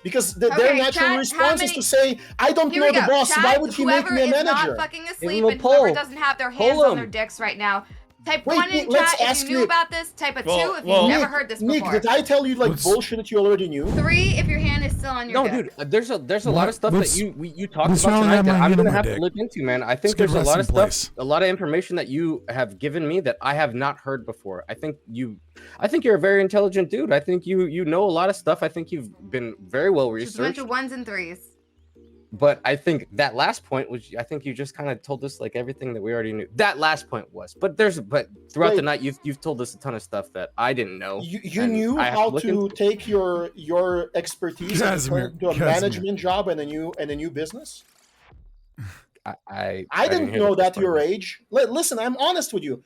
Because their natural response is to say, I don't know the boss. Why would he make me a manager? Whoever is not fucking asleep and whoever doesn't have their hands on their dicks right now, type 1 in chat if you knew about this. Type a 2 if you've never heard this before. Nick, did I tell you like bullshit that you already knew? 3 if your hand is still on your dick. No, dude, there's a lot of stuff that you talked about tonight that I'm gonna have to look into, man. I think there's a lot of stuff, a lot of information that you have given me that I have not heard before. I think you're a very intelligent dude. I think you know a lot of stuff. I think you've been very well researched. Just a bunch of 1s and 3s. But I think that last point was, I think you just kind of told us like everything that we already knew. That last point was, but throughout the night you've told us a ton of stuff that I didn't know. You knew how to take your expertise and turn to a management job and a new business. I didn't know that your age. Listen, I'm honest with you.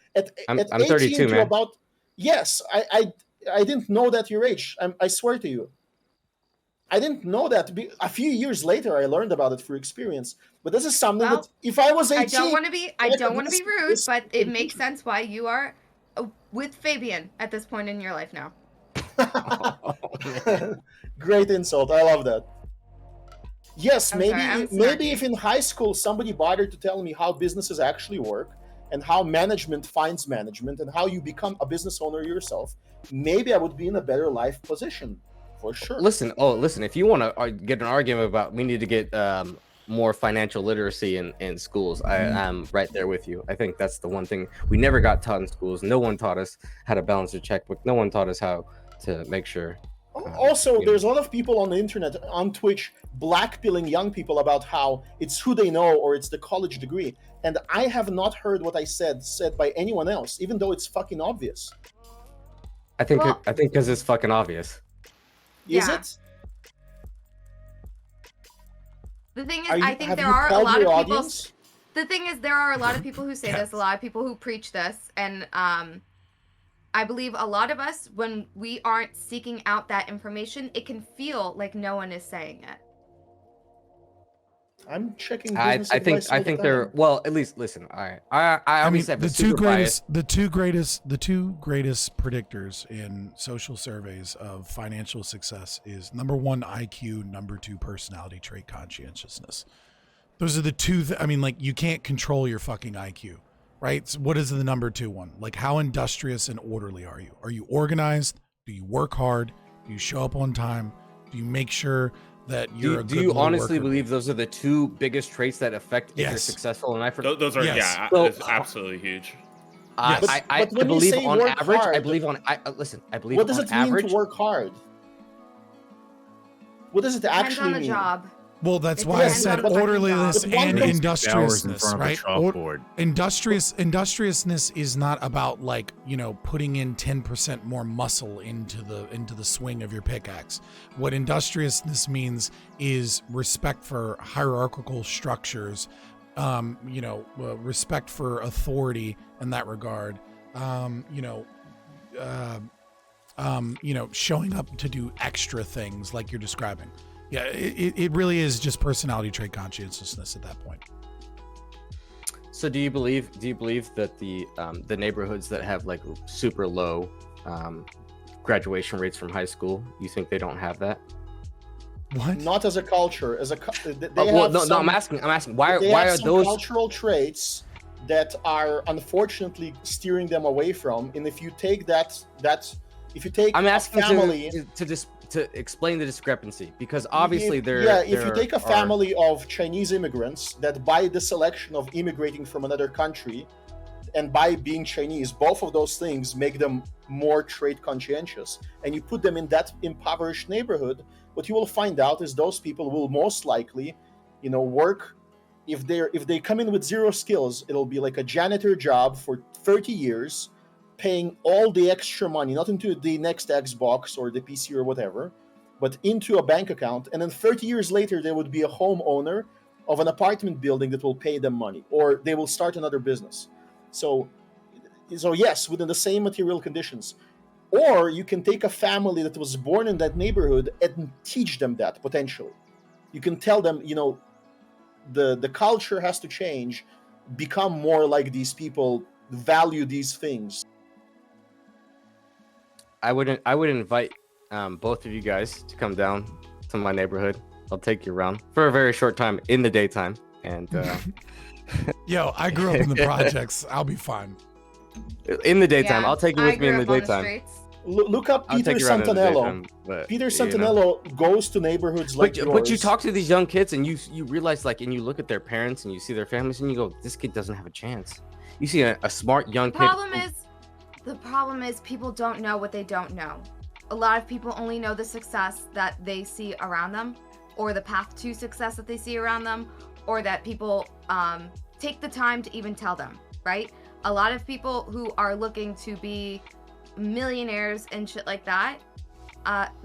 I'm 18 32, to man. about yes, I didn't know that your age. I swear to you. I didn't know that. A few years later, I learned about it through experience. But this is something that if I was 18, I don't want to be rude, but it makes sense why you are with Fabian at this point in your life now. Great insult. I love that. Yes, I'm maybe sorry, maybe if in high school somebody bothered to tell me how businesses actually work and how management finds management and how you become a business owner yourself, maybe I would be in a better life position. For sure. Listen, if you want to get an argument about we need to get more financial literacy in schools, I'm right there with you. I think that's the one thing we never got taught in schools. No one taught us how to balance a checkbook. No one taught us how to make sure. Also, there's a lot of people on the internet, on Twitch, blackpilling young people about how it's who they know or it's the college degree. And I have not heard what I said by anyone else, even though it's fucking obvious. I think because it's fucking obvious. Is it? The thing is, I think there are a lot of people. The thing is, there are a lot of people who say this, a lot of people who preach this, and I believe a lot of us, when we aren't seeking out that information, it can feel like no one is saying it. I'm checking. I think they're well. At least listen. I mean, the two greatest predictors in social surveys of financial success is number 1 IQ, number 2 personality trait conscientiousness. Those are the two. I mean, like you can't control your fucking IQ, right? So what is the number 2 one? Like how industrious and orderly are you? Are you organized? Do you work hard? Do you show up on time? Do you make sure that you're do you honestly believe those are the 2 biggest traits that affect if you're successful in life? Those are it's absolutely huge. I believe on average. I believe on. Listen. I believe. What does it mean to work hard? What does it actually mean? Job. Well, that's why I said orderliness and industriousness, right? Industriousness is not about like, putting in 10% more muscle into the swing of your pickaxe. What industriousness means is respect for hierarchical structures, respect for authority in that regard. Showing up to do extra things like you're describing. Yeah, it really is just personality trait conscientiousness at that point. So do you believe that the neighborhoods that have like super low graduation rates from high school, you think they don't have that? What? Not as a culture, I'm asking why are those cultural traits that are unfortunately steering them away from? And if you take if you take I'm asking family to explain the discrepancy, because obviously if you take a family of Chinese immigrants that by the selection of immigrating from another country and by being Chinese, both of those things make them more trait conscientious, and you put them in that impoverished neighborhood, what you will find out is those people will most likely, work. If they come in with 0 skills, it'll be like a janitor job for 30 years, paying all the extra money, not into the next Xbox or the PC or whatever, but into a bank account. And then 30 years later, they would be a homeowner of an apartment building that will pay them money, or they will start another business. So yes, within the same material conditions. Or you can take a family that was born in that neighborhood and teach them that potentially. You can tell them, the culture has to change, become more like these people, value these things. I would invite both of you guys to come down to my neighborhood. I'll take you around for a very short time in the daytime. And yo, I grew up in the projects. I'll be fine. In the daytime, I'll take you with me in the daytime. Look up Peter Santanello. Peter Santanello goes to neighborhoods like yours. But you talk to these young kids and you realize, like, and you look at their parents and you see their families and you go, this kid doesn't have a chance. You see a smart young kid. The problem is people don't know what they don't know. A lot of people only know the success that they see around them, or the path to success that they see around them, or that people take the time to even tell them, right? A lot of people who are looking to be millionaires and shit like that,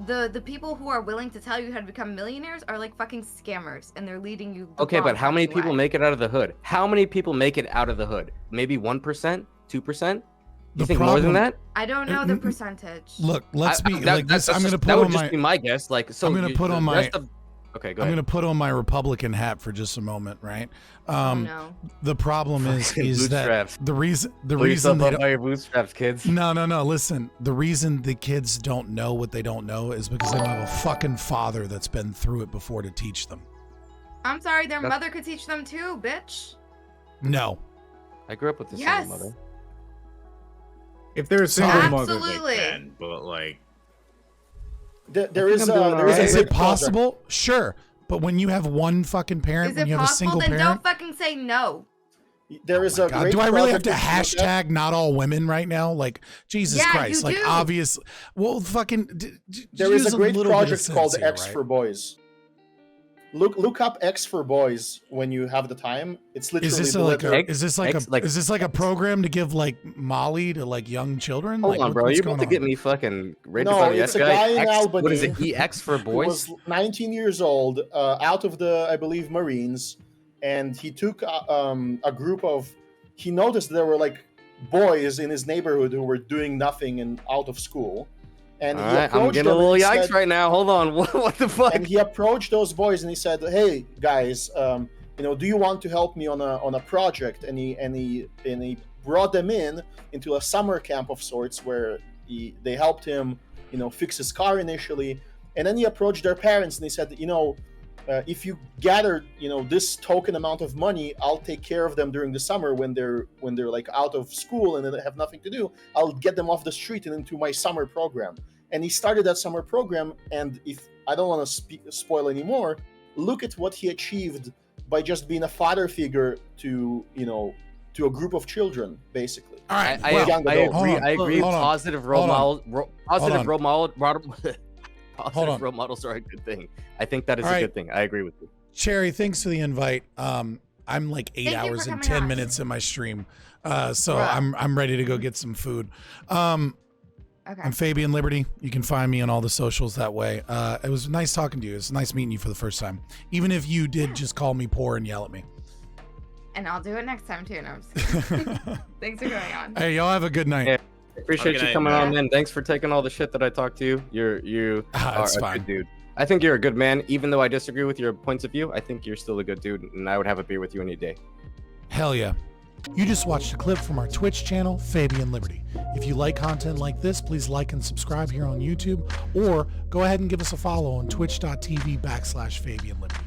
The people who are willing to tell you how to become millionaires are like fucking scammers, and they're leading you. Okay, but how many people make it out of the hood? How many people make it out of the hood? Maybe 1%, 2%. You think more than that? I don't know the percentage. Look, let's be like this. I'm gonna put that would on just my. be my guess. Like, so I'm gonna put on my. Okay, go I'm ahead. gonna put on my Republican hat for just a moment, right? No. The problem is that the reason they don't, your bootstraps, kids. No. Listen, the reason the kids don't know what they don't know is because they don't have a fucking father that's been through it before to teach them. I'm sorry, their mother could teach them too, bitch. No. I grew up with a single mother. If they're a single mother, Absolutely. they can. But like, there is Is it possible? Sure. But when you have one fucking parent, Is when it you have a possible? single Then parent, don't fucking say no. There is a God, great do I really have project to hashtag not all women right now? Like, Jesus Yeah, Christ. you Like, do. obvious. Well, fucking. There is a great little bit of project called sense here, X right? for Boys. Look up X for Boys when you have the time. It's literally Is this like a program to give like Molly to like young children? Hold like, on, bro. what's You're going about to get on? me fucking raped No, by the it's a guy in Albany. What is it? EX for He boys? was 19 years old, out of the, I believe, Marines, and he took a group of. He noticed there were like boys in his neighborhood who were doing nothing and out of school, and he approached I'm getting a them little and he yikes said- right now. Hold on. What the fuck? And he approached those boys and he said, "Hey guys, do you want to help me on a project?" And he brought them into a summer camp of sorts where they helped him, fix his car initially, and then he approached their parents and he said, if you gather, this token amount of money, I'll take care of them during the summer when they're like out of school and they have nothing to do. I'll get them off the street and into my summer program. And he started that summer program. And if I don't want to spoil anymore, look at what he achieved by just being a father figure to a group of children, basically. All right. I agree. Positive role models are a good thing. I think that is a good thing. I agree with you. Chaeiry, thanks for the invite. I'm like 8 hours and 10 minutes in my stream, so I'm ready to go get some food. Okay. I'm Fabian Liberty. You can find me on all the socials that way. It was nice talking to you. It's nice meeting you for the first time, even if you did just call me poor and yell at me. And I'll do it next time too. No, I'm just kidding. Thanks for going on. Hey, y'all have a good night. Yeah. Appreciate you coming on, man. Thanks for taking all the shit that I talked to you. You are a good dude. I think you're a good man, even though I disagree with your points of view. I think you're still a good dude, and I would have a beer with you any day. Hell yeah. You just watched a clip from our Twitch channel, Fabian Liberty. If you like content like this, please like and subscribe here on YouTube, or go ahead and give us a follow on twitch.tv/Fabian Liberty.